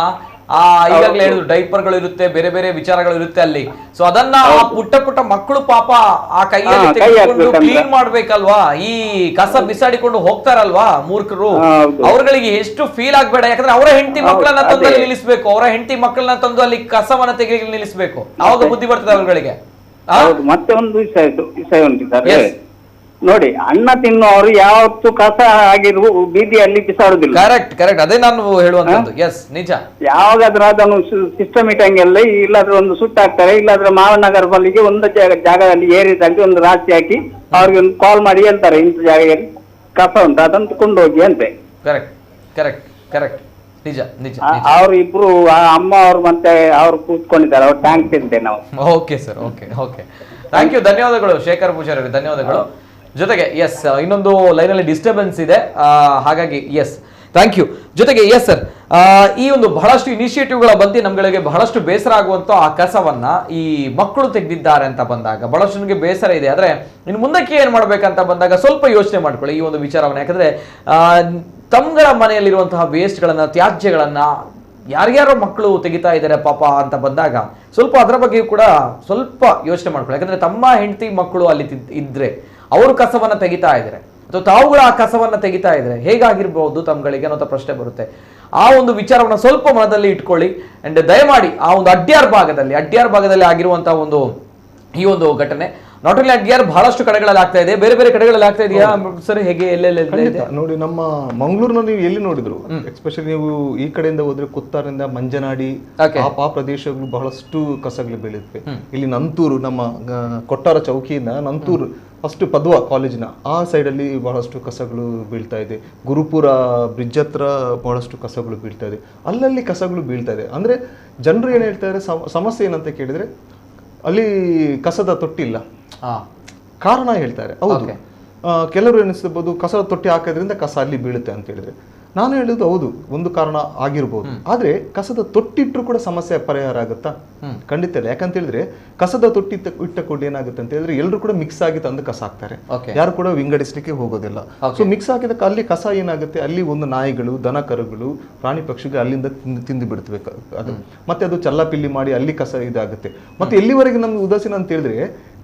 ಈಗಾಗಲೇ ಹೇಳಿದ್ರು ಡೈಪರ್ಗಳು ಇರುತ್ತೆ, ಬೇರೆ ಬೇರೆ ವಿಚಾರಗಳು ಇರುತ್ತೆ ಅಲ್ಲಿ. ಸೊ ಅದನ್ನ ಪುಟ್ಟ ಮಕ್ಕಳು ಪಾಪ ಆ ಕೈಯಲ್ಲಿ ತೆಗೆದುಕೊಂಡು ಕ್ಲೀನ್ ಮಾಡ್ಬೇಕಲ್ವಾ? ಈ ಕಸ ಬಿಸಾಡಿಕೊಂಡು ಹೋಗ್ತಾರಲ್ವಾ ಮೂರ್ಖರು, ಅವ್ರಗಳಿಗೆ ಎಷ್ಟು ಫೀಲ್ ಆಗ್ಬೇಡ. ಯಾಕಂದ್ರೆ ಅವರ ಹೆಂಡತಿ ಮಕ್ಕಳನ್ನ ತಂದು ಅಲ್ಲಿ ನಿಲ್ಲಿಸ್ಬೇಕು, ಅವರ ಹೆಂಡತಿ ಮಕ್ಕಳನ್ನ ತಂದು ಅಲ್ಲಿ ಕಸವನ್ನ ತೆಗೆದು ನಿಲ್ಲಿಸ್ಬೇಕು, ಅವಾಗ ಬುದ್ಧಿ ಬರ್ತದೆ ಅವ್ರಗಳಿಗೆ. ಮತ್ತೆ ಒಂದು ವಿಷಯ ಉಂಟು ಸರ್, ನೋಡಿ, ಅನ್ನ ತಿನ್ನುವವರು ಯಾವತ್ತು ಕಸ ಆಗಿರುವ ಬೀದಿಯಲ್ಲಿ ಬಿಸಾಡುದಿಲ್ಲ. ಕರೆಕ್ಟ್, ಅದೇ ನಾನು ಹೇಳುವಂತದ್ದು. ಎಸ್, ನಿಜ. ಯಾವಾಗಾದ್ರೂ ಅದನ್ನು ಸಿಸ್ಟಮಿಟಂಗೆಲ್ಲ ಇಲ್ಲಾದ್ರೂ ಒಂದು ಸುಟ್ಟಾಕ್ತಾರೆ, ಇಲ್ಲಾದ್ರೆ ಮಾವನಗರ ಬಲ್ಲಿಗೆ ಒಂದು ಜಾಗದಲ್ಲಿ ಏರಿದಂತೆ ಒಂದು ರಾಶಿ ಹಾಕಿ ಅವ್ರಿಗೆ ಒಂದು ಕಾಲ್ ಮಾಡಿ ಹೇಳ್ತಾರೆ, ಇಂಥ ಜಾಗದಲ್ಲಿ ಕಸ ಉಂಟು ಅದನ್ನು ಕೊಂಡೋಗಿ ಅಂತೆ. ಕರೆಕ್ಟ್, ನಿಜ. ಅವ್ರು ಇಬ್ರು ಅಮ್ಮ ಅವ್ರು ಮತ್ತೆ ಅವ್ರು ಕೂತ್ಕೊಂಡಿದ್ದಾರೆ, ಅವ್ರು ಟ್ಯಾಂಕ್ ಅಂತೆ ನಾವು. Okay sir, okay. Thank you, ಧನ್ಯವಾದಗಳು ಶೇಖರ್ ಪೂಜಾರಿ ಅವರಿಗೆ, ಧನ್ಯವಾದಗಳು. ಜೊತೆಗೆ ಎಸ್, ಇನ್ನೊಂದು ಲೈನಲ್ಲಿ ಡಿಸ್ಟರ್ಬೆನ್ಸ್ ಇದೆ, ಹಾಗಾಗಿ ಎಸ್, ಥ್ಯಾಂಕ್ ಯು. ಜೊತೆಗೆ ಎಸ್ ಸರ್, ಈ ಒಂದು ಬಹಳಷ್ಟು ಇನಿಷಿಯೇಟಿವ್ಗಳ ಬಂದು ನಮ್ಗಳಿಗೆ ಬಹಳಷ್ಟು ಬೇಸರ ಆಗುವಂತ ಆ ಕಸವನ್ನ ಈ ಮಕ್ಕಳು ತೆಗೆದಿದ್ದಾರೆ ಅಂತ ಬಂದಾಗ ಬಹಳಷ್ಟು ನನಗೆ ಬೇಸರ ಇದೆ. ಆದ್ರೆ ಇನ್ನು ಮುಂದಕ್ಕೆ ಏನ್ ಮಾಡ್ಬೇಕಂತ ಬಂದಾಗ ಸ್ವಲ್ಪ ಯೋಚನೆ ಮಾಡ್ಕೊಳ್ಳಿ ಈ ಒಂದು ವಿಚಾರವನ್ನ. ಯಾಕಂದ್ರೆ ತಮ್ಗಳ ಮನೆಯಲ್ಲಿರುವಂತಹ ವೇಸ್ಟ್ಗಳನ್ನ, ತ್ಯಾಜ್ಯಗಳನ್ನ ಯಾರ್ಯಾರೋ ಮಕ್ಕಳು ತೆಗಿತಾ ಇದ್ದಾರೆ ಪಾಪ ಅಂತ ಬಂದಾಗ ಸ್ವಲ್ಪ ಅದರ ಬಗ್ಗೆ ಕೂಡ ಸ್ವಲ್ಪ ಯೋಚನೆ ಮಾಡ್ಕೊಳ್ಳಿ. ಯಾಕಂದ್ರೆ ತಮ್ಮ ಹೆಂಡತಿ ಮಕ್ಕಳು ಅಲ್ಲಿ ಇದ್ರೆ ಅವರು ಕಸವನ್ನ ತೆಗಿತಾ ಇದ್ದಾರೆ, ಅಥವಾ ತಾವುಗಳ ಆ ಕಸವನ್ನ ತೆಗಿತಾ ಇದ್ರೆ ಹೇಗಾಗಿರ್ಬಹುದು ತಮ್ಗಳಿಗೆ ಅನ್ನೋ ಪ್ರಶ್ನೆ ಬರುತ್ತೆ. ಆ ಒಂದು ವಿಚಾರವನ್ನ ಸ್ವಲ್ಪ ಮನದಲ್ಲಿ ಇಟ್ಕೊಳ್ಳಿ. ಅಂಡ್ ದಯಮಾಡಿ ಆ ಒಂದು ಅಡ್ಯಾರ್ ಭಾಗದಲ್ಲಿ ಆಗಿರುವಂತಹ ಒಂದು ಈ ಒಂದು ಘಟನೆ ನಾಟ್ ಓನ್ಲಿ ಅಡ್ಯಾರ್, ಬಹಳಷ್ಟು ಕಡೆಗಳಲ್ಲಿ ಆಗ್ತಾ ಇದೆ, ಬೇರೆ ಬೇರೆ ಕಡೆಗಳಲ್ಲಿ ಆಗ್ತಾ ಇದೆಯಾ ಸರ್? ಹೇಗೆ ಎಲ್ಲೆಲ್ಲ ನೋಡಿ, ನಮ್ಮ ಮಂಗಳೂರಿನಲ್ಲಿ ನೀವು ಎಲ್ಲಿ ನೋಡಿದ್ರು, ಎಸ್ಪೆಷಲಿ ನೀವು ಈ ಕಡೆಯಿಂದ ಹೋದ್ರೆ ಕುತ್ತಾರಿಂದ ಮಂಜನಾಡಿ ಆ ಪ್ರದೇಶಗಳು ಬಹಳಷ್ಟು ಕಸಗಳು ಬೀಳುತ್ತವೆ. ಇಲ್ಲಿ ನಂತೂರು, ನಮ್ಮ ಕೊಟ್ಟಾರ ಚೌಕಿಯಿಂದ ನಂತೂರು ಫಸ್ಟ್ ಪದ್ವಾ ಕಾಲೇಜಿನ ಆ ಸೈಡಲ್ಲಿ ಬಹಳಷ್ಟು ಕಸಗಳು ಬೀಳ್ತಾ ಇದೆ. ಗುರುಪುರ ಬ್ರಿಡ್ಜ್ ಹತ್ರ ಬಹಳಷ್ಟು ಕಸಗಳು ಬೀಳ್ತಾ ಇದೆ, ಅಲ್ಲಲ್ಲಿ ಕಸಗಳು ಬೀಳ್ತಾ ಇದೆ. ಅಂದ್ರೆ ಜನರು ಏನ್ ಹೇಳ್ತಾರೆ, ಸಮಸ್ಯೆ ಏನಂತ ಕೇಳಿದ್ರೆ ಅಲ್ಲಿ ಕಸದ ತೊಟ್ಟಿಲ್ಲ, ಕಾರಣ ಹೇಳ್ತಾರೆ. ಹೌದು, ಕೆಲವರು ಎನಿಸಬಹುದು ಕಸದ ತೊಟ್ಟಿ ಹಾಕೋದ್ರಿಂದ ಕಸ ಅಲ್ಲಿ ಬೀಳುತ್ತೆ ಅಂತ ಹೇಳಿದ್ರೆ, ನಾನು ಹೇಳುದು ಹೌದು, ಒಂದು ಕಾರಣ ಆಗಿರ್ಬೋದು. ಆದ್ರೆ ಕಸದ ತೊಟ್ಟಿಟ್ರು ಕೂಡ ಸಮಸ್ಯೆ ಪರಿಹಾರ ಆಗುತ್ತಾ? ಖಂಡಿತ ಇಲ್ಲ. ಯಾಕಂತ ಹೇಳಿದ್ರೆ ಕಸದ ತೊಟ್ಟಿ ಇಟ್ಟಕೊಂಡು ಏನಾಗುತ್ತೆ ಅಂತ ಹೇಳಿದ್ರೆ ಎಲ್ಲರೂ ಕೂಡ ಮಿಕ್ಸ್ ಆಗಿ ತಂದು ಕಸ ಹಾಕ್ತಾರೆ, ಯಾರು ಕೂಡ ವಿಂಗಡಿಸ್ಲಿಕ್ಕೆ ಹೋಗೋದಿಲ್ಲ. ಸೊ ಮಿಕ್ಸ್ ಆಗಿದ ಅಲ್ಲಿ ಕಸ ಏನಾಗುತ್ತೆ, ಅಲ್ಲಿ ಒಂದು ನಾಯಿಗಳು, ದನ ಕರುಗಳು, ಪ್ರಾಣಿ ಪಕ್ಷಿಗಳು ಅಲ್ಲಿಂದ ತಿಂದು ಬಿಡ್ತವೆ ಅದು, ಮತ್ತೆ ಅದು ಚಲ್ಲಪಿಲ್ಲಿ ಮಾಡಿ ಅಲ್ಲಿ ಕಸ ಇದಾಗುತ್ತೆ. ಮತ್ತೆ ಎಲ್ಲಿವರೆಗೆ ನಮ್ಗೆ ಉದಾಸೀನ ಅಂತ ಹೇಳಿದ್ರೆ,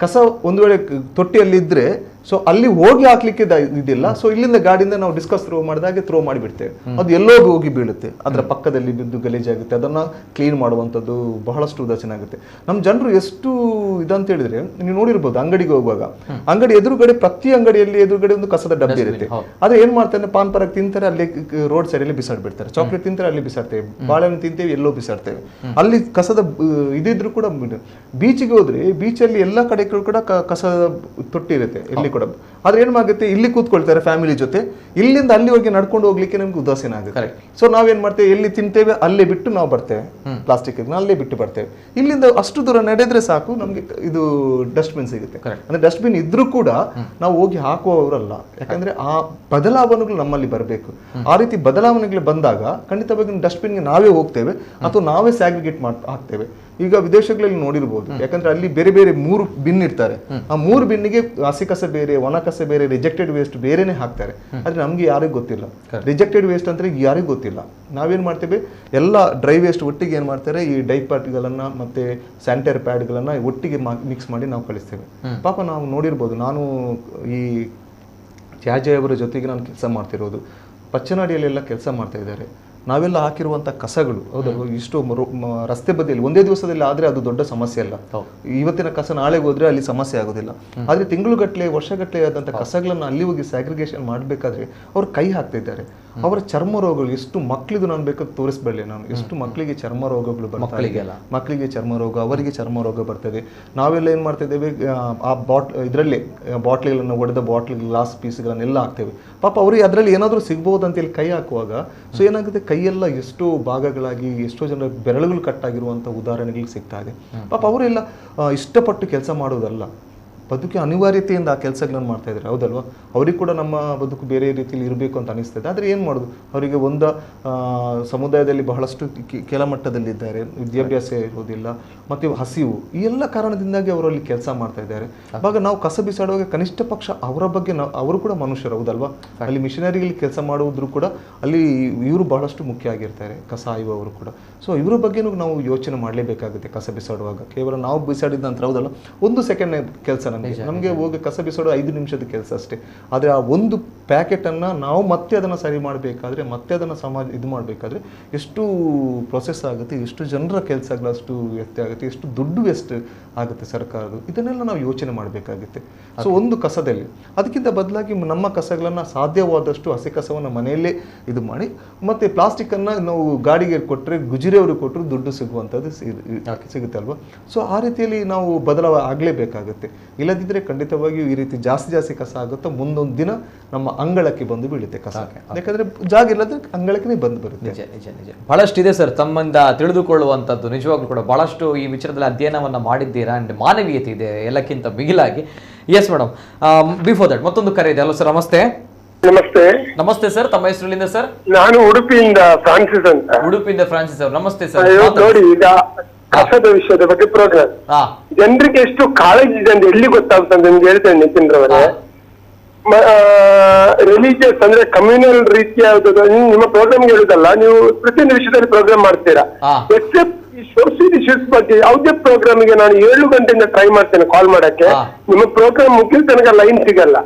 ಕಸ ಒಂದು ವೇಳೆ ತೊಟ್ಟಿಯಲ್ಲಿ ಇದ್ರೆ ಸೊ ಅಲ್ಲಿ ಹೋಗಿ ಹಾಕ್ಲಿಕ್ಕೆ ಇದಿಲ್ಲ, ಸೊ ಇಲ್ಲಿಂದ ಗಾಡಿಯಿಂದ ನಾವು ಡಿಸ್ಕಸ್ ಥ್ರೋ ಮಾಡಿದಾಗೆ ಥ್ರೋ ಮಾಡಿಬಿಡ್ತೇವೆ, ಅದು ಎಲ್ಲೋ ಹೋಗಿ ಬೀಳುತ್ತೆ, ಅದರ ಪಕ್ಕದಲ್ಲಿ ಬಿದ್ದು ಗಲೀಜಾಗುತ್ತೆ. ಅದನ್ನ ಕ್ಲೀನ್ ಮಾಡುವಂಥದ್ದು ಬಹಳಷ್ಟು ಉದಾಸೀನ ಆಗುತ್ತೆ. ನಮ್ಮ ಜನರು ಎಷ್ಟು ಇದಂತ ಹೇಳಿದ್ರೆ, ನೀವು ನೋಡಿರ್ಬೋದು ಅಂಗಡಿಗೆ ಹೋಗುವಾಗ ಅಂಗಡಿ ಎದುರುಗಡೆ, ಪ್ರತಿ ಅಂಗಡಿಯಲ್ಲಿ ಎದುರುಗಡೆ ಒಂದು ಕಸದ ಡಬ್ಬಿ ಇರುತ್ತೆ. ಆದ್ರೆ ಏನ್ ಮಾಡ್ತಾರೆ, ಪಾನ್ ಪರಾಗ್ ತಿಂತಾರೆ, ಅಲ್ಲಿ ರೋಡ್ ಸೈಡ್ ಅಲ್ಲಿ ಬಿಸಾಡ್ಬಿಡ್ತಾರೆ, ಚಾಕ್ಲೇಟ್ ತಿಂತಾರೆ ಅಲ್ಲಿ ಬಿಸಾಡ್ತೇವೆ, ಬಾಳೆಹಣ್ಣು ತಿಂತೇವೆ ಎಲ್ಲೋ ಬಿಸಾಡ್ತೇವೆ, ಅಲ್ಲಿ ಕಸದ ಇದಿದ್ರು ಕೂಡ. ಬೀಚಿಗೆ ಹೋದ್ರೆ ಬೀಚಲ್ಲಿ ಎಲ್ಲಾ ಕಡೆ ಕಡೆ ಕೂಡ ಕಸ ತೊಟ್ಟಿ ಇರುತ್ತೆ ಇಲ್ಲಿ ಕೂಡ. ಆದ್ರೆ ಏನಾಗುತ್ತೆ, ಇಲ್ಲಿ ಕೂತ್ಕೊಳ್ತಾರೆ ಫ್ಯಾಮಿಲಿ ಜೊತೆ, ಇಲ್ಲಿಂದ ಅಲ್ಲಿವರೆಗೆ ನಡ್ಕೊಂಡು ಹೋಗ್ಲಿಕ್ಕೆ ನಮ್ಗೆ ಉದಾಸೀನ ಆಗುತ್ತೆ. ಸೊ ನಾವೇನ್ ಮಾಡ್ತೇವೆ, ಎಲ್ಲಿ ತಿಂತೇವೆ ಅಲ್ಲೇ ಬಿಟ್ಟು ನಾವು ಬರ್ತೇವೆ, ಪ್ಲಾಸ್ಟಿಕ್ ಅಲ್ಲೇ ಬಿಟ್ಟು ಬರ್ತೇವೆ. ಇಲ್ಲಿಂದ ಅಷ್ಟು ದೂರ ನಡೆದ್ರೆ ಸಾಕು ನಮ್ಗೆ ಇದು ಡಸ್ಟ್ಬಿನ್ ಸಿಗುತ್ತೆ. ಅಂದ್ರೆ ಡಸ್ಟ್ಬಿನ್ ಇದ್ರೂ ಕೂಡ ನಾವು ಹೋಗಿ ಹಾಕುವವರಲ್ಲ, ಯಾಕಂದ್ರೆ ಆ ಬದಲಾವಣೆಗಳು ನಮ್ಮಲ್ಲಿ ಬರಬೇಕು. ಆ ರೀತಿ ಬದಲಾವಣೆಗಳು ಬಂದಾಗ ಖಂಡಿತವಾಗಿ ಡಸ್ಟ್ಬಿನ್ಗೆ ನಾವೇ ಹೋಗ್ತೇವೆ ಅಥವಾ ನಾವೇ ಸ್ಯಾಗ್ರಿಗೇಟ್ ಹಾಕ್ತೇವೆ. ಈಗ ವಿದೇಶಗಳಲ್ಲಿ ನೋಡಿರ್ಬೋದು, ಯಾಕಂದ್ರೆ ಅಲ್ಲಿ ಬೇರೆ ಬೇರೆ 3 ಬಿನ್ ಇರ್ತಾರೆ. ಆ 3 ಬಿನ್ನಿಗೆ ಹಸಿ ಕಸ ಬೇರೆ, ಒಣ ಕಸ ಬೇರೆ, ರಿಜೆಕ್ಟೆಡ್ ವೇಸ್ಟ್ ಬೇರೆನೆ ಹಾಕ್ತಾರೆ. ಆದ್ರೆ ನಮ್ಗೆ ಯಾರಿಗೂ ಗೊತ್ತಿಲ್ಲ ರಿಜೆಕ್ಟೆಡ್ ವೇಸ್ಟ್ ಅಂದ್ರೆ ಯಾರಿಗೂ ಗೊತ್ತಿಲ್ಲ. ನಾವೇನ್ ಮಾಡ್ತೇವೆ, ಎಲ್ಲ ಡ್ರೈ ವೇಸ್ಟ್ ಒಟ್ಟಿಗೆ ಏನ್ ಮಾಡ್ತಾರೆ, ಈ ಡೈಪರ್ಗಳನ್ನ ಮತ್ತೆ ಸ್ಯಾನಿಟರಿ ಪ್ಯಾಡ್ಗಳನ್ನ ಒಟ್ಟಿಗೆ ಮಿಕ್ಸ್ ಮಾಡಿ ನಾವು ಕಳಿಸ್ತೇವೆ. ಪಾಪ ನಾವು ನೋಡಿರ್ಬೋದು, ನಾನು ಈ ತ್ಯಾಜ್ಯವರ ಜೊತೆಗೆ ನಾನು ಕೆಲಸ ಮಾಡ್ತಿರೋದು, ಪಚ್ಚನಾಡಿಯಲ್ಲೆಲ್ಲ ಕೆಲಸ ಮಾಡ್ತಾ ಇದ್ದಾರೆ. ನಾವೆಲ್ಲ ಹಾಕಿರುವಂಥ ಕಸಗಳು ಹೌದಲ್ವ, ಇಷ್ಟು ರಸ್ತೆ ಬದಿಯಲ್ಲಿ ಒಂದೇ ದಿವಸದಲ್ಲಿ ಆದರೆ ಅದು ದೊಡ್ಡ ಸಮಸ್ಯೆ ಅಲ್ಲ. ಇವತ್ತಿನ ಕಸ ನಾಳೆಗೆ ಹೋದ್ರೆ ಅಲ್ಲಿ ಸಮಸ್ಯೆ ಆಗೋದಿಲ್ಲ. ಆದರೆ ತಿಂಗಳುಗಟ್ಟಲೆ ವರ್ಷಗಟ್ಟಲೆ ಆದಂಥ ಕಸಗಳನ್ನು ಅಲ್ಲಿ ಹೋಗಿ ಸ್ಯಾಗ್ರಿಗೇಷನ್ ಮಾಡಬೇಕಾದ್ರೆ ಅವ್ರು ಕೈ ಹಾಕ್ತಿದ್ದಾರೆ. ಅವರ ಚರ್ಮ ರೋಗಗಳು ಎಷ್ಟು ಮಕ್ಕಳಿದು ನಾನು ಬೇಕಾದ್ರೆ ತೋರಿಸ್ಬೇಡಿ, ನಾನು ಎಷ್ಟು ಮಕ್ಕಳಿಗೆ ಚರ್ಮ ರೋಗಗಳು ಬರ್ತವೆ, ಮಕ್ಕಳಿಗೆ ಚರ್ಮ ರೋಗ, ಅವರಿಗೆ ಚರ್ಮ ರೋಗ ಬರ್ತದೆ. ನಾವೆಲ್ಲ ಏನು ಮಾಡ್ತಾ ಇದ್ದೇವೆ, ಆ ಇದರಲ್ಲಿ ಬಾಟ್ಲಿಗಳನ್ನು ಒಡೆದ ಬಾಟ್ಲ್ ಗ್ಲಾಸ್ ಪೀಸ್ಗಳನ್ನೆಲ್ಲ ಹಾಕ್ತೇವೆ. ಪಾಪ ಅವ್ರಿಗೆ ಅದರಲ್ಲಿ ಏನಾದರೂ ಸಿಗ್ಬೋದು ಅಂತೇಳಿ ಕೈ ಹಾಕುವಾಗ ಸೊ ಏನಾಗುತ್ತೆ, ಕೈಯೆಲ್ಲ ಎಷ್ಟೋ ಭಾಗಗಳಾಗಿ ಎಷ್ಟೋ ಜನ ಬೆರಳುಗಳು ಕಟ್ಟಾಗಿರುವಂಥ ಉದಾಹರಣೆಗಳು ಸಿಗ್ತಾ ಇದೆ. ಪಾಪ ಅವರೆಲ್ಲ ಇಷ್ಟಪಟ್ಟು ಕೆಲಸ ಮಾಡೋದಲ್ಲ, ಬದುಕಿ ಅನಿವಾರ್ಯತೆಯಿಂದ ಆ ಕೆಲಸಗಳನ್ನು ಮಾಡ್ತಾ ಇದ್ದಾರೆ ಹೌದಲ್ವಾ. ಅವ್ರಿಗೆ ಕೂಡ ನಮ್ಮ ಬದುಕು ಬೇರೆ ರೀತಿಯಲ್ಲಿ ಇರಬೇಕು ಅಂತ ಅನಿಸ್ತದೆ. ಆದರೆ ಏನು ಮಾಡೋದು, ಅವರಿಗೆ ಒಂದು ಸಮುದಾಯದಲ್ಲಿ ಬಹಳಷ್ಟು ಕೆಳಮಟ್ಟದಲ್ಲಿದ್ದಾರೆ, ವಿದ್ಯಾಭ್ಯಾಸ ಇರೋದಿಲ್ಲ, ಮತ್ತು ಹಸಿವು, ಈ ಎಲ್ಲ ಕಾರಣದಿಂದಾಗಿ ಅವರಲ್ಲಿ ಕೆಲಸ ಮಾಡ್ತಾ ಇದ್ದಾರೆ. ಆವಾಗ ನಾವು ಕಸ ಬಿಸಾಡುವಾಗ ಕನಿಷ್ಠ ಪಕ್ಷ ಅವರ ಬಗ್ಗೆ ಅವರು ಕೂಡ ಮನುಷ್ಯರು ಹೌದಲ್ವಾ. ಅಲ್ಲಿ ಮಿಷನರಿಗಳಲ್ಲಿ ಕೆಲಸ ಮಾಡುವುದ್ರು ಕೂಡ ಅಲ್ಲಿ ಇವರು ಬಹಳಷ್ಟು ಮುಖ್ಯ ಆಗಿರ್ತಾರೆ, ಕಸ ಆಯುವವರು ಕೂಡ. ಸೊ ಇವರ ಬಗ್ಗೆನೂ ನಾವು ಯೋಚನೆ ಮಾಡಲೇಬೇಕಾಗುತ್ತೆ. ಕಸ ಬಿಸಾಡುವಾಗ ಕೇವಲ ನಾವು ಬಿಸಾಡಿದ ನಂತರ ಹೌದಲ್ಲ, 1 ಸೆಕೆಂಡ್ ಕೆಲಸ ನಮಗೆ ಹೋಗಿ ಕಸ ಬಿಸಾಡೋ 5 ನಿಮಿಷದ ಕೆಲಸ ಅಷ್ಟೇ. ಆದರೆ ಆ ಒಂದು ಪ್ಯಾಕೆಟನ್ನು ನಾವು ಮತ್ತೆ ಅದನ್ನು ಸರಿ ಮಾಡಬೇಕಾದ್ರೆ, ಮತ್ತೆ ಅದನ್ನು ಇದು ಮಾಡಬೇಕಾದ್ರೆ ಎಷ್ಟು ಪ್ರೊಸೆಸ್ ಆಗುತ್ತೆ, ಎಷ್ಟು ಜನರ ಕೆಲಸಗಳು ಅಷ್ಟು ವ್ಯತ್ಯ ಆಗುತ್ತೆ, ಎಷ್ಟು ದುಡ್ಡು ವೇಸ್ಟ್ ಆಗುತ್ತೆ ಸರ್ಕಾರದ್ದು. ಇದನ್ನೆಲ್ಲ ನಾವು ಯೋಚನೆ ಮಾಡಬೇಕಾಗುತ್ತೆ. ಸೊ ಒಂದು ಕಸದಲ್ಲಿ ಅದಕ್ಕಿಂತ ಬದಲಾಗಿ ನಮ್ಮ ಕಸಗಳನ್ನು ಸಾಧ್ಯವಾದಷ್ಟು ಹಸಿ ಕಸವನ್ನು ಮನೆಯಲ್ಲೇ ಇದು ಮಾಡಿ, ಮತ್ತೆ ಪ್ಲಾಸ್ಟಿಕ್ಕನ್ನು ನಾವು ಗಾಡಿಗೆ ಕೊಟ್ಟರೆ, ಗುಜಿರೆಯವರು ಕೊಟ್ಟರು ದುಡ್ಡು ಸಿಗುವಂಥದ್ದು ಸಿಗುತ್ತೆ ಅಲ್ವಾ. ಸೊ ಆ ರೀತಿಯಲ್ಲಿ ನಾವು ಬದಲಾವಣೆ ಆಗಲೇಬೇಕಾಗುತ್ತೆ. ಇಲ್ಲದಿದ್ದರೆ ಖಂಡಿತವಾಗಿಯೂ ಈ ರೀತಿ ಜಾಸ್ತಿ ಕಸ ಆಗುತ್ತಾ ಮುಂದೊಂದು ದಿನ ನಮ್ಮ ಅಂಗಳಕ್ಕೆ ಬಂದು ಬೀಳುತ್ತೆ ಕಸ. ಯಾಕಂದ್ರೆ ಜಾಗ ಇಲ್ಲದ್ರೆ ಅಂಗಳಕ್ಕೆ ಬಂದು ಬರುತ್ತೆ. ನಿಜ ನಿಜ ನಿಜ ಬಹಳಷ್ಟು ಇದೆ ಸರ್ ತಮ್ಮಿಂದ ತಿಳಿದುಕೊಳ್ಳುವಂಥದ್ದು. ನಿಜವಾಗ್ಲೂ ಕೂಡ ಬಹಳಷ್ಟು ಈ ವಿಚಾರದಲ್ಲಿ ಅಧ್ಯಯನವನ್ನ ಮಾಡಿದ್ದೀರಾ. ಅಂಡ್ ಮಾನವೀಯತೆ ಇದೆ ಎಲ್ಲಕ್ಕಿಂತ ಮಿಗಿಲಾಗಿ. ಎಸ್ ಮೇಡಮ್, ಬಿಫೋರ್ ದಟ್ ಮತ್ತೊಂದು ಕರೆ ಇದೆ. ಹಲೋ ಸರ್, ನಮಸ್ತೆ. ನಮಸ್ತೆ. ನಮಸ್ತೆ ಸರ್, ತಮ್ಮ ಹೆಸರಿನಿಂದ ಸರ್? ನಾನು ಉಡುಪಿಯಿಂದ ಫ್ರಾನ್ಸಿಸ್ ಅಂತ. ಉಡುಪಿಯಿಂದ ಫ್ರಾನ್ಸಿಸ್ ಅವರು, ನಮಸ್ತೆ ಸರ್. ನೋಡಿ, ಈಗ ಕಸದ ವಿಷಯದ ಬಗ್ಗೆ ಪ್ರೋಗ್ರಾಮ್ ಜನರಿಗೆ ಎಷ್ಟು ಕಾಳಜಿ ಇದೆ ಅಂತ ಎಲ್ಲಿ ಗೊತ್ತಾಗುತ್ತೆ ಅಂತ ನಿಮ್ಗೆ ಹೇಳ್ತೇನೆ ನಿತಿನ್ ರವರೇ. ರಿಲಿಜಿಯಸ್ ಅಂದ್ರೆ ಕಮ್ಯುನಲ್ ರೀತಿಯ ನಿಮ್ಮ ಪ್ರೋಗ್ರಾಮ್ ಹೇಳುದಲ್ಲ, ನೀವು ಪ್ರತಿಯೊಂದು ವಿಷಯದಲ್ಲಿ ಪ್ರೋಗ್ರಾಮ್ ಮಾಡ್ತೀರಾ. ಎಕ್ಸೆಪ್ಟ್ ಈ ಸೋಷಿಯಲ್ ಇಶ್ಯೂಸ್ ಬಗ್ಗೆ ಯಾವುದೇ ಪ್ರೋಗ್ರಾಮ್ ಗೆ ನಾನು 7 ಗಂಟೆಯಿಂದ ಟ್ರೈ ಮಾಡ್ತೇನೆ ಕಾಲ್ ಮಾಡಕ್ಕೆ. ನಿಮ್ಮ ಪ್ರೋಗ್ರಾಮ್ ಮುಗಿದ ತನಕ ಲೈನ್ ಸಿಗಲ್ಲ.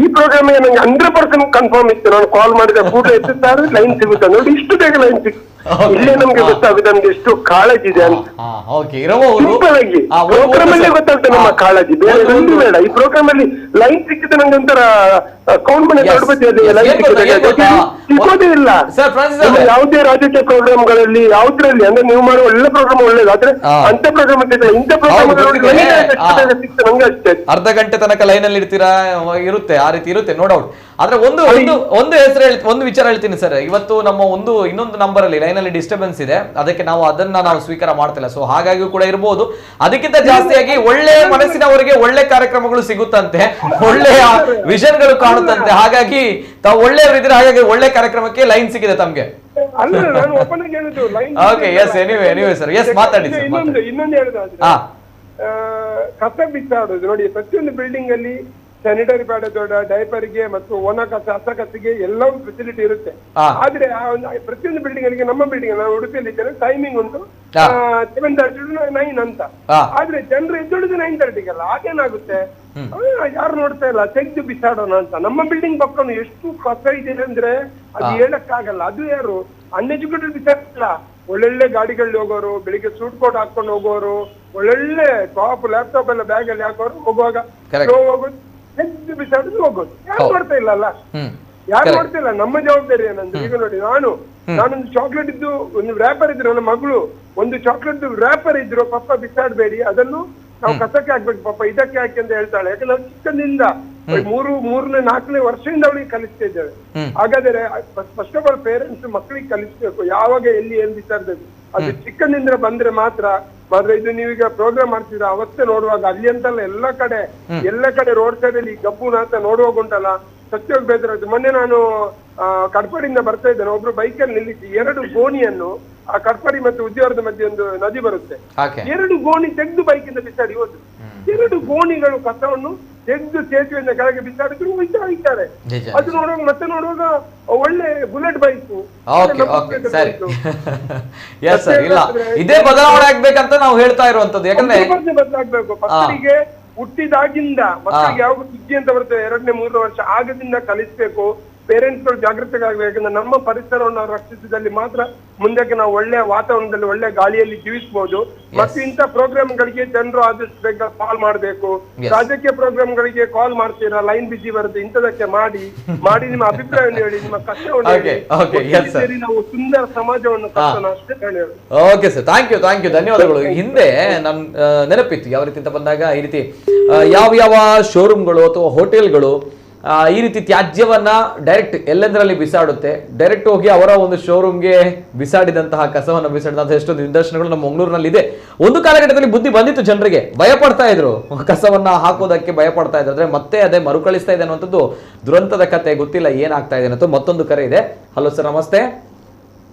ಈ ಪ್ರೋಗ್ರಾಮ್ ಗೆ ನಂಗೆ 100% ಕನ್ಫರ್ಮ್ ಇತ್ತು, ನಾನು ಕಾಲ್ ಮಾಡಿದ ಕೂಡಲೇ ಎತ್ತಿದ್ದಾರೆ ಲೈನ್ ಸಿಗುತ್ತೆ. ನೋಡಿ, ಇಷ್ಟು ಬೇಗ ಲೈನ್ ಸಿಗುತ್ತೆ. ಇಲ್ಲೇ ನಮ್ಗೆ ಗೊತ್ತಾಗುತ್ತೆ ನಮ್ಗೆ ಎಷ್ಟು ಕಾಳಜಿ ಇದೆ ಅಂತ. ಸಿಂಪಲ್ ಆಗಿ ಪ್ರೋಗ್ರಾಮ್ ಅಲ್ಲೇ ಗೊತ್ತಾಗ್ತದೆ ನಮ್ಮ ಕಾಳಜಿ, ಬೇರೆ ಒಂದು ಬೇಡ. ಈ ಪ್ರೋಗ್ರಾಮ್ ಅಲ್ಲಿ ಲೈನ್ ಸಿಕ್ಕಿದ್ರೆ ನಂಗೆ ಒಂಥರ ಕೌಂಟ್ ಮನೆ ಲೈನ್ ಸಿಗೋದೇ ಇಲ್ಲ. ಯಾವುದೇ ರಾಜಕೀಯ ಪ್ರೋಗ್ರಾಮ್ಗಳಲ್ಲಿ ಯಾವ್ದ್ರಲ್ಲಿ ಅಂದ್ರೆ ನೀವು ಮಾಡುವ ಒಳ್ಳೆ ಪ್ರೋಗ್ರಾಮ್ ಒಳ್ಳೇದು, ಆದ್ರೆ ಅಂತ ಪ್ರೋಗ್ರಾಮ್ ಇಂಥ ಪ್ರೋಗ್ರಾಮ್ ನಂಗೆ ಅಷ್ಟೇ. ಅರ್ಧ ಗಂಟೆ ತನಕ ಲೈನ್ ಅಲ್ಲಿ ಇರ್ತೀರಾ, ಇರುತ್ತೆ ಆ ರೀತಿ ಇರುತ್ತೆ, ನೋ ಡೌಟ್. ಆದ್ರೆ ಒಂದು ಹೆಸರು ಒಂದು ವಿಚಾರ ಹೇಳ್ತೀನಿ ಸರ್. ಇವತ್ತು ನಮ್ಮ ಇನ್ನೊಂದು ನಂಬರ್ ಅಲ್ಲಿ ಲೈನ್ ಅಲ್ಲಿ ಡಿಸ್ಟರ್ಬೆನ್ಸ್ ಇದೆ, ಅದಕ್ಕೆ ನಾವು ಸ್ವೀಕಾರ ಮಾಡ್ತಿಲ್ಲ. ಸೊ ಹಾಗಾಗಿ ಕೂಡ ಇರಬಹುದು. ಅದಕ್ಕಿಂತ ಜಾಸ್ತಿಯಾಗಿ ಒಳ್ಳೆ ಮನಸ್ಸಿನವರಿಗೆ ಒಳ್ಳೆ ಕಾರ್ಯಕ್ರಮಗಳು ಸಿಗುತ್ತಂತೆ, ಒಳ್ಳೆಯ ವಿಷನ್ಗಳು ಕಾಣುತ್ತಂತೆ. ಹಾಗಾಗಿ ತಾವು ಒಳ್ಳೆಯವರಿದ್ರೆ, ಹಾಗಾಗಿ ಒಳ್ಳೆ ಕಾರ್ಯಕ್ರಮಕ್ಕೆ ಲೈನ್ ಸಿಕ್ಕಿದೆ ತಮ್ಗೆ. Okay, yes, anyway sir, yes ಮಾತಾಡಿ ಸರ್. ಇನ್ನೊಂದು ಹೇಳುದಾದ್ರೆ ಕಸ ಬಿಸಾಡುದು ನೋಡಿ, ಪ್ರತಿಯೊಂದು ಬಿಲ್ಡಿಂಗ್ ಅಲ್ಲಿ ಸ್ಯಾನಿಟರಿ ಪ್ಯಾಡ್ ದೊಡ್ಡ ಡೈಪರ್ಗೆ ಮತ್ತು ಒಣ ಕಸ ಹಸ ಕಸಿಗೆ ಎಲ್ಲವೂ ಫೆಸಿಲಿಟಿ ಇರುತ್ತೆ. ಆದ್ರೆ ಪ್ರತಿಯೊಂದು ಬಿಲ್ಡಿಂಗ್ ಅಲ್ಲಿ, ನಮ್ಮ ಬಿಲ್ಡಿಂಗ್ ನಾನು ಉಡುಪಿಯಲ್ಲಿ ಇದ್ದೇನೆ, ಟೈಮಿಂಗ್ ಉಂಟು 7:30 to 9 ಅಂತ. ಆದ್ರೆ ಜನರು ಎದ್ದೊಳಿದು 9:30ಗೆಲ್ಲ. ಆಗೇನಾಗುತ್ತೆ, ಯಾರು ನೋಡ್ತಾ ಇಲ್ಲ, ತೆಗೆದು ಬಿಸಾಡೋಣ ಅಂತ. ನಮ್ಮ ಬಿಲ್ಡಿಂಗ್ ಪಕ್ಕನು ಎಷ್ಟು ಕಸ ಇದೆ ಅಂದ್ರೆ ಅದು ಹೇಳಕ್ಕಾಗಲ್ಲ. ಅದು ಯಾರು ಅನ್ಎಜುಕೇಟೆಡ್ ಬಿಸಾಡಲ್ಲ, ಒಳ್ಳೊಳ್ಳೆ ಗಾಡಿಗಳಲ್ಲಿ ಹೋಗೋರು, ಬೆಳಿಗ್ಗೆ ಸೂಟ್ ಕೋಟ್ ಹಾಕೊಂಡು ಹೋಗೋರು, ಒಳ್ಳೊಳ್ಳೆ ಟಾಪ್ ಲ್ಯಾಪ್ಟಾಪ್ ಎಲ್ಲ ಬ್ಯಾಗ್ ಅಲ್ಲಿ ಹಾಕೋರು, ಹೋಗುವಾಗ ಹೋಗೋದು, ತೆಗೆದು ಬಿಸಾಡುದು ಹೋಗೋದು. ಯಾರು ಮಾಡ್ತಾ ಇಲ್ಲ ಅಲ್ಲ, ಯಾರು ಮಾಡ್ತಾ ಇಲ್ಲ. ನಮ್ಮ ಜವಾಬ್ದಾರಿ ಏನಂದ್ರೆ, ಈಗ ನೋಡಿ, ನಾನೊಂದು ಚಾಕ್ಲೇಟ್ ಇದ್ದು ಒಂದು ವ್ಯಾಪಾರ ಇದ್ರು, ನನ್ನ ಮಗಳು ಒಂದು ಚಾಕ್ಲೇಟ್ ವ್ಯಾಪಾರ ಇದ್ರು, ಪಪ್ಪ ಬಿಸಾಡಬೇಡಿ, ಅದನ್ನು ನಾವು ಕಸಕ್ಕೆ ಹಾಕ್ಬೇಕು ಪಾಪ, ಇದಕ್ಕೆ ಹಾಕಿ ಅಂತ ಹೇಳ್ತಾಳೆ. ಯಾಕಂದ್ರೆ ನಾವು ಚಿಕ್ಕಂದಿಂದ ಮೂರನೇ 4ನೇ ವರ್ಷದಿಂದ ಅವಳಿಗೆ ಕಲಿಸ್ತಾ ಇದ್ದೇವೆ. ಹಾಗಾದ್ರೆ ಫಸ್ಟ್ ಆಫ್ ಆಲ್ ಪೇರೆಂಟ್ಸ್ ಮಕ್ಕಳಿಗೆ ಕಲಿಸ್ಬೇಕು, ಯಾವಾಗ ಎಲ್ಲಿ ಏನ್ ಬಿಸಾಡ್ಬೇಕು ಅದು ಚಿಕ್ಕಂದಿಂದ ಬಂದ್ರೆ ಮಾತ್ರ. ಇದು ನೀವೀಗ ಪ್ರೋಗ್ರಾಮ್ ಮಾಡ್ತೀರ ಅವತ್ತೇ ನೋಡುವಾಗ ಅಲ್ಲಿ ಅಂತಲ್ಲ ಎಲ್ಲ ಕಡೆ ರೋಡ್ ಸೈಡ್ ಅಲ್ಲಿ ಗಬ್ಬುನಾಥ ನೋಡುವಾಗ ಉಂಟಲ್ಲ ಸತ್ಯೋಗ ಬೇಜಾರಾಯ್ತು. ಮೊನ್ನೆ ನಾನು ಕಡ್ಪಾಡಿಯಿಂದ ಬರ್ತಾ ಇದ್ದೇನೆ, ಒಬ್ರು ಬೈಕಲ್ಲಿ ನಿಲ್ಲಿಸಿ 2 ಗೋಣಿಯನ್ನು, ಆ ಕಡ್ಪಾಡಿ ಮತ್ತು ಉದ್ಯಾವರದ ಮಧ್ಯೆ ಒಂದು ನದಿ ಬರುತ್ತೆ, 2 ಗೋಣಿ ತೆಗೆದು ಬೈಕಿಂದ ಬಿಸಾಡಿ ಹೋದ್ರು. 2 ಗೋಣಿಗಳು ಕಸವನ್ನು ತೆಗೆದು ಸೇತುವೆಯಿಂದ ಕೆಳಗೆ ಬಿಸಾಡಿದ್ರು ಹೋಯ್ತಾರೆ. ಅದು ನೋಡುವಾಗ ಮತ್ತೆ ನೋಡುವಾಗ ಒಳ್ಳೆ ಬುಲೆಟ್ ಬೈಕ್. ಇಲ್ಲ ಇದೇ ಬದಲಾವಣೆ ಆಗ್ಬೇಕಂತ ನಾವು ಹೇಳ್ತಾ ಇರುವಂತದ್ದು. ಯಾಕಂದ್ರೆ ಬದಲಾಗ್ಬೇಕು. ಮಕ್ಕಳಿಗೆ ಹುಟ್ಟಿದಾಗಿಂದ ಮಕ್ಕಳಿಗೆ ಯಾವಾಗ ಸುದ್ದಿ ಅಂತ ಬರ್ತದೆ 2ನೇ 3ನೇ ವರ್ಷ ಆಗದಿಂದ ಕಲಿಸ್ಬೇಕು. ಪೇರೆಂಟ್ಸ್ ಗಳು ಜಾಗೃತರಾಗಬೇಕು. ಯಾಕಂದ್ರೆ ನಮ್ಮ ಪರಿಸರವನ್ನು ರಕ್ಷಿಸಿದಲ್ಲಿ ಮಾತ್ರ ಮುಂದಕ್ಕೆ ನಾವು ಒಳ್ಳೆಯ ವಾತಾವರಣದಲ್ಲಿ ಒಳ್ಳೆ ಗಾಳಿಯಲ್ಲಿ ಜೀವಿಸಬಹುದು. ಮತ್ತು ಇಂಥ ಪ್ರೋಗ್ರಾಮ್ ಗಳಿಗೆ ಜನರು ಆದಷ್ಟು ಬೇಗ ಕಾಲ್ ಮಾಡಬೇಕು. ರಾಜಕೀಯ ಪ್ರೋಗ್ರಾಮ್ ಗಳಿಗೆ ಕಾಲ್ ಮಾಡ್ತೀರಾ, ಲೈನ್ ಬಿಸಿ ಬರುತ್ತೆ, ಇಂಥದಕ್ಕೆ ಮಾಡಿ ನಿಮ್ಮ ಅಭಿಪ್ರಾಯವನ್ನು ಹೇಳಿ, ನಿಮ್ಮ ಕಷ್ಟವನ್ನು ಹೇಳಿ, ನಾವು ಸುಂದರ ಸಮಾಜವನ್ನು ಕಟ್ಟೋಣ ಅಷ್ಟೇ ಹೇಳಿ. ಓಕೆ ಸರ್, ಥ್ಯಾಂಕ್ ಯು ಧನ್ಯವಾದಗಳು. ಹಿಂದೆ ನನ್ ನೆನಪಿತ್ತು ಯಾವ ರೀತಿ ಅಂತ ಬಂದಾಗ ಈ ರೀತಿ ಯಾವ ಶೋರೂಮ್ಗಳು ಅಥವಾ ಹೋಟೆಲ್ಗಳು ಈ ರೀತಿ ತ್ಯಾಜ್ಯವನ್ನ ಡೈರೆಕ್ಟ್ ಎಲ್ಲೆಂದರಲ್ಲಿ ಬಿಸಾಡುತ್ತೆ. ಡೈರೆಕ್ಟ್ ಹೋಗಿ ಅವರ ಒಂದು ಶೋರೂಮ್ಗೆ ಬಿಸಾಡಿದಂತಹ ಕಸವನ್ನು ಬಿಸಾಡಿದಂತಹ ಎಷ್ಟೊಂದು ನಿದರ್ಶನಗಳು ನಮ್ಮ ಮಂಗಳೂರಿನಲ್ಲಿ ಇದೆ. ಒಂದು ಕಾಲಘಟ್ಟದಲ್ಲಿ ಬುದ್ಧಿ ಬಂದಿತ್ತು, ಜನರಿಗೆ ಭಯ ಪಡ್ತಾ ಇದ್ರು, ಕಸವನ್ನ ಹಾಕೋದಕ್ಕೆ ಭಯ ಪಡ್ತಾ ಇದ್ರು. ಆದ್ರೆ ಮತ್ತೆ ಅದೇ ಮರುಕಳಿಸ್ತಾ ಇದೆ ಅನ್ನುವಂಥದ್ದು ದುರಂತದ ಕತೆ. ಗೊತ್ತಿಲ್ಲ ಏನಾಗ್ತಾ ಇದೆ ಅನ್ನೋದು. ಮತ್ತೊಂದು ಕರೆ ಇದೆ. ಹಲೋ ಸರ್, ನಮಸ್ತೆ.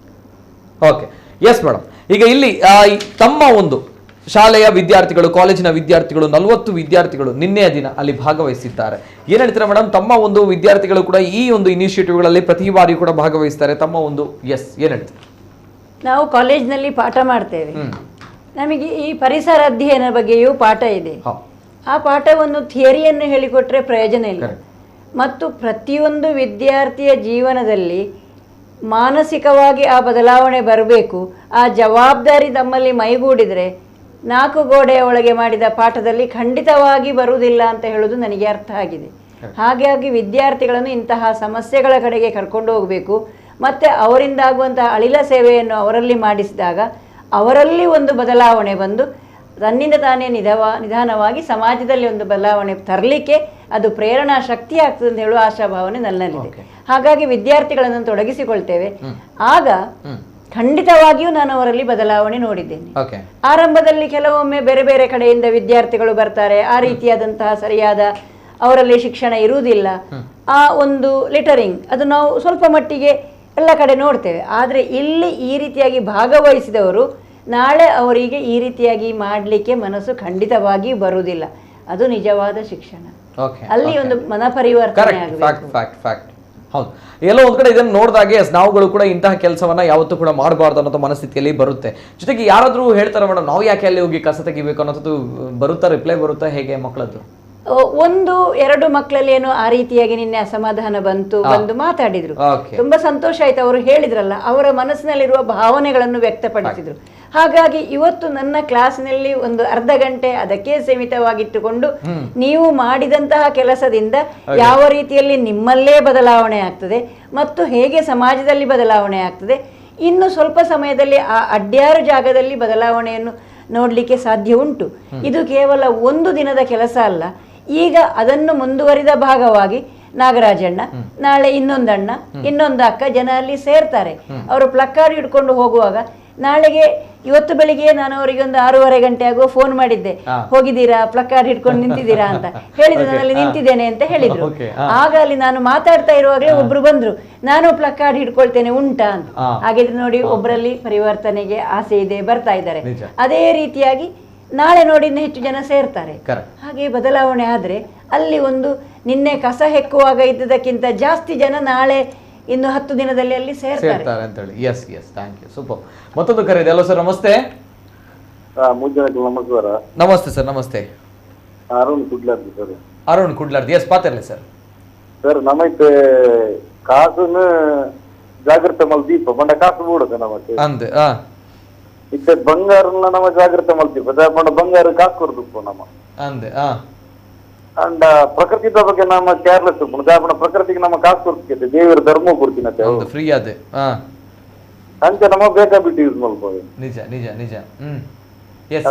Okay, yes madam. ಈಗ ಇಲ್ಲಿ ತಮ್ಮ ಒಂದು ಶಾಲೆಯ ವಿದ್ಯಾರ್ಥಿಗಳು, ಕಾಲೇಜಿನ ವಿದ್ಯಾರ್ಥಿಗಳು 40 ವಿದ್ಯಾರ್ಥಿಗಳು ನಿನ್ನೆಯ ದಿನ ಅಲ್ಲಿ ಭಾಗವಹಿಸಿದ್ದಾರೆ. ಏನ್ ಹೇಳ್ತೀರಾ ಮೇಡಮ್? ತಮ್ಮ ಒಂದು ವಿದ್ಯಾರ್ಥಿಗಳು ಕೂಡ ಈ ಒಂದು ಇನಿಷಿಯೇಟಿವ್ಗಳಲ್ಲಿ ಪ್ರತಿ ಬಾರಿ ಕೂಡ ಭಾಗವಹಿಸ್ತಾರೆ. ತಮ್ಮ ಒಂದು ಏನ್ ಹೇಳ್ತೀರಾ? ನಾವು ಕಾಲೇಜ್ನಲ್ಲಿ ಪಾಠ ಮಾಡ್ತೇವೆ. ನಮಗೆ ಈ ಪರಿಸರ ಅಧ್ಯಯನ ಬಗ್ಗೆಯೂ ಪಾಠ ಇದೆ. ಆ ಪಾಠವನ್ನು ಥಿಯರಿಯನ್ನು ಹೇಳಿಕೊಟ್ರೆ ಪ್ರಯೋಜನ ಇಲ್ಲ. ಮತ್ತು ಪ್ರತಿಯೊಂದು ವಿದ್ಯಾರ್ಥಿಯ ಜೀವನದಲ್ಲಿ ಮಾನಸಿಕವಾಗಿ ಆ ಬದಲಾವಣೆ ಬರಬೇಕು. ಆ ಜವಾಬ್ದಾರಿ ನಮ್ಮಲ್ಲಿ ಮೈಗೂಡಿದರೆ 4 ಗೋಡೆಯ ಒಳಗೆ ಮಾಡಿದ ಪಾಠದಲ್ಲಿ ಖಂಡಿತವಾಗಿ ಬರುವುದಿಲ್ಲ ಅಂತ ಹೇಳೋದು ನನಗೆ ಅರ್ಥ ಆಗಿದೆ. ಹಾಗಾಗಿ ವಿದ್ಯಾರ್ಥಿಗಳನ್ನು ಇಂತಹ ಸಮಸ್ಯೆಗಳ ಕಡೆಗೆ ಕರ್ಕೊಂಡು ಹೋಗಬೇಕು. ಮತ್ತು ಅವರಿಂದ ಆಗುವಂತಹ ಅಳಿಲ ಸೇವೆಯನ್ನು ಅವರಲ್ಲಿ ಮಾಡಿಸಿದಾಗ ಅವರಲ್ಲಿ ಒಂದು ಬದಲಾವಣೆ ಬಂದು ತನ್ನಿಂದ ತಾನೇ ನಿಧಾನವಾಗಿ ಸಮಾಜದಲ್ಲಿ ಒಂದು ಬದಲಾವಣೆ ತರಲಿಕ್ಕೆ ಅದು ಪ್ರೇರಣಾ ಶಕ್ತಿ ಆಗ್ತದೆ ಅಂತ ಹೇಳುವ ಆಶಾಭಾವನೆ ನನ್ನಲ್ಲಿದೆ. ಹಾಗಾಗಿ ವಿದ್ಯಾರ್ಥಿಗಳನ್ನು ತೊಡಗಿಸಿಕೊಳ್ತೇವೆ. ಆಗ ಖಂಡಿತವಾಗಿಯೂ ನಾನು ಅವರಲ್ಲಿ ಬದಲಾವಣೆ ನೋಡಿದ್ದೇನೆ. ಆರಂಭದಲ್ಲಿ ಕೆಲವೊಮ್ಮೆ ಬೇರೆ ಬೇರೆ ಕಡೆಯಿಂದ ವಿದ್ಯಾರ್ಥಿಗಳು ಬರ್ತಾರೆ. ಆ ರೀತಿಯಾದಂತಹ ಸರಿಯಾದ ಅವರಲ್ಲಿ ಶಿಕ್ಷಣ ಇರುವುದಿಲ್ಲ. ಆ ಒಂದು ಲಿಟರಿಂಗ್ ಅದು ನಾವು ಸ್ವಲ್ಪ ಮಟ್ಟಿಗೆ ಎಲ್ಲ ಕಡೆ ನೋಡ್ತೇವೆ. ಆದರೆ ಇಲ್ಲಿ ಈ ರೀತಿಯಾಗಿ ಭಾಗವಹಿಸಿದವರು ನಾಳೆ ಅವರಿಗೆ ಈ ರೀತಿಯಾಗಿ ಮಾಡಲಿಕ್ಕೆ ಮನಸ್ಸು ಖಂಡಿತವಾಗಿ ಬರುವುದಿಲ್ಲ. ಅದು ನಿಜವಾದ ಶಿಕ್ಷಣ. ಅಲ್ಲಿ ಒಂದು ಮನಪರಿವರ್ತನೆ ಆಗಬೇಕು. ಹೌದು, ಎಲ್ಲೋ ಒಂದ್ ಕಡೆ ಇದನ್ನು ನೋಡಿದಾಗೆ ನಾವುಗಳು ಕೂಡ ಇಂತಹ ಕೆಲಸವನ್ನ ಯಾವತ್ತೂ ಕೂಡ ಮಾಡಬಾರ್ದು ಅನ್ನೋ ಮನಸ್ಥಿತಿಯಲ್ಲಿ ಬರುತ್ತೆ. ಜೊತೆಗೆ ಯಾರಾದ್ರೂ ಹೇಳ್ತಾರೆ ಮೇಡಮ್ ನಾವು ಯಾಕೆ ಅಲ್ಲಿ ಹೋಗಿ ಕಸ ತೆಗಿಬೇಕು ಅನ್ನೋದು ಬರುತ್ತಾ, ರಿಪ್ಲೈ ಬರುತ್ತಾ, ಹೇಗೆ ಮಕ್ಕಳದ್ದು? 1-2 ಮಕ್ಕಳಲ್ಲಿ ಏನೋ ಆ ರೀತಿಯಾಗಿ ನಿನ್ನೆ ಅಸಮಾಧಾನ ಬಂದು ಮಾತಾಡಿದ್ರು. ತುಂಬಾ ಸಂತೋಷ ಆಯ್ತು. ಅವರು ಹೇಳಿದ್ರಲ್ಲ, ಅವರ ಮನಸ್ಸಿನಲ್ಲಿರುವ ಭಾವನೆಗಳನ್ನು ವ್ಯಕ್ತಪಡಿಸಿದ್ರು. ಹಾಗಾಗಿ ಇವತ್ತು ನನ್ನ ಕ್ಲಾಸ್ನಲ್ಲಿ ಒಂದು ಅರ್ಧ ಗಂಟೆ ಅದಕ್ಕೆ ಸೀಮಿತವಾಗಿಟ್ಟುಕೊಂಡು ನೀವು ಮಾಡಿದಂತಹ ಕೆಲಸದಿಂದ ಯಾವ ರೀತಿಯಲ್ಲಿ ನಿಮ್ಮಲ್ಲೇ ಬದಲಾವಣೆ ಆಗ್ತದೆ ಮತ್ತು ಹೇಗೆ ಸಮಾಜದಲ್ಲಿ ಬದಲಾವಣೆ ಆಗ್ತದೆ, ಇನ್ನು ಸ್ವಲ್ಪ ಸಮಯದಲ್ಲಿ ಆ ಅಡ್ಯಾರು ಜಾಗದಲ್ಲಿ ಬದಲಾವಣೆಯನ್ನು ನೋಡಲಿಕ್ಕೆ ಸಾಧ್ಯ ಉಂಟು. ಇದು ಕೇವಲ 1 ದಿನದ ಕೆಲಸ ಅಲ್ಲ. ಈಗ ಅದನ್ನು ಮುಂದುವರಿದ ಭಾಗವಾಗಿ ನಾಗರಾಜಣ್ಣ, ನಾಳೆ ಇನ್ನೊಂದಣ್ಣ, ಇನ್ನೊಂದು ಅಕ್ಕ ಜನ ಅಲ್ಲಿ ಸೇರ್ತಾರೆ. ಅವರು ಪ್ಲಕ್ಕಾರ್ಡ್ ಹಿಡ್ಕೊಂಡು ಹೋಗುವಾಗ ನಾಳೆಗೆ ಇವತ್ತು ಬೆಳಿಗ್ಗೆ ನಾನು ಅವರಿಗೆ ಒಂದು 6:30 ಗಂಟೆ ಆಗುವ ಫೋನ್ ಮಾಡಿದ್ದೆ, ಹೋಗಿದ್ದೀರಾ, ಪ್ಲಕ್ಕಾರ್ಡ್ ಹಿಡ್ಕೊಂಡು ನಿಂತಿದ್ದೀರಾ ಅಂತ ಹೇಳಿದ್ರು. ನಾನಲ್ಲಿ ನಿಂತಿದ್ದೇನೆ ಅಂತ ಹೇಳಿದ್ರು. ಆಗ ಅಲ್ಲಿ ನಾನು ಮಾತಾಡ್ತಾ ಇರುವಾಗಲೇ ಒಬ್ರು ಬಂದ್ರು, ನಾನು ಪ್ಲಕ್ಕಾರ್ಡ್ ಹಿಡ್ಕೊಳ್ತೇನೆ ಉಂಟಾ ಅಂತ. ಹಾಗಿದ್ರೆ ನೋಡಿ, ಒಬ್ಬರಲ್ಲಿ ಪರಿವರ್ತನೆಗೆ ಆಸೆ ಇದೆ, ಬರ್ತಾ ಇದ್ದಾರೆ. ಅದೇ ರೀತಿಯಾಗಿ ನಾಳೆ ನೋಡಿ ಇನ್ನು ಹೆಚ್ಚು ಜನ ಸೇರ್ತಾರೆ. ಹಾಗೆ ಬದಲಾವಣೆ ಆದ್ರೆ ಅಲ್ಲಿ ಒಂದು ನಿನ್ನೆ ಕಸ ಹೆಕ್ಕುವಾಗ ಇದ್ದದಕ್ಕಿಂತ ಜಾಸ್ತಿ ಜನ ನಾಳೆ ಇನ್ನು 10 ದಿನದಲ್ಲಿ ಅಲ್ಲಿ ಸೇರ್ತಾರೆ ಅಂತ ಹೇಳಿ. Yes yes, thank you, super. ಮತ್ತೊಂದು ಕರೆ ಇದೆ. ಹಲೋ ಸರ್, ನಮಸ್ತೆ. ನಮಸ್ಕಾರ. ನಮಸ್ತೆ ಸರ್, ನಮಸ್ತೆ. ಅರುಣ್ ಕುಡ್ಲಾರ್ದಿ ಸರ್. ಅರುಣ್ ಕುಡ್ಲಾರ್ದಿ, ಎಸ್ ಪಾತಿರ್ಲಿ ಸರ್. ಸರ್ ನಮೈತೆ ಕಾಸುನು ಜಾಗ್ರತೆ ಮಲ್ದೀಪ ಬಂಡ ಕಾಸು ಬೂಡದೆ ನಮಗೆ ಅಂದೆ ಇತ್ತೆ ಬಂಗಾರನ ನಮ್ಮ ಜಾಗ್ರತೆ ಮಲ್ದೀಪ ಬಂಡ ಬಂಗಾರ ಕಾಸು ಕೊರ್ದಪ್ಪ ನಮ್ಮ ಅಂದೆ ಅಂಡ ಪ್ರಕೃತಿದ ಬಗ್ಗೆ ನಮ್ಮ ಕೇರ್ಲೆಸ್ ದಾಪಣ ಪ್ರಕೃತಿಗೆ ನಮ್ಮ ಕಾಸು ಕೊಡ್ತಿದ್ದೆ, ದೇವರ ಧರ್ಮ ಕೊಡ್ತೀನತ್ತೆ ಫ್ರೀ ಅದೇ ಅಂಚೆ ನಮ್ಮ ಬೇಕಾಬಿಟ್ಟು ಯೂಸ್ ಮಾಡ್ಬೋದು. ನಿಜ ನಿಜ ನಿಜ.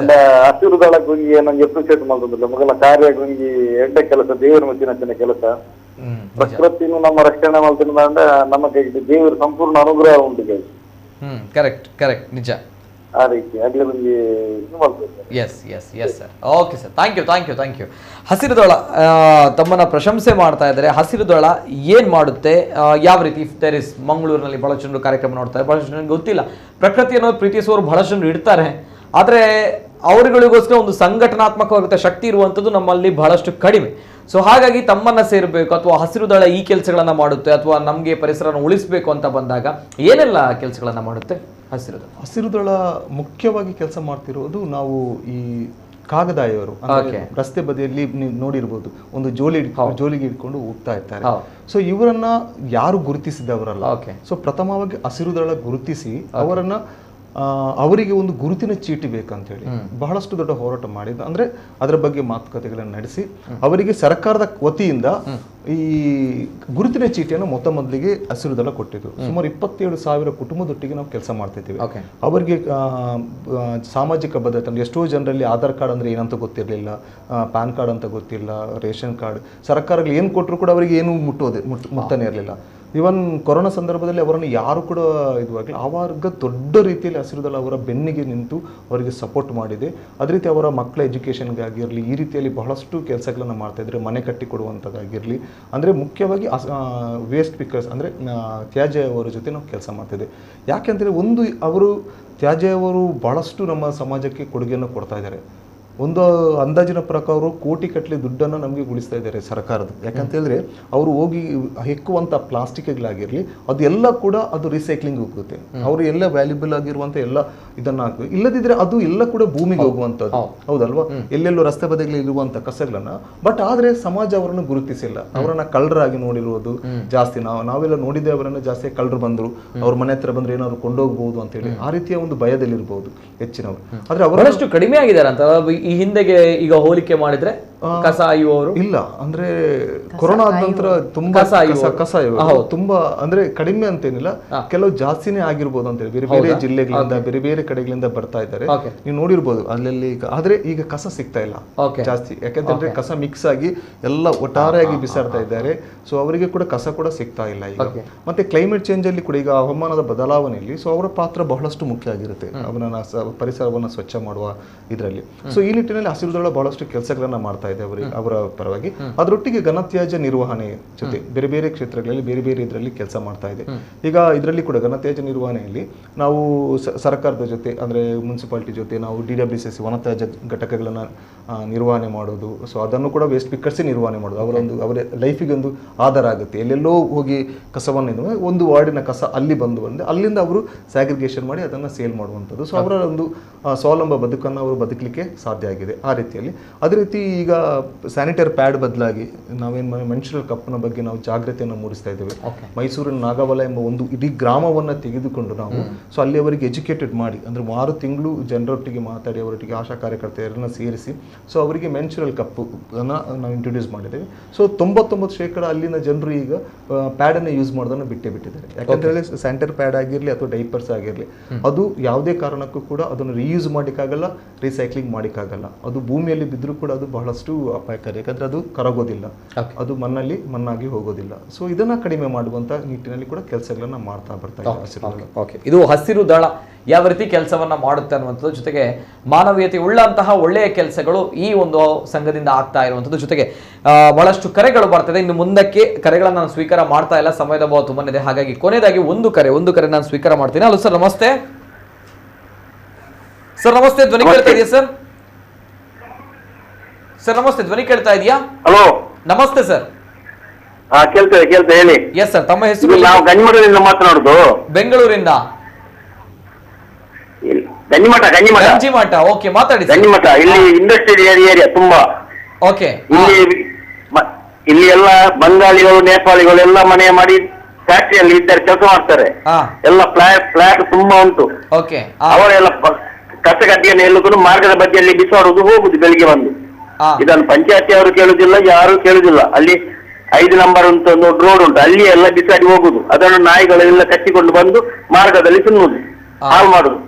ಅಂಡ ಹಸಿರು ದಳ ಗುಂಗಿ ನಂಗೆ ಅಪ್ರಿಸಿಯೇಟ್ ಮಾಡೋದಿಲ್ಲ ಮಗಲ ಕಾರ್ಯ ಗುಂಗಿ ಎಡ್ಡ ಕೆಲಸ ದೇವರ ಮತ್ತಿನ ಕೆಲಸ ಪ್ರಕೃತಿನೂ ನಮ್ಮ ರಕ್ಷಣೆ ಮಾಡ್ತಿರೋದಂಡ ನಮಗೆ ದೇವರ ಸಂಪೂರ್ಣ ಅನುಗ್ರಹ ಉಂಟು ಕೈ ಕರೆಕ್ಟ್ ಕರೆಕ್ಟ್ ನಿಜ ಆ ರೀತಿ ಆಗ್ಲೇ ನಮಗೆ ಇದು ಮಾಡ್ತಾರೆ. Yes sir. Okay sir, thank you. Hasirudala ತಮ್ಮನ್ನ ಪ್ರಶಂಸೆ ಮಾಡ್ತಾ ಇದ್ದಾರೆ. ಹಸಿರುದಳ ಏನ್ ಮಾಡುತ್ತೆ, ಯಾವ ರೀತಿ ಇಫ್ ದೇರ್ ಇಸ್ ಮಂಗಳೂರಿನಲ್ಲಿ ಬಹಳ ಜನರು ಕಾರ್ಯಕ್ರಮ ನೋಡ್ತಾರೆ, ಬಹಳ ಜನರಿಗೆ ಗೊತ್ತಿಲ್ಲ. ಪ್ರಕೃತಿಯನ್ನು ಪ್ರೀತಿಸುವವರು ಬಹಳ ಜನರು ಇಡ್ತಾರೆ, ಆದರೆ ಅವರುಗಳಿಗೋಸ್ಕರ ಒಂದು ಸಂಘಟನಾತ್ಮಕವಾದ ಶಕ್ತಿ ಇರುವಂಥದ್ದು ನಮ್ಮಲ್ಲಿ ಬಹಳಷ್ಟು ಕಡಿಮೆ. ಸೊ ಹಾಗಾಗಿ ತಮ್ಮನ್ನ ಸೇರಬೇಕು ಅಥವಾ ಹಸಿರುದಳ ಈ ಕೆಲಸಗಳನ್ನ ಮಾಡುತ್ತೆ ಅಥವಾ ನಮಗೆ ಪರಿಸರನ ಉಳಿಸಬೇಕು ಅಂತ ಬಂದಾಗ ಏನೆಲ್ಲ ಕೆಲಸಗಳನ್ನ ಮಾಡುತ್ತೆ ಹಸಿರುದಳ ಮುಖ್ಯವಾಗಿ ಕೆಲಸ ಮಾಡ್ತಿರೋದು ನಾವು ಈ ಕಾಗದಾಯವರು ರಸ್ತೆ ಬದಿಯಲ್ಲಿ ನೀವು ನೋಡಿರ್ಬೋದು, ಒಂದು ಜೋಲಿಗೆ ಇಟ್ಕೊಂಡು ಹೋಗ್ತಾ ಇರ್ತಾರೆ. ಸೊ ಇವರನ್ನ ಯಾರು ಗುರುತಿಸಿದವರಲ್ಲ. ಸೊ ಪ್ರಥಮವಾಗಿ ಹಸಿರುದಳ ಗುರುತಿಸಿ ಅವರನ್ನ ಅವರಿಗೆ ಒಂದು ಗುರುತಿನ ಚೀಟಿ ಬೇಕಂತ ಹೇಳಿ ಬಹಳಷ್ಟು ದೊಡ್ಡ ಹೋರಾಟ ಮಾಡಿದ, ಅಂದ್ರೆ ಅದರ ಬಗ್ಗೆ ಮಾತುಕತೆಗಳನ್ನು ನಡೆಸಿ ಅವರಿಗೆ ಸರ್ಕಾರದ ವತಿಯಿಂದ ಈ ಗುರುತಿನ ಚೀಟಿಯನ್ನು ಮೊದಲಿಗೆ ಹಸಿರುದಳ ಕೊಟ್ಟಿದ್ದು. ಸುಮಾರು 27,000 ಕುಟುಂಬದೊಟ್ಟಿಗೆ ನಾವು ಕೆಲಸ ಮಾಡ್ತಿದ್ದೀವಿ. ಅವರಿಗೆ ಸಾಮಾಜಿಕ ಭದ್ರತೆ ಅಂದ್ರೆ ಎಷ್ಟೋ ಜನರಲ್ಲಿ ಆಧಾರ್ ಕಾರ್ಡ್ ಅಂದ್ರೆ ಏನಂತ ಗೊತ್ತಿರಲಿಲ್ಲ, ಪ್ಯಾನ್ ಕಾರ್ಡ್ ಅಂತ ಗೊತ್ತಿಲ್ಲ, ರೇಷನ್ ಕಾರ್ಡ್ ಸರ್ಕಾರಗಳು ಏನು ಕೊಟ್ಟರು ಕೂಡ ಅವರಿಗೆ ಏನು ಮುಟ್ತಾನೆ ಇರಲಿಲ್ಲ. ಇವನ್ ಕೊರೋನಾ ಸಂದರ್ಭದಲ್ಲಿ ಅವರನ್ನು ಯಾರು ಕೂಡ ಇದುವಾಗಲಿ ಆವಾಗ ದೊಡ್ಡ ರೀತಿಯಲ್ಲಿ ಹಸಿರುದಳ ಅವರ ಬೆನ್ನಿಗೆ ನಿಂತು ಅವರಿಗೆ ಸಪೋರ್ಟ್ ಮಾಡಿದೆ. ಅದೇ ರೀತಿ ಅವರ ಮಕ್ಕಳ ಎಜುಕೇಷನ್ಗೆ ಆಗಿರಲಿ ಈ ರೀತಿಯಲ್ಲಿ ಬಹಳಷ್ಟು ಕೆಲಸಗಳನ್ನು ಮಾಡ್ತಾ ಇದ್ದಾರೆ. ಮನೆ ಕಟ್ಟಿ ಕೊಡುವಂಥದ್ದಾಗಿರಲಿ, ಅಂದರೆ ಮುಖ್ಯವಾಗಿ ವೇಸ್ಟ್ ಪಿಕರ್ಸ್ ಅಂದರೆ ತ್ಯಾಜ್ಯ ಅವರ ಜೊತೆ ನಾವು ಕೆಲಸ ಮಾಡ್ತಿದ್ದೆ. ಯಾಕೆಂದರೆ ಒಂದು ಅವರು ತ್ಯಾಜ್ಯ ಅವರು ಬಹಳಷ್ಟು ನಮ್ಮ ಸಮಾಜಕ್ಕೆ ಕೊಡುಗೆಯನ್ನು ಕೊಡ್ತಾ ಇದ್ದಾರೆ. ಒಂದು ಅಂದಾಜಿನ ಪ್ರಕಾರ ಕೋಟಿ ಕಟ್ಟಲೆ ದುಡ್ಡನ್ನು ನಮಗೆ ಉಳಿಸ್ತಾ ಇದ್ದಾರೆ ಸರ್ಕಾರದ. ಯಾಕಂತ ಹೇಳಿದ್ರೆ ಅವರು ಹೋಗಿ ಹೆಕ್ಕುವಂಥ ಪ್ಲಾಸ್ಟಿಕ್ಗಳಾಗಿರಲಿ ಅದೆಲ್ಲ ಕೂಡ ಅದು ರಿಸೈಕ್ಲಿಂಗ್ ಹೋಗುತ್ತೆ. ಅವರು ಎಲ್ಲ ವ್ಯಾಲ್ಯೂಬಲ್ ಆಗಿರುವಂಥ ಎಲ್ಲ ಇದನ್ನ ಹಾಕಿ, ಇಲ್ಲದಿದ್ರೆ ಅದು ಎಲ್ಲ ಕೂಡ ಭೂಮಿಗೆ ಹೋಗುವಂಥದ್ದು, ಹೌದಲ್ವಾ? ಎಲ್ಲೆಲ್ಲೋ ರಸ್ತೆ ಬದಿಗಳಲ್ಲಿ ಇರುವಂಥ ಕಸಗಳನ್ನ. ಬಟ್ ಆದರೆ ಸಮಾಜ ಅವರನ್ನು ಗುರುತಿಸಿಲ್ಲ, ಅವರನ್ನ ಕಳ್ಳರಾಗಿ ನೋಡಿರುವುದು ಜಾಸ್ತಿ. ನಾವೆಲ್ಲ ನೋಡಿದ್ದೆ ಅವರನ್ನು ಜಾಸ್ತಿ ಕಳ್ಳರು ಬಂದರು, ಅವ್ರ ಮನೆ ಹತ್ರ ಬಂದ್ರೆ ಏನಾದ್ರು ಕೊಂಡೋಗ್ಬೋದು ಅಂತ ಹೇಳಿ ಆ ರೀತಿಯ ಒಂದು ಭಯದಲ್ಲಿರ್ಬೋದು ಹೆಚ್ಚಿನವರು. ಆದ್ರೆ ಅವರಷ್ಟು ಕಡಿಮೆ ಆಗಿದ್ದಾರೆ ಅಂತ ಈ ಹಿಂದೆಗೆ ಈಗ ಹೋಲಿಕೆ ಮಾಡಿದ್ರೆ ಕಸ ಆಯುವವರು ಇಲ್ಲ. ಅಂದ್ರೆ ಕೊರೋನಾ ಆದ ನಂತರ ತುಂಬಾ ಕಸ ತುಂಬಾ ಅಂದ್ರೆ ಕಡಿಮೆ ಅಂತೇನಿಲ್ಲ, ಕೆಲವು ಜಾಸ್ತಿನೇ ಆಗಿರ್ಬೋದು ಅಂತ ಹೇಳಿ ಬೇರೆ ಬೇರೆ ಜಿಲ್ಲೆಗಳಿಂದ ಬೇರೆ ಬೇರೆ ಕಡೆಗಳಿಂದ ಬರ್ತಾ ಇದ್ದಾರೆ. ನೀವು ನೋಡಿರ್ಬೋದು ಅಲ್ಲಲ್ಲಿ. ಆದ್ರೆ ಈಗ ಕಸ ಸಿಗ್ತಾ ಇಲ್ಲ ಜಾಸ್ತಿ, ಯಾಕಂತಂದ್ರೆ ಕಸ ಮಿಕ್ಸ್ ಆಗಿ ಎಲ್ಲ ಒಟ್ಟಾರೆಯಾಗಿ ಬಿಸಾಡ್ತಾ ಇದ್ದಾರೆ. ಸೊ ಅವರಿಗೆ ಕೂಡ ಕಸ ಕೂಡ ಸಿಗ್ತಾ ಇಲ್ಲ ಈಗ. ಮತ್ತೆ ಕ್ಲೈಮೇಟ್ ಚೇಂಜ್ ಅಲ್ಲಿ ಕೂಡ ಈಗ ಹವಾಮಾನದ ಬದಲಾವಣೆಯಲ್ಲಿ ಸೊ ಅವರ ಪಾತ್ರ ಬಹಳಷ್ಟು ಮುಖ್ಯ ಆಗಿರುತ್ತೆ, ಅವರನ್ನ ಪರಿಸರವನ್ನು ಸ್ವಚ್ಛ ಮಾಡುವ ಇದರಲ್ಲಿ. ಸೊ ಈ ನಿಟ್ಟಿನಲ್ಲಿ ಹಸಿರುದಳ ಬಹಳಷ್ಟು ಕೆಲಸಗಳನ್ನ ಮಾಡ್ತಾ ಇದೆ ಅವರ ಪರವಾಗಿ. ಅದರೊಟ್ಟಿಗೆ ಘನತ್ಯಾಜ್ಯ ನಿರ್ವಹಣೆ ಜೊತೆ ಬೇರೆ ಬೇರೆ ಕ್ಷೇತ್ರಗಳಲ್ಲಿ ಬೇರೆ ಬೇರೆ ಇದರಲ್ಲಿ ಕೆಲಸ ಮಾಡ್ತಾ ಇದೆ. ಈಗ ಇದರಲ್ಲಿ ಕೂಡ ಘನತ್ಯಾಜ್ಯ ನಿರ್ವಹಣೆಯಲ್ಲಿ ನಾವು ಸರ್ಕಾರದ ಜೊತೆ ಅಂದ್ರೆ ಮುನ್ಸಿಪಾಲಿಟಿ ಜೊತೆ ನಾವು DWCC ವನತ್ಯಾಜ್ಯ ಘಟಕಗಳನ್ನ ನಿರ್ವಹಣೆ ಮಾಡೋದು. ಸೊ ಅದನ್ನು ಕೂಡ ವೇಸ್ಟ್ ಪಿಕರ್ಸ್ ನಿರ್ವಹಣೆ ಮಾಡೋದು. ಅವರ ಲೈಫಿಗೆ ಒಂದು ಆಧಾರ ಆಗುತ್ತೆ. ಎಲ್ಲೆಲ್ಲೋ ಹೋಗಿ ಕಸವನ್ನು ಒಂದು ವಾರ್ಡಿನ ಕಸ ಅಲ್ಲಿ ಬಂದು ಅಲ್ಲಿಂದ ಅವರು ಸ್ಯಾಗ್ರಿಗೇಷನ್ ಮಾಡಿ ಅದನ್ನು ಸೇಲ್ ಮಾಡುವಂಥದ್ದು. ಸೊ ಅವರ ಒಂದು ಸ್ವಾವಲಂಬ ಬದುಕನ್ನು ಅವರು ಬದುಕಲಿಕ್ಕೆ ಸಾಧ್ಯ ಆಗಿದೆ ಆ ರೀತಿಯಲ್ಲಿ. ಅದೇ ರೀತಿ ಈಗ ಸ್ಯಾನಿಟರಿ ಪ್ಯಾಡ್ ಬದಲಾಗಿ ನಾವೇನು ಮೆನ್ಸ್ಟ್ರುಯಲ್ ಕಪ್ನ ಬಗ್ಗೆ ನಾವು ಜಾಗೃತಿಯನ್ನು ಮೂಡಿಸ್ತಾ ಇದ್ದೇವೆ. ಮೈಸೂರಿನ ನಾಗವಲ ಎಂಬ ಒಂದು ಇಡೀ ಗ್ರಾಮವನ್ನು ತೆಗೆದುಕೊಂಡು ನಾವು ಸೊ ಅಲ್ಲಿ ಅವರಿಗೆ ಎಜುಕೇಟೆಡ್ ಮಾಡಿ ಅಂದ್ರೆ 6 ತಿಂಗಳು ಜನರೊಟ್ಟಿಗೆ ಮಾತಾಡಿ ಅವರೊಟ್ಟಿಗೆ ಆಶಾ ಕಾರ್ಯಕರ್ತೆಯರನ್ನು ಸೇರಿಸಿ ಸೊ ಅವರಿಗೆ ಮೆನ್ಸ್ಟ್ರುಯಲ್ ಕಪ್ ನಾವು ಇಂಟ್ರೊಡ್ಯೂಸ್ ಮಾಡಿದ್ದೇವೆ. ಸೊ 99% ಅಲ್ಲಿನ ಜನರು ಈಗ ಪ್ಯಾಡನ್ನು ಯೂಸ್ ಮಾಡೋದನ್ನು ಬಿಟ್ಟಿದ್ದಾರೆ. ಯಾಕಂದ್ರೆ ಸ್ಯಾನಿಟರಿ ಪ್ಯಾಡ್ ಆಗಿರಲಿ ಅಥವಾ ಡೈಪರ್ಸ್ ಆಗಿರಲಿ ಅದು ಯಾವುದೇ ಕಾರಣಕ್ಕೂ ಕೂಡ ಅದನ್ನು ರೀಯೂಸ್ ಮಾಡೋಕ್ಕಾಗಲ್ಲ, ರೀಸೈಕ್ಲಿಂಗ್ ಮಾಡೋಕ್ಕಾಗಲ್ಲ. ಅದು ಭೂಮಿಯಲ್ಲಿ ಬಿದ್ದರೂ ಕೂಡ ಅದು ಬಹಳಷ್ಟು ಅಪಾಯಕಾರಿ, ಯಾಕಂದ್ರೆ ಅದು ಕರಗೋದಿಲ್ಲ, ಅದು ಮಣ್ಣಾಗಿ ಹೋಗೋದಿಲ್ಲ. ಸೊ ಇದನ್ನ ಕಡಿಮೆ ಮಾಡುವಂತ ನಿಟ್ಟಿನಲ್ಲಿ ಕೂಡ ಕೆಲಸಗಳನ್ನ ಮಾಡ್ತಾ ಬರ್ತಾ ಇದ್ದಾರೆ. ಇದು ಹಸಿರು ದಳ ಯಾವ ರೀತಿ ಕೆಲಸವನ್ನ ಮಾಡುತ್ತೆ ಅನ್ನುವಂಥದ್ದು, ಜೊತೆಗೆ ಮಾನವೀಯತೆ ಉಳ್ಳಂತಹ ಒಳ್ಳೆಯ ಕೆಲಸಗಳು ಈ ಒಂದು ಸಂಘದಿಂದ ಆಗ್ತಾ ಇರುವಂಥದ್ದು. ಜೊತೆಗೆ ಬಹಳಷ್ಟು ಕರೆಗಳು ಬರ್ತದೆ. ಇನ್ನು ಮುಂದಕ್ಕೆ ಕರೆಗಳನ್ನ ನಾನು ಸ್ವೀಕಾರ ಮಾಡ್ತಾ ಇಲ್ಲ, ಸಮಯದ ಅಭಾವ ತುಂಬಾ ಇದೆ. ಹಾಗಾಗಿ ಕೊನೆಯದಾಗಿ ಒಂದು ಕರೆ ನಾನು ಸ್ವೀಕಾರ ಮಾಡ್ತೀನಿ. ಹಲೋ ಸರ್, ನಮಸ್ತೆ. ಸರ್ ನಮಸ್ತೆ, ಧ್ವನಿ ಕೇಳ್ತಾ ಇದೆಯಾ ಸರ್? ಸರ್ ನಮಸ್ತೆ, ಧ್ವನಿ ಕೇಳ್ತಾ ಇದೆಯಾ? ಹಲೋ ನಮಸ್ತೆ ಸರ್. ಕೇಳ್ತೇವೆ ಹೇಳಿ. ಎಸ್ ಸರ್, ತಮ್ಮ ಹೆಸರು? ನಾವು ಗಂಜಿಮಠದಿಂದ ಮಾತನಾಡುದು. ಬೆಂಗಳೂರಿಂದ? ಗಂಜಿಮಠ. ಓಕೆ, ಮಾತಾಡಿ. ಗಂಜಿಮಠ ಇಲ್ಲಿ ಇಂಡಸ್ಟ್ರಿಯಲ್ ಏರಿಯಾ ತುಂಬಾ. ಓಕೆ. ಇಲ್ಲಿ ಎಲ್ಲ ಬಂಗಾಳಿಗಳು ನೇಪಾಳಿಗಳು ಎಲ್ಲ ಮನೆ ಮಾಡಿ ಫ್ಯಾಕ್ಟ್ರಿಯಲ್ಲಿ ಇದ್ದಾರೆ, ಕೆಲಸ ಮಾಡ್ತಾರೆ. ಎಲ್ಲ ಫ್ಲಾಟ್ ತುಂಬಾ ಉಂಟು. ಓಕೆ. ಅವರೆಲ್ಲ ಕಸಗಡ್ಡಿಯನ್ನು ಎಲ್ಲದನ್ನು ಮಾರ್ಗದ ಬದಿಯಲ್ಲಿ ಬಿಸಾಡುವುದು, ಹೋಗುದು ಬೆಳಿಗ್ಗೆ ಬಂದು. ಇದನ್ನು ಪಂಚಾಯತಿ ಅವರು ಕೇಳುದಿಲ್ಲ, ಯಾರು ಕೇಳುದಿಲ್ಲ. ಅಲ್ಲಿ 5 ನಂಬರ್ ಅಂತ ಒಂದು ರೋಡ್ ಉಂಟು, ಅಲ್ಲಿ ಎಲ್ಲ ಬಿಸಾಡಿ ಹೋಗುದು. ಅದನ್ನು ನಾಯಿಗಳೆಲ್ಲ ಕಟ್ಟಿಕೊಂಡು ಬಂದು ಮಾರ್ಗದಲ್ಲಿ ತಿನ್ನುವುದು, ಹಾಳು ಮಾಡುದು.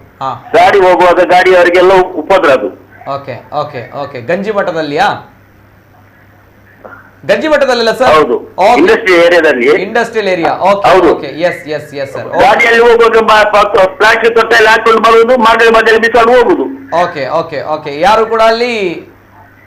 ಗಾಡಿ ಹೋಗುವಾಗ ಗಾಡಿಯವರಿಗೆಲ್ಲ ಉಪದ್ರ ಅದು. ಓಕೆ ಓಕೆ ಓಕೆ ಗಂಜಿ ಮಠದಲ್ಲಿಯಾ? ಗಂಜಿ ಮಠದಲ್ಲ ಸರ್? ಹೌದು, ಇಂಡಸ್ಟ್ರಿಯಲ್ ಏರಿಯಾದಲ್ಲಿ. Industrial area. Okay okay yes yes yes sir. ಗಾಡಿಯಲ್ಲಿ ಹೋಗುವಾಗ ಪ್ಲಾಸ್ಟಿಕ್ ತೊಟ್ಟೆಯಲ್ಲಿ ಹಾಕೊಂಡು ಬರುವುದು, ಮಾರ್ಗದ ಮಧ್ಯದಲ್ಲಿ ಬಿಸಾಡು ಹೋಗುದು. ಓಕೆ ಓಕೆ ಓಕೆ ಯಾರು ಕೂಡ ಅಲ್ಲಿ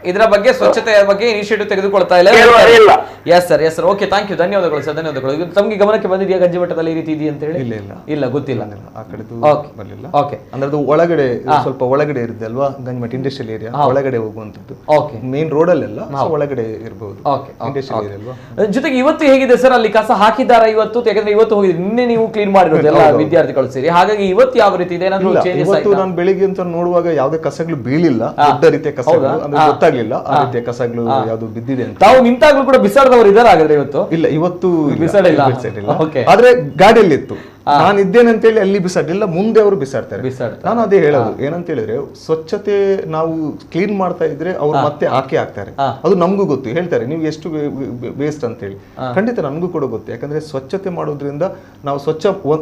ಇದರ ಬಗ್ಗೆ ಸ್ವಚ್ಛತೆಯ ಬಗ್ಗೆ ಇನಿಷಿಯೇಟಿವ್ ತೆಗೆದುಕೊಳ್ತಾ ಇಲ್ಲ. Yes sir yes sir. Okay thank you, ಧನ್ಯವಾದಗಳು ಸರ್, ಧನ್ಯವಾದಗಳು. ಇದು ತಮಗೆ ಗಮನಕ್ಕೆ ಬಂದಿದೆಯಾ ಗಂಜಿ ಮಠದಲ್ಲಿ ಈ ರೀತಿ ಇದೆಯಾ ಅಂತ ಹೇಳಿ? ಇಲ್ಲ ಇಲ್ಲ ಇಲ್ಲ, ಗೊತ್ತಿಲ್ಲ. ಆ ಕಡೆದು ಬರಲಿಲ್ಲ. ಓಕೆ ಅಂದ್ರೆ ಅದು ಒಳಗಡೆ ಸ್ವಲ್ಪ ಒಳಗಡೆ ಇರುತ್ತೆ ಅಲ್ವಾ, ಗಂಜಿಮಠ ಇಂಡಸ್ಟ್ರಿಯಲ್ ಏರಿಯಾ ಒಳಗಡೆ ಹೋಗುವಂತದ್ದು. ಓಕೆ ಮೇನ್ ರೋಡ್ ಅಲ್ಲೆಲ್ಲ ಒಳಗಡೆ ಇರಬಹುದು. ಓಕೆ ಇಂಡಸ್ಟ್ರಿಯಲ್ ಏರಿಯಾ ಅಲ್ವಾ. ಜೊತೆಗೆ ಇವತ್ತು ಹೇಗಿದೆ ಸರ್ ಅಲ್ಲಿ ಕಸ ಹಾಕಿದ್ದಾರಾ ಇವತ್ತು? ಯಾಕಂದ್ರೆ ಇವತ್ತು ಹೋಗಿದ್ರಿ, ನಿನ್ನೆ ನೀವು ಕ್ಲೀನ್ ಮಾಡಿರೋದು ಎಲ್ಲ ವಿದ್ಯಾರ್ಥಿಗಳು ಸೇರಿ, ಹಾಗಾಗಿ ಇವತ್ತು ಯಾವ ರೀತಿ ಇದೆ? ಏನಾದ್ರು ಚೇಂಜಸ್ ಆಯ್ತಾ? ಇವತ್ತು ನಾನು ಬೆಳಿಗ್ಗೆ ಅಂತ ನೋಡುವಾಗ ಯಾವುದೇ ಕಸಗಳು ಬೀಳಿಲ್ಲ, ದೊಡ್ಡ ರೀತಿಯ ಕಸಗಳು ಅಂದ್ರೆ ಗೊತ್ತಾಗ್ಲಿಲ್ಲ ಆ ರೀತಿಯ ಕಸಗಳು ಯಾವ್ದು ಬಿದ್ದಿದೆ ಅಂತ. ತಾವು ನಿಂತಾಗ್ಲೂ ಕೂಡ ಬಿಸಾಡದವರು ಇದಾರೆ ಹಾಗಾದ್ರೆ ಇವತ್ತು? ಇಲ್ಲ, ಇವತ್ತು ಬಿಸಾಡಿಲ್ಲ. ಆದ್ರೆ ಗಾಡಿಯಲ್ಲಿ ಇತ್ತು, ನಾನು ಇದ್ದೇನೆ ಅಂತ ಹೇಳಿ ಅಲ್ಲಿ ಬಿಸಾಡಿಲ್ಲ, ಮುಂದೆ ಅವರು ಬಿಸಾಡ್ತಾರೆ. ನಾನು ಅದೇ ಹೇಳೋದು ಏನಂತ ಹೇಳಿದ್ರೆ, ಸ್ವಚ್ಛತೆ ನಾವು ಕ್ಲೀನ್ ಮಾಡ್ತಾ ಇದ್ರೆ ಅವ್ರು ಮತ್ತೆ ಹಾಕ್ತಾರೆ. ಅದು ನಮಗೂ ಗೊತ್ತು, ಹೇಳ್ತಾರೆ ನೀವು ಎಷ್ಟು ವೇಸ್ಟ್ ಅಂತ ಹೇಳಿ. ಖಂಡಿತ ನಮಗೂ ಕೂಡ ಗೊತ್ತು, ಯಾಕಂದ್ರೆ ಸ್ವಚ್ಛತೆ ಮಾಡೋದ್ರಿಂದ ನಾವು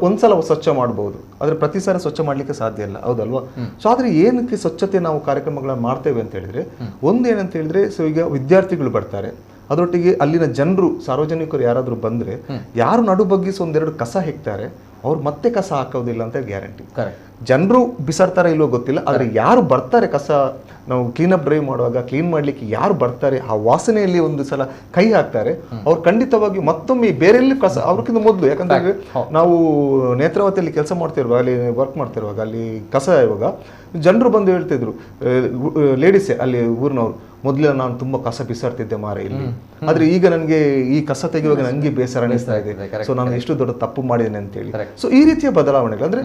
ಒಂದ್ಸಲ ಸ್ವಚ್ಛ ಮಾಡಬಹುದು, ಆದ್ರೆ ಪ್ರತಿ ಸಾರಿ ಸ್ವಚ್ಛ ಮಾಡ್ಲಿಕ್ಕೆ ಸಾಧ್ಯ ಇಲ್ಲ, ಹೌದಲ್ವಾ? ಸೊ ಆದ್ರೆ ಏನಕ್ಕೆ ಸ್ವಚ್ಛತೆ ನಾವು ಕಾರ್ಯಕ್ರಮಗಳನ್ನ ಮಾಡ್ತೇವೆ ಅಂತ ಹೇಳಿದ್ರೆ, ಒಂದೇನಂತ ಹೇಳಿದ್ರೆ, ಸೊ ಈಗ ವಿದ್ಯಾರ್ಥಿಗಳು ಬರ್ತಾರೆ, ಅದರೊಟ್ಟಿಗೆ ಅಲ್ಲಿನ ಜನರು ಸಾರ್ವಜನಿಕರು ಯಾರಾದ್ರೂ ಬಂದ್ರೆ, ಯಾರು ನಡು ಬಗ್ಗಿಸಿ ಒಂದೆರಡು ಕಸ ಹೆಕ್ತಾರೆ, ಅವ್ರು ಮತ್ತೆ ಕಸ ಹಾಕೋದಿಲ್ಲ ಅಂತ ಗ್ಯಾರಂಟಿ. ಜನರು ಬಿಸಾಡ್ತಾರೆ ಇಲ್ವೋ ಗೊತ್ತಿಲ್ಲ, ಆದ್ರೆ ಯಾರು ಬರ್ತಾರೆ ಕಸ ನಾವು ಕ್ಲೀನಪ್ ಡ್ರೈವ್ ಮಾಡುವಾಗ ಕ್ಲೀನ್ ಮಾಡ್ಲಿಕ್ಕೆ ಯಾರು ಬರ್ತಾರೆ, ಆ ವಾಸನೆಯಲ್ಲಿ ಒಂದು ಸಲ ಕೈ ಹಾಕ್ತಾರೆ, ಅವ್ರು ಖಂಡಿತವಾಗಿ ಮತ್ತೊಮ್ಮೆ ಬೇರೆಲ್ಲಿ ಕಸ ಅವ್ರಿಗಿಂತ ಮೊದಲು, ಯಾಕಂದ್ರೆ ನಾವು ನೇತ್ರಾವತಿಯಲ್ಲಿ ಕೆಲಸ ಮಾಡ್ತಿರುವಾಗ, ಅಲ್ಲಿ ವರ್ಕ್ ಮಾಡ್ತಿರುವಾಗ, ಅಲ್ಲಿ ಕಸ ಇವಾಗ ಜನರು ಬಂದು ಹೇಳ್ತಿದ್ರು, ಲೇಡೀಸೇ ಅಲ್ಲಿ ಊರಿನವ್ರು, ಮೊದಲೇ ನಾನು ತುಂಬಾ ಕಸ ಬಿಸಾಡ್ತಿದ್ದೆ ಮಾರ ಇಲ್ಲಿ, ಆದ್ರೆ ಈಗ ನನಗೆ ಈ ಕಸ ತೆಗೆಯುವಾಗ ನನಗೆ ಬೇಸರ ಅನಿಸ್ತಾ ಇದೆ, ಸೊ ನಾನು ಎಷ್ಟು ದೊಡ್ಡ ತಪ್ಪು ಮಾಡಿದ್ದೇನೆ ಅಂತ ಹೇಳಿ. ಸೊ ಈ ರೀತಿಯ ಬದಲಾವಣೆಗಳು ಅಂದ್ರೆ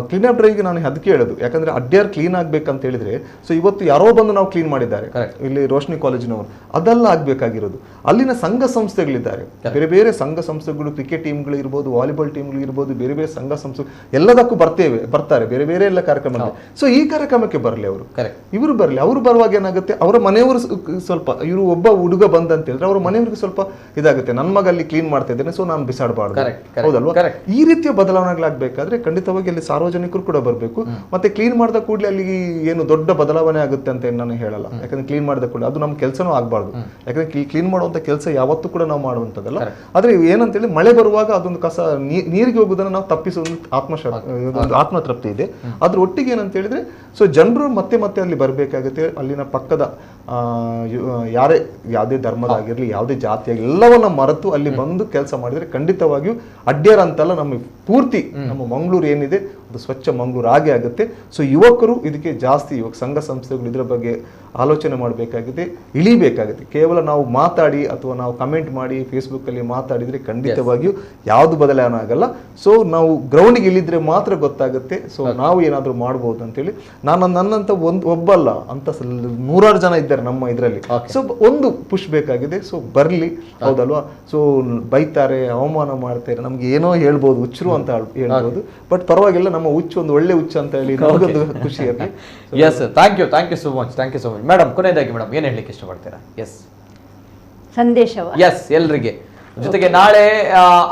ಕ್ಲೀನ್ ಅಪ್ ಡ್ರೈವ್ಗೆ ನಾನು ಅದಕ್ಕೆ ಹೇಳೋದು, ಯಾಕಂದ್ರೆ ಅಡ್ಯಾರ್ ಕ್ಲೀನ್ ಆಗ್ಬೇಕಂತ ಹೇಳಿದ್ರೆ, ಸೊ ಇವತ್ತು ಯಾರೋ ಬಂದು ನಾವು ಕ್ಲೀನ್ ಮಾಡಿದ್ದಾರೆ ಇಲ್ಲಿ ರೋಶ್ನಿ ಕಾಲೇಜಿನವರು, ಅದೆಲ್ಲ ಆಗ್ಬೇಕಾಗಿರೋದು. ಅಲ್ಲಿನ ಸಂಘ ಸಂಸ್ಥೆಗಳಿದ್ದಾರೆ, ಬೇರೆ ಬೇರೆ ಸಂಘ ಸಂಸ್ಥೆಗಳು, ಕ್ರಿಕೆಟ್ ಟೀಮ್ಗಳು ಇರ್ಬೋದು, ವಾಲಿಬಾಲ್ ಟೀಮ್ಗಳು ಇರ್ಬೋದು, ಬೇರೆ ಬೇರೆ ಸಂಘ ಸಂಸ್ಥೆ ಎಲ್ಲದಕ್ಕೂ ಬರ್ತಾರೆ, ಬೇರೆ ಬೇರೆ ಎಲ್ಲ ಕಾರ್ಯಕ್ರಮಗಳು. ಸೊ ಈ ಕಾರ್ಯಕ್ರಮಕ್ಕೆ ಬರಲಿ ಅವರು, ಇವರು ಬರಲಿ. ಅವರು ಬರುವಾಗ ಏನಾಗುತ್ತೆ, ಅವರ ಮನೆಯವರು ಸ್ವಲ್ಪ, ಇವರು ಒಬ್ಬ ಹುಡುಗ ಬಂದ ಅಂತ ಹೇಳಿದ್ರೆ ಅವ್ರ ಮನೆಯವ್ರಿಗೆ ಸ್ವಲ್ಪ ಇದಾಗುತ್ತೆ, ನನ್ನ ಮಗ ಅಲ್ಲಿ ಕ್ಲೀನ್ ಮಾಡ್ತಾ ಇದ್ದೇನೆ, ಸೊ ನಾನು ಬಿಸಾಡಬಾರ್ದು, ಹೌದಲ್ವಾ? ಈ ರೀತಿಯ ಬದಲಾವಣೆಗಳಾಗಬೇಕಾದ್ರೆ ಖಂಡಿತವಾಗಿ ಅಲ್ಲಿ ಸಾರ್ವಜನಿಕರು ಕೂಡ ಬರಬೇಕು. ಮತ್ತೆ ಕ್ಲೀನ್ ಮಾಡಿದ ಕೂಡಲೇ ಅಲ್ಲಿ ಏನು ದೊಡ್ಡ ಬದಲಾವಣೆ ಆಗುತ್ತೆ ಅಂತ ನಾನು ಹೇಳಲ್ಲ, ಯಾಕಂದ್ರೆ ಕ್ಲೀನ್ ಮಾಡಿದ ಕೂಡಲೇ ಅದು ನಮ್ಮ ಕೆಲಸನೂ ಆಗಬಾರ್ದು, ಯಾಕಂದ್ರೆ ಕ್ಲೀನ್ ಮಾಡುವಂತ ಕೆಲಸ ಯಾವತ್ತೂ ಕೂಡ ನಾವು ಮಾಡುವಂತದಲ್ಲ. ಆದ್ರೆ ಏನಂತೇಳಿ ಮಳೆ ಬರುವಾಗ ಅದೊಂದು ಕಸ ನೀರಿಗೆ ಹೋಗುದನ್ನ ನಾವು ತಪ್ಪಿಸುವ ಆತ್ಮತೃಪ್ತಿ ಇದೆ. ಅದ್ರ ಒಟ್ಟಿಗೆ ಏನಂತ ಹೇಳಿದ್ರೆ, ಸೊ ಜನರು ಮತ್ತೆ ಮತ್ತೆ ಅಲ್ಲಿ ಬರಬೇಕಾಗುತ್ತೆ. ಅಲ್ಲಿನ ಪಕ್ಕದ ಯಾವುದೇ ಧರ್ಮದಾಗಿರ್ಲಿ, ಯಾವುದೇ ಜಾತಿಯಾಗಿ ಎಲ್ಲವನ್ನ ಮರೆತು ಅಲ್ಲಿ ಬಂದು ಕೆಲಸ ಮಾಡಿದ್ರೆ ಖಂಡಿತವಾಗಿಯೂ ಅಡ್ಯಾರ್ ಅಂತಲ್ಲ, ನಮ್ಮ ಪೂರ್ತಿ ನಮ್ಮ ಮಂಗಳೂರು ಏನಿದೆ ಅದು ಸ್ವಚ್ಛ ಮಂಗಳೂರು ಆಗೇ ಆಗುತ್ತೆ. ಸೊ ಯುವಕರು ಇದಕ್ಕೆ ಜಾಸ್ತಿ, ಇವಾಗ ಸಂಘ ಸಂಸ್ಥೆಗಳು ಇದರ ಬಗ್ಗೆ ಆಲೋಚನೆ ಮಾಡಬೇಕಾಗಿದೆ, ಇಳಿಬೇಕಾಗುತ್ತೆ. ಕೇವಲ ನಾವು ಮಾತಾಡಿ ಅಥವಾ ನಾವು ಕಮೆಂಟ್ ಮಾಡಿ ಫೇಸ್ಬುಕ್ಕಲ್ಲಿ ಮಾತಾಡಿದರೆ ಖಂಡಿತವಾಗಿಯೂ ಯಾವುದು ಬದಲಾವಣೆ ಆಗಲ್ಲ. ಸೊ ನಾವು ಗ್ರೌಂಡಿಗೆ ಇಳಿದ್ರೆ ಮಾತ್ರ ಗೊತ್ತಾಗುತ್ತೆ, ಸೊ ನಾವು ಏನಾದರೂ ಮಾಡ್ಬೋದು ಅಂತೇಳಿ. ನನ್ನಂತ ಒಬ್ಬಲ್ಲ ಅಂತ ನೂರಾರು ಜನ ಇದ್ದಾರೆ ನಮ್ಮ ಇದರಲ್ಲಿ. ಸೊ ಒಂದು ಪುಷ್ ಬೇಕಾಗಿದೆ. ಸೊ ಬರಲಿ, ಹೌದಲ್ವಾ? ಸೊ ಬೈತಾರೆ, ಅವಮಾನ ಮಾಡ್ತಾರೆ, ನಮ್ಗೆ ಏನೋ ಹೇಳ್ಬೋದು, ಹುಚ್ಚರು ಅಂತ ಹೇಳ್ಬೋದು, ಬಟ್ ಪರವಾಗಿಲ್ಲ, ನಮ್ಮ ಹುಚ್ಚು ಒಂದು ಒಳ್ಳೆ ಹುಚ್ಚು ಅಂತ ಹೇಳಿ ನಮಗೊಂದು ಖುಷಿ ಇರಲಿ. Yes, thank you so much. Madam, ಕೊನೆಯದಾಗಿ ಮೇಡಮ್ ಏನು ಹೇಳಲಿಕ್ಕೆ ಇಷ್ಟಪಡ್ತೀರಾ? ಎಸ್, ಸಂದೇಶವ ಎಸ್ ಎಲ್ರಿಗೆ, ಜೊತೆಗೆ ನಾಳೆ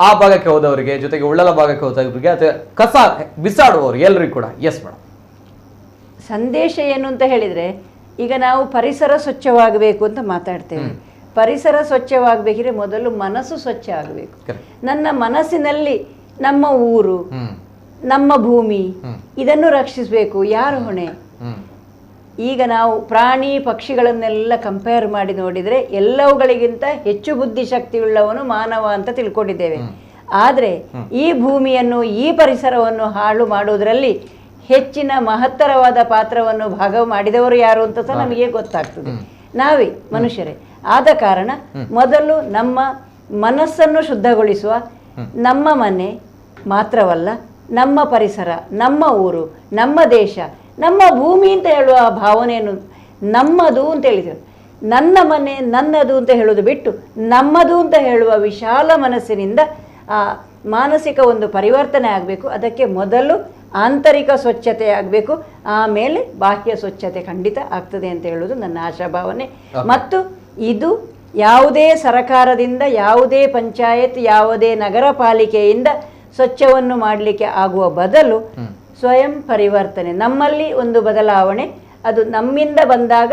ಆ ಭಾಗಕ್ಕೆ ಹೋದವರಿಗೆ, ಜೊತೆಗೆ ಉಳ್ಳಲ ಭಾಗಕ್ಕೆ ಹೋದವರಿಗೆ, ಅಥವಾ ಕಸ ಬಿಸಾಡುವವರು ಎಲ್ರಿಗೂ ಕೂಡ. ಎಸ್ ಮೇಡಮ್, ಸಂದೇಶ ಏನು ಅಂತ ಹೇಳಿದ್ರೆ, ಈಗ ನಾವು ಪರಿಸರ ಸ್ವಚ್ಛವಾಗಬೇಕು ಅಂತ ಮಾತಾಡ್ತೇವೆ. ಪರಿಸರ ಸ್ವಚ್ಛವಾಗಬೇಕಿದ್ರೆ ಮೊದಲು ಮನಸ್ಸು ಸ್ವಚ್ಛ ಆಗಬೇಕು. ನನ್ನ ಮನಸ್ಸಿನಲ್ಲಿ ನಮ್ಮ ಊರು, ನಮ್ಮ ಭೂಮಿ, ಇದನ್ನು ರಕ್ಷಿಸಬೇಕು. ಯಾರು ಹೊಣೆ? ಈಗ ನಾವು ಪ್ರಾಣಿ ಪಕ್ಷಿಗಳನ್ನೆಲ್ಲ ಕಂಪೇರ್ ಮಾಡಿ ನೋಡಿದರೆ ಎಲ್ಲವುಗಳಿಗಿಂತ ಹೆಚ್ಚು ಬುದ್ಧಿಶಕ್ತಿಯುಳ್ಳವನು ಮಾನವ ಅಂತ ತಿಳ್ಕೊಂಡಿದ್ದೇವೆ. ಆದರೆ ಈ ಭೂಮಿಯನ್ನು, ಈ ಪರಿಸರವನ್ನು ಹಾಳು ಮಾಡುವುದರಲ್ಲಿ ಹೆಚ್ಚಿನ ಮಹತ್ತರವಾದ ಪಾತ್ರವನ್ನು ಭಾಗ ಮಾಡಿದವರು ಯಾರು ಅಂತ ಸಹ ನಮಗೆ ಗೊತ್ತಾಗ್ತದೆ, ನಾವೇ ಮನುಷ್ಯರೇ. ಆದ ಕಾರಣ ಮೊದಲು ನಮ್ಮ ಮನಸ್ಸನ್ನು ಶುದ್ಧಗೊಳಿಸುವ, ನಮ್ಮ ಮನೆ ಮಾತ್ರವಲ್ಲ, ನಮ್ಮ ಪರಿಸರ, ನಮ್ಮ ಊರು, ನಮ್ಮ ದೇಶ, ನಮ್ಮ ಭೂಮಿ ಅಂತ ಹೇಳುವ ಭಾವನೆಯನ್ನು ನಮ್ಮದು ಅಂತ ಹೇಳಿದರು. ನನ್ನ ಮನೆ ನನ್ನದು ಅಂತ ಹೇಳೋದು ಬಿಟ್ಟು ನಮ್ಮದು ಅಂತ ಹೇಳುವ ವಿಶಾಲ ಮನಸ್ಸಿನಿಂದ ಆ ಮಾನಸಿಕ ಒಂದು ಪರಿವರ್ತನೆ ಆಗಬೇಕು. ಅದಕ್ಕೆ ಮೊದಲು ಆಂತರಿಕ ಸ್ವಚ್ಛತೆ ಆಗಬೇಕು, ಆಮೇಲೆ ಬಾಹ್ಯ ಸ್ವಚ್ಛತೆ ಖಂಡಿತ ಆಗ್ತದೆ ಅಂತ ಹೇಳೋದು ನನ್ನ ಆಶಾಭಾವನೆ. ಮತ್ತು ಇದು ಯಾವುದೇ ಸರಕಾರದಿಂದ, ಯಾವುದೇ ಪಂಚಾಯತ್, ಯಾವುದೇ ನಗರ ಪಾಲಿಕೆಯಿಂದ ಸ್ವಚ್ಛವನ್ನು ಮಾಡಲಿಕ್ಕೆ ಆಗುವ ಬದಲು ಸ್ವಯಂ ಪರಿವರ್ತನೆ, ನಮ್ಮಲ್ಲಿ ಒಂದು ಬದಲಾವಣೆ, ಅದು ನಮ್ಮಿಂದ ಬಂದಾಗ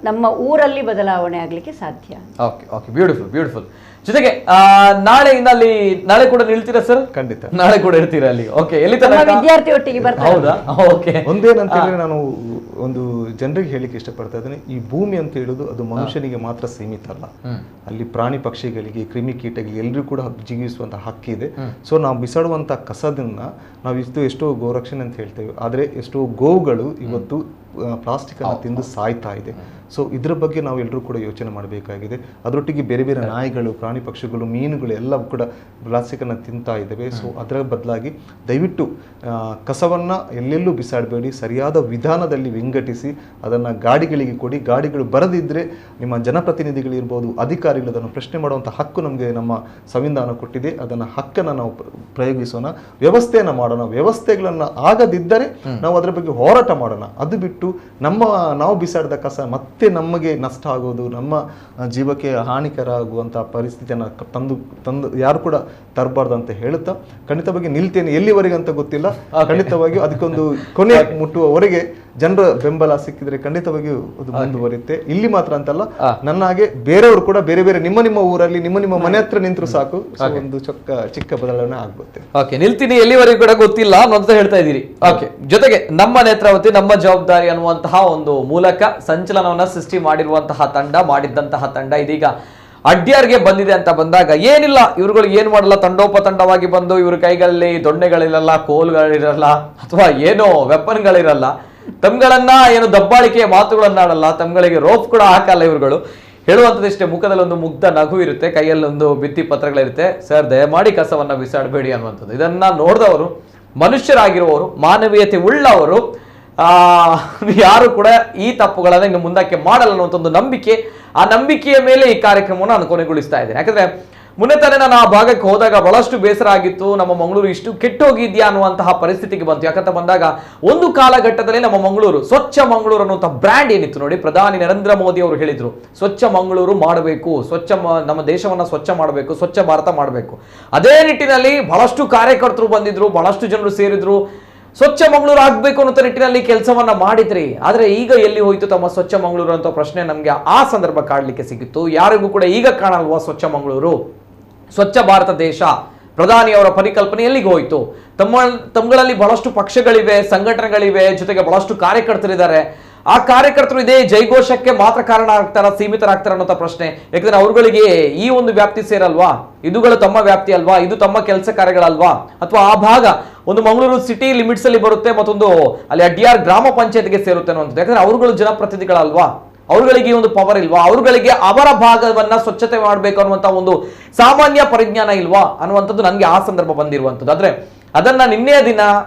ನಮ್ಮ ಊರಲ್ಲಿ ಬದಲಾವಣೆ ಆಗಲಿಕ್ಕೆ ಸಾಧ್ಯ. Okay okay, beautiful. ಜೊತೆಗೆ ನಾಳೆಯಿಂದ ಅಲ್ಲಿ ನಾಳೆ ಕೂಡ ನಿಲ್ತೀರಾ ಸರ್? ಖಂಡಿತ ನಾಳೆ ಕೂಡ ಇರ್ತೀರಾ ಅಲ್ಲಿ? ಓಕೆ, ಎಲ್ಲಿ ವಿದ್ಯಾರ್ಥಿ ಒಟ್ಟಿಗೆ ಬರ್ತಾರೆ. ಹೌದಾ? ಓಕೆ. ಒಂದೇನಂತ ಹೇಳಿದ್ರೆ ನಾನು ಒಂದು ಜನರಿಗೆ ಹೇಳಿಕ್ಕೆ ಇಷ್ಟಪಡ್ತಾ ಇದ್ದೇನೆ, ಈ ಭೂಮಿ ಅಂತ ಹೇಳುದು ಅದು ಮನುಷ್ಯನಿಗೆ ಮಾತ್ರ ಸೀಮಿತ ಅಲ್ಲ. ಅಲ್ಲಿ ಪ್ರಾಣಿ ಪಕ್ಷಿಗಳಿಗೆ, ಕ್ರಿಮಿ ಕೀಟಗಳಿಗೆ ಎಲ್ಲರೂ ಕೂಡ ಜೀವಿಸುವಂತ ಹಕ್ಕಿದೆ. ಸೊ ನಾವು ಬಿಸಾಡುವಂತ ಕಸದನ್ನ ನಾವು ಎಷ್ಟೋ ಗೋರಕ್ಷಣೆ ಅಂತ ಹೇಳ್ತೇವೆ, ಆದ್ರೆ ಎಷ್ಟೋ ಗೋವುಗಳು ಇವತ್ತು ಪ್ಲಾಸ್ಟಿಕ್ ಅನ್ನು ತಿಂದು ಸಾಯ್ತಾ ಇದೆ. ಸೊ ಇದ್ರ ಬಗ್ಗೆ ನಾವು ಎಲ್ಲರೂ ಕೂಡ ಯೋಚನೆ ಮಾಡಬೇಕಾಗಿದೆ. ಅದರೊಟ್ಟಿಗೆ ಬೇರೆ ಬೇರೆ ನಾಯಿಗಳು, ಪ್ರಾಣಿ ಪಕ್ಷಿಗಳು, ಮೀನುಗಳು ಎಲ್ಲ ಕೂಡ ಪ್ಲಾಸ್ಟಿಕ್ ಅನ್ನು ತಿಂತಾ ಇದ್ದಾವೆ. ಸೊ ಅದರ ಬದಲಾಗಿ ದಯವಿಟ್ಟು ಕಸವನ್ನ ಎಲ್ಲೆಲ್ಲೂ ಬಿಸಾಡಬೇಡಿ, ಸರಿಯಾದ ವಿಧಾನದಲ್ಲಿ ವಿಂಗಡಿಸಿ ಅದನ್ನು ಗಾಡಿಗಳಿಗೆ ಕೊಡಿ. ಗಾಡಿಗಳು ಬರದಿದ್ದರೆ ನಿಮ್ಮ ಜನಪ್ರತಿನಿಧಿಗಳಿರ್ಬೋದು, ಅಧಿಕಾರಿಗಳು ಅದನ್ನು ಪ್ರಶ್ನೆ ಮಾಡುವಂಥ ಹಕ್ಕು ನಮಗೆ ನಮ್ಮ ಸಂವಿಧಾನ ಕೊಟ್ಟಿದೆ. ಅದನ್ನು ಹಕ್ಕನ್ನು ನಾವು ಪ್ರಯೋಗಿಸೋಣ, ವ್ಯವಸ್ಥೆಯನ್ನು ಮಾಡೋಣ. ವ್ಯವಸ್ಥೆಗಳನ್ನು ಆಗದಿದ್ದರೆ ನಾವು ಅದರ ಬಗ್ಗೆ ಹೋರಾಟ ಮಾಡೋಣ. ಅದು ಬಿಟ್ಟು ನಾವು ಬಿಸಾಡಿದ ಕಸ ಮತ್ತೆ ನಮಗೆ ನಷ್ಟ ಆಗೋದು, ನಮ್ಮ ಜೀವಕ್ಕೆ ಹಾನಿಕರ ಆಗುವಂಥ ಪರಿಸ್ಥಿತಿಯನ್ನು ತಂದು ಯಾರು ಕೂಡ ತರಬಾರ್ದು ಅಂತ ಹೇಳುತ್ತಾ ಖಂಡಿತವಾಗಿ ನಿಲ್ತೇನೆ. ಎಲ್ಲಿವರೆಗೆ ಅಂತ ಗೊತ್ತಿಲ್ಲ, ಖಂಡಿತವಾಗಿಯೂ ಅದಕ್ಕೊಂದು ಕೊನೆ ಮುಟ್ಟುವವರೆಗೆ ಜನರ ಬೆಂಬಲ ಸಿಕ್ಕಿದ್ರೆ ಖಂಡಿತವಾಗಿಯೂ ಅದು ಮುಂದುವರಿಯುತ್ತೆ. ಇಲ್ಲಿ ಮಾತ್ರ ಅಂತಲ್ಲ, ನನ್ನ ಹಾಗೆ ಬೇರೆಯವರು ಕೂಡ ಬೇರೆ ಬೇರೆ ನಿಮ್ಮ ಊರಲ್ಲಿ ನಿಮ್ಮ ಮನೆ ಹತ್ರ ನಿಂತರೂ ಸಾಕು, ಒಂದು ಚಿಕ್ಕ ಬದಲಾವಣೆ ಆಗುತ್ತೆ. ಓಕೆ, ನಿಲ್ತೀನಿ ಎಲ್ಲಿವರೆಗೂ ಕೂಡ ಗೊತ್ತಿಲ್ಲ ಅಂತ ಹೇಳ್ತಾ ಇದ್ದೀರಿ. ಓಕೆ, ಜೊತೆಗೆ ನಮ್ಮ ನೇತ್ರಾವತಿ ನಮ್ಮ ಜವಾಬ್ದಾರಿ ಅನ್ನುವಂತಹ ಒಂದು ಮೂಲಕ ಸಂಚಲನವನ್ನ ಸೃಷ್ಟಿ ಮಾಡಿದಂತಹ ತಂಡ ಇದೀಗ ಅಡ್ಯಾರ್ಗೆ ಬಂದಿದೆ ಅಂತ ಬಂದಾಗ ಏನಿಲ್ಲ, ಇವ್ರುಗಳು ಏನ್ ಮಾಡಲ್ಲ, ತಂಡೋಪತಂಡವಾಗಿ ಬಂದು ಇವ್ರ ಕೈಗಳಲ್ಲಿ ದೊಣ್ಣೆಗಳಿರಲ್ಲ, ಕೋಲ್ಗಳಿರಲ್ಲ, ಅಥವಾ ಏನೋ ವೆಪನ್ಗಳಿರಲ್ಲ, ತಮ್ಗಳನ್ನ ಏನು ದಬ್ಬಾಳಿಕೆಯ ಮಾತುಗಳನ್ನಾಡಲ್ಲ, ತಮ್ಗಳಿಗೆ ರೋಪ್ ಕೂಡ ಹಾಕಲ್ಲ. ಇವ್ರುಗಳು ಹೇಳುವಂಥದ್ದಿಷ್ಟೇ, ಮುಖದಲ್ಲಿ ಒಂದು ಮುಗ್ಧ ನಗು ಇರುತ್ತೆ, ಕೈಯಲ್ಲಿ ಒಂದು ಭಿತ್ತಿ ಪತ್ರಗಳಿರುತ್ತೆ, ಸರ್ ದಯಮಾಡಿ ಕಸವನ್ನ ಬಿಸಾಡಬೇಡಿ ಅನ್ನುವಂಥದ್ದು. ಇದನ್ನ ನೋಡಿದವರು, ಮನುಷ್ಯರಾಗಿರುವವರು, ಮಾನವೀಯತೆ ಉಳ್ಳವರು ಯಾರು ಕೂಡ ಈ ತಪ್ಪುಗಳನ್ನು ಇನ್ನು ಮುಂದಕ್ಕೆ ಮಾಡಲ್ಲ ಅನ್ನುವಂಥ ಒಂದು ನಂಬಿಕೆ, ಆ ನಂಬಿಕೆಯ ಮೇಲೆ ಈ ಕಾರ್ಯಕ್ರಮವನ್ನು ನಾನು ಕೊನೆಗೊಳಿಸ್ತಾ ಇದ್ದೇನೆ. ಯಾಕಂದ್ರೆ ಮೊನ್ನೆ ತಾನೇ ನಾನು ಆ ಭಾಗಕ್ಕೆ ಹೋದಾಗ ಬಹಳಷ್ಟು ಬೇಸರ ಆಗಿತ್ತು. ನಮ್ಮ ಮಂಗಳೂರು ಇಷ್ಟು ಕೆಟ್ಟೋಗಿದ್ಯಾ ಅನ್ನುವಂತಹ ಪರಿಸ್ಥಿತಿಗೆ ಬಂತು. ಯಾಕಂತ ಬಂದಾಗ ಒಂದು ಕಾಲಘಟ್ಟದಲ್ಲಿ ನಮ್ಮ ಮಂಗಳೂರು, ಸ್ವಚ್ಛ ಮಂಗಳೂರು ಅನ್ನುವಂಥ ಬ್ರ್ಯಾಂಡ್ ಏನಿತ್ತು ನೋಡಿ, ಪ್ರಧಾನಿ ನರೇಂದ್ರ ಮೋದಿ ಅವರು ಹೇಳಿದ್ರು, ಸ್ವಚ್ಛ ಮಂಗಳೂರು ಮಾಡಬೇಕು, ನಮ್ಮ ದೇಶವನ್ನ ಸ್ವಚ್ಛ ಮಾಡಬೇಕು, ಸ್ವಚ್ಛ ಭಾರತ ಮಾಡಬೇಕು. ಅದೇ ನಿಟ್ಟಿನಲ್ಲಿ ಬಹಳಷ್ಟು ಕಾರ್ಯಕರ್ತರು ಬಂದಿದ್ರು, ಬಹಳಷ್ಟು ಜನರು ಸೇರಿದ್ರು, ಸ್ವಚ್ಛ ಮಂಗಳೂರು ಆಗ್ಬೇಕು ಅನ್ನೋ ನಿಟ್ಟಿನಲ್ಲಿ ಕೆಲಸವನ್ನ ಮಾಡಿದ್ರಿ. ಆದ್ರೆ ಈಗ ಎಲ್ಲಿ ಹೋಯ್ತು ತಮ್ಮ ಸ್ವಚ್ಛ ಮಂಗಳೂರು ಅಂತ ಪ್ರಶ್ನೆ ನಮ್ಗೆ ಆ ಸಂದರ್ಭ ಕಾಡ್ಲಿಕ್ಕೆ ಸಿಕ್ಕಿತ್ತು. ಯಾರಿಗೂ ಕೂಡ ಈಗ ಕಾಣಲ್ವಾ ಸ್ವಚ್ಛ ಮಂಗಳೂರು, ಸ್ವಚ್ಛ ಭಾರತ ದೇಶ, ಪ್ರಧಾನಿಯವರ ಪರಿಕಲ್ಪನೆ ಎಲ್ಲಿಗೆ ಹೋಯ್ತು? ತಮ್ಮಗಳಲ್ಲಿ ಬಹಳಷ್ಟು ಪಕ್ಷಗಳಿವೆ, ಸಂಘಟನೆಗಳಿವೆ, ಜೊತೆಗೆ ಬಹಳಷ್ಟು ಕಾರ್ಯಕರ್ತರಿದ್ದಾರೆ. ಆ ಕಾರ್ಯಕರ್ತರು ಇದೇ ಜೈಘೋಷಕ್ಕೆ ಮಾತ್ರ ಕಾರಣ ಆಗ್ತಾರ, ಸೀಮಿತರಾಗ್ತಾರ ಅನ್ನೋ ಪ್ರಶ್ನೆ. ಯಾಕಂದ್ರೆ ಅವ್ರುಗಳಿಗೆ ಈ ಒಂದು ವ್ಯಾಪ್ತಿ ಸೇರಲ್ವಾ, ಇದುಗಳು ತಮ್ಮ ವ್ಯಾಪ್ತಿ ಅಲ್ವಾ, ಇದು ತಮ್ಮ ಕೆಲಸ ಕಾರ್ಯಗಳಲ್ವಾ, ಅಥವಾ ಆ ಭಾಗ ಒಂದು ಮಂಗಳೂರು ಸಿಟಿ ಲಿಮಿಟ್ಸ್ ಅಲ್ಲಿ ಬರುತ್ತೆ, ಮತ್ತೊಂದು ಅಲ್ಲಿ ಅಡ್ಯಾರ್ ಗ್ರಾಮ ಪಂಚಾಯತ್ಗೆ ಸೇರುತ್ತೆ ಅನ್ನುವಂಥದ್ದು. ಯಾಕಂದ್ರೆ ಅವ್ರುಗಳು ಜನಪ್ರತಿನಿಧಿಗಳಲ್ವಾ, ಅವ್ರುಗಳಿಗೆ ಒಂದು ಪವರ್ ಇಲ್ವಾ, ಅವ್ರುಗಳಿಗೆ ಅವರ ಭಾಗವನ್ನ ಸ್ವಚ್ಛತೆ ಮಾಡಬೇಕು ಅನ್ನುವಂಥ ಒಂದು ಸಾಮಾನ್ಯ ಪರಿಜ್ಞಾನ ಇಲ್ವಾ ಅನ್ನುವಂಥದ್ದು ನನಗೆ ಆ ಸಂದರ್ಭ ಬಂದಿರುವಂಥದ್ದು. ಆದ್ರೆ ಅದನ್ನ ನಿನ್ನೆಯ ದಿನ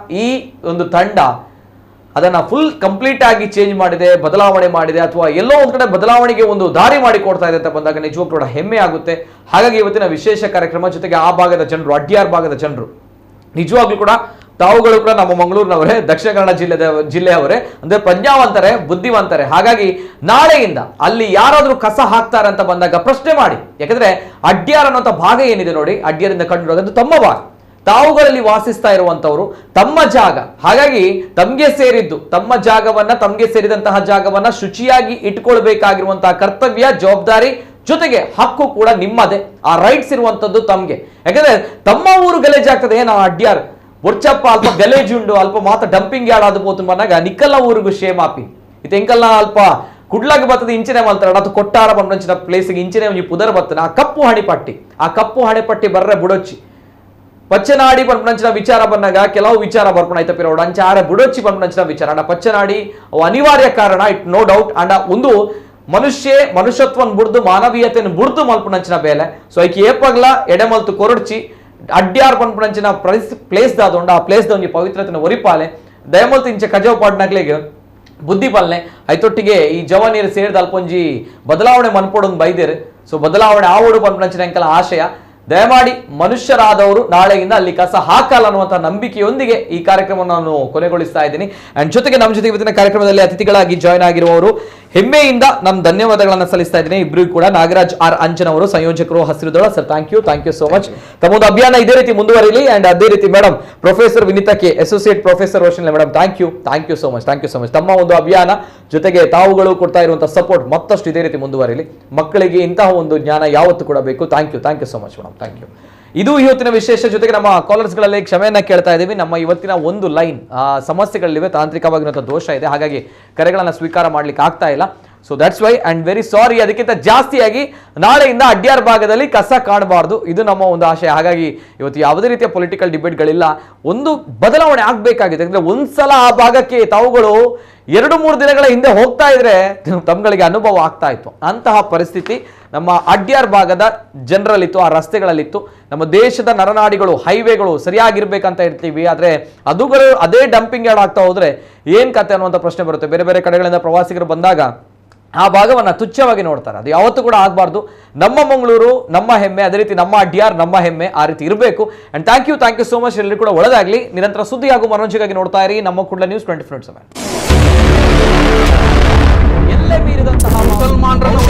ಈ ಒಂದು ತಂಡ ಅದನ್ನ ಫುಲ್ ಕಂಪ್ಲೀಟ್ ಆಗಿ ಚೇಂಜ್ ಮಾಡಿದೆ, ಬದಲಾವಣೆ ಮಾಡಿದೆ, ಅಥವಾ ಎಲ್ಲೋ ಒಂದ್ ಕಡೆ ಬದಲಾವಣೆಗೆ ಒಂದು ದಾರಿ ಮಾಡಿಕೊಡ್ತಾ ಇದೆ ಅಂತ ಬಂದಾಗ ನಿಜವಾಗ್ಲೂ ಕೂಡ ಹೆಮ್ಮೆ ಆಗುತ್ತೆ. ಹಾಗಾಗಿ ಇವತ್ತಿನ ವಿಶೇಷ ಕಾರ್ಯಕ್ರಮ, ಜೊತೆಗೆ ಆ ಭಾಗದ ಜನರು, ಅಡ್ಯಾರ್ ಭಾಗದ ಜನರು ನಿಜವಾಗ್ಲೂ ಕೂಡ ತಾವುಗಳು ಕೂಡ ನಮ್ಮ ಮಂಗಳೂರಿನವರೇ, ದಕ್ಷಿಣ ಕನ್ನಡ ಜಿಲ್ಲೆಯವರೇ, ಅಂದ್ರೆ ಪ್ರಜ್ಞಾವಂತರೇ, ಬುದ್ಧಿವಂತರೇ. ಹಾಗಾಗಿ ನಾಳೆಯಿಂದ ಅಲ್ಲಿ ಯಾರಾದ್ರೂ ಕಸ ಹಾಕ್ತಾರೆ ಅಂತ ಬಂದಾಗ ಪ್ರಶ್ನೆ ಮಾಡಿ. ಯಾಕಂದ್ರೆ ಅಡ್ಯಾರ್ ಅನ್ನೋಂಥ ಭಾಗ ಏನಿದೆ ನೋಡಿ, ಅಡ್ಯಾರಿಂದ ಕಂಡು ತಮ್ಮ ಭಾಗ, ತಾವುಗಳಲ್ಲಿ ವಾಸಿಸ್ತಾ ಇರುವಂತವರು, ತಮ್ಮ ಜಾಗ. ಹಾಗಾಗಿ ತಮ್ಗೆ ಸೇರಿದ್ದು, ತಮ್ಮ ಜಾಗವನ್ನ, ತಮ್ಗೆ ಸೇರಿದಂತಹ ಜಾಗವನ್ನ ಶುಚಿಯಾಗಿ ಇಟ್ಕೊಳ್ಬೇಕಾಗಿರುವಂತಹ ಕರ್ತವ್ಯ, ಜವಾಬ್ದಾರಿ, ಜೊತೆಗೆ ಹಕ್ಕು ಕೂಡ ನಿಮ್ಮದೇ. ಆ ರೈಟ್ಸ್ ಇರುವಂತದ್ದು ತಮ್ಗೆ. ಯಾಕಂದ್ರೆ ತಮ್ಮ ಊರು ಗಲೇಜಾಗ್ತದೆ, ನಾವು ಅಡ್ಯಾರ್ ಒರ್ಚಪ್ಪ ಅಲ್ಪ ಗಲೇಜುಂಡು, ಅಲ್ಪ ಮಾತ್ರ ಡಂಪಿಂಗ್ ಯಾರ್ಡ್ ಆದಬೋದು ಬಂದಾಗ ನಿಕ್ಕಲ್ಲ ಊರಿಗೂ ಶೇಮಾಪಿ ಇದು ಎಂಕಲ್ಲ ಅಲ್ಪ ಕುಡ್ಲಾಗಿ ಬರ್ತದೆ, ಇಂಚಿನೇ ಮಲ್ತಾರ ಅದು ಕೊಟ್ಟಾರ ಬಂದಂಚಿನ ಪ್ಲೇಸಿಗೆ ಇಂಚಿನೇ ಒಂಜಿ ಪುದರ್ ಬರ್ತದೆ. ಆ ಕಪ್ಪು ಹಣೆಪಟ್ಟಿ ಬರ್ರೆ ಬುಡೊಚ್ಚಿ ಪಚ್ಚನಾಡಿ ಪಂಪನಂಚಿನ ವಿಚಾರ ಬಂದಾಗ ಕೆಲವು ವಿಚಾರ ಬರ್ಪಣ ಐತಪಿರೋಡು ಅಂಚಾರೆ ಬುಡೊಚ್ಚಿ ಪಂಪನಂಚಿನ ವಿಚಾರ ಅಂಡ ಪಚ್ಚನಾಡಿ ಅವು ಅನಿವಾರ್ಯ ಕಾರಣ, ಇಟ್ ನೋ ಡೌಟ್. ಅಂಡ ಒಂದು ಮನುಷ್ಯತ್ವನ್ ಬುಡ್ದು, ಮಾನವೀಯತೆಯನ್ನು ಬುಡ್ದು ಮಲ್ಪನಂಚಿನ ಬೇಲೆ. ಸೊ ಐಕಿ ಏಪಗ್ಲ ಎಡೆಮಲ್ತು ಕೊರಡ್ಚಿ ಅಡ್ಯಾರ್ ಪಂಪನಂಚಿನ ಪ್ಲೇಸ್ ದಾದೊಂಡ ಆ ಪ್ಲೇಸ್ ದ ಒಂಜಿ ಪವಿತ್ರತೆನ ಒರಿಪಾಲೆ ದಯಮಲ್ತು ಇಂಚೆ ಕಜಾವ್ ಪಾಡ್ನಾಗ್ಲಿಗೆ ಬುದ್ಧಿ ಪಾಲನೆ ಐತೊಟ್ಟಿಗೆ ಈ ಜವಾನಿಯರು ಸೇರಿದ ಅಲ್ಪೊಂಜಿ ಬದಲಾವಣೆ ಮನ್ಪೊಡೊಂದು ಬೈದೇರು. ಸೊ ಬದಲಾವಣೆ ಆವೋಡು ಪಂಪನಂಚಿನ ಎಂಕಲ ಆಶಯ ದಯಮಾಡಿ ಮನುಷ್ಯರಾದವರು ನಾಳೆಯಿಂದ ಅಲ್ಲಿ ಕಸ ಹಾಕಲ್ಲ ಅನ್ನುವಂಥ ನಂಬಿಕೆಯೊಂದಿಗೆ ಈ ಕಾರ್ಯಕ್ರಮವನ್ನು ನಾನು ಕೊನೆಗೊಳಿಸ್ತಾ ಇದ್ದೀನಿ. ಅಂಡ್ ಜೊತೆಗೆ ನಮ್ಮ ಜೊತೆ ಇವತ್ತಿನ ಕಾರ್ಯಕ್ರಮದಲ್ಲಿ ಅತಿಥಿಗಳಾಗಿ ಜಾಯ್ನ್ ಆಗಿರುವವರು ಹೆಮ್ಮೆಯಿಂದ ನಾನು ಧನ್ಯವಾದಗಳನ್ನು ಸಲ್ಲಿಸ್ತಾ ಇದ್ದೀನಿ ಇಬ್ಬರಿಗೂ ಕೂಡ. ನಾಗರಾಜ್ ಆರ್ ಅಂಜನ್ ಅವರು, ಸಂಯೋಜಕರು, Hasiru Dala. Sir thank you so much. ತಮ್ಮೊಂದು ಅಭಿಯಾನ ಇದೇ ರೀತಿ ಮುಂದುವರಿಲಿ. ಅಂಡ್ ಅದೇ ರೀತಿ madam professor Vinitha K, associate professor Roshan madam, thank you so much. ತಮ್ಮ ಒಂದು ಅಭಿಯಾನ ಜೊತೆಗೆ ತಾವುಗಳು ಕೊಡ್ತಾ ಇರುವಂತಹ ಸಪೋರ್ಟ್ ಮತ್ತಷ್ಟು ಇದೇ ರೀತಿ ಮುಂದುವರಿಲಿ. ಮಕ್ಕಳಿಗೆ ಇಂತಹ ಒಂದು ಜ್ಞಾನ ಯಾವತ್ತು ಕೂಡ ಬೇಕು. Thank you so much madam. Thank you. ಇದು ಇವತ್ತಿನ ವಿಶೇಷ. ಜೊತೆಗೆ ನಮ್ಮ ಕಾಲರ್ಸ್ಗಳಲ್ಲಿ ಕ್ಷಮೆಯನ್ನ ಕೇಳ್ತಾ ಇದ್ದೀವಿ. ನಮ್ಮ ಇವತ್ತಿನ ಒಂದು ಲೈನ್ ಸಮಸ್ಯೆಗಳಿವೆ, ತಾಂತ್ರಿಕವಾಗಿರುವಂಥ ದೋಷ ಇದೆ, ಹಾಗಾಗಿ ಕರೆಗಳನ್ನು ಸ್ವೀಕಾರ ಮಾಡ್ಲಿಕ್ಕೆ ಆಗ್ತಾ ಇಲ್ಲ. So that's why and very sorry. ಅದಕ್ಕಿಂತ ಜಾಸ್ತಿಯಾಗಿ ನಾಳೆಯಿಂದ ಅಡ್ಯಾರ್ ಭಾಗದಲ್ಲಿ ಕಸ ಕಾಣಬಾರ್ದು, ಇದು ನಮ್ಮ ಒಂದು ಆಶಯ. ಹಾಗಾಗಿ ಇವತ್ತು ಯಾವುದೇ ರೀತಿಯ ಪೊಲಿಟಿಕಲ್ ಡಿಬೇಟ್ಗಳಿಲ್ಲ, ಒಂದು ಬದಲಾವಣೆ ಆಗಬೇಕಾಗಿದೆ. ಯಾಕಂದ್ರೆ ಒಂದ್ಸಲ ಆ ಭಾಗಕ್ಕೆ ತಾವುಗಳು 2-3 ದಿನಗಳ ಹಿಂದೆ ಹೋಗ್ತಾ ಇದ್ರೆ ತಮ್ಗಳಿಗೆ ಅನುಭವ ಆಗ್ತಾ ಇತ್ತು. ಅಂತಹ ಪರಿಸ್ಥಿತಿ ನಮ್ಮ ಅಡ್ಯಾರ್ ಭಾಗದ ಜನರಲ್ಲಿತ್ತು, ಆ ರಸ್ತೆಗಳಲ್ಲಿತ್ತು. ನಮ್ಮ ದೇಶದ ನರನಾಡಿಗಳು, ಹೈವೇಗಳು ಸರಿಯಾಗಿರ್ಬೇಕಂತ ಇರ್ತೀವಿ, ಆದರೆ ಅದುಗಳು ಅದೇ ಡಂಪಿಂಗ್ ಯಾರ್ಡ್ ಆಗ್ತಾ ಹೋದ್ರೆ ಏನ್ ಕತೆ ಅನ್ನುವಂಥ ಪ್ರಶ್ನೆ ಬರುತ್ತೆ. ಬೇರೆ ಬೇರೆ ಕಡೆಗಳಿಂದ ಪ್ರವಾಸಿಗರು ಬಂದಾಗ ಆ ಭಾಗವನ್ನು ತುಚ್ಛವಾಗಿ ನೋಡ್ತಾರೆ. ಅದು ಯಾವತ್ತೂ ಕೂಡ ಆಗಬಾರ್ದು. ನಮ್ಮ ಮಂಗಳೂರು ನಮ್ಮ ಹೆಮ್ಮೆ, ಅದೇ ರೀತಿ ನಮ್ಮ ಅಡ್ಯಾರ್ ನಮ್ಮ ಹೆಮ್ಮೆ, ಆ ರೀತಿ ಇರಬೇಕು. And thank you so much. ಎಲ್ಲರೂ ಕೂಡ ಒಳ್ಳೆದಾಗಲಿ. ನಿರಂತರ ಸುದ್ದಿ ಹಾಗೂ ಮನೋರಂಜನೆಗಾಗಿ ನೋಡ್ತಾ ಇರಿ ನಮ್ಮ ಕೂಡಲ ನ್ಯೂಸ್ 24/7. ಎಲ್ಲೇ ಮೀರಿದಂತಹ ಮುಸಲ್ಮಾನರನ್ನು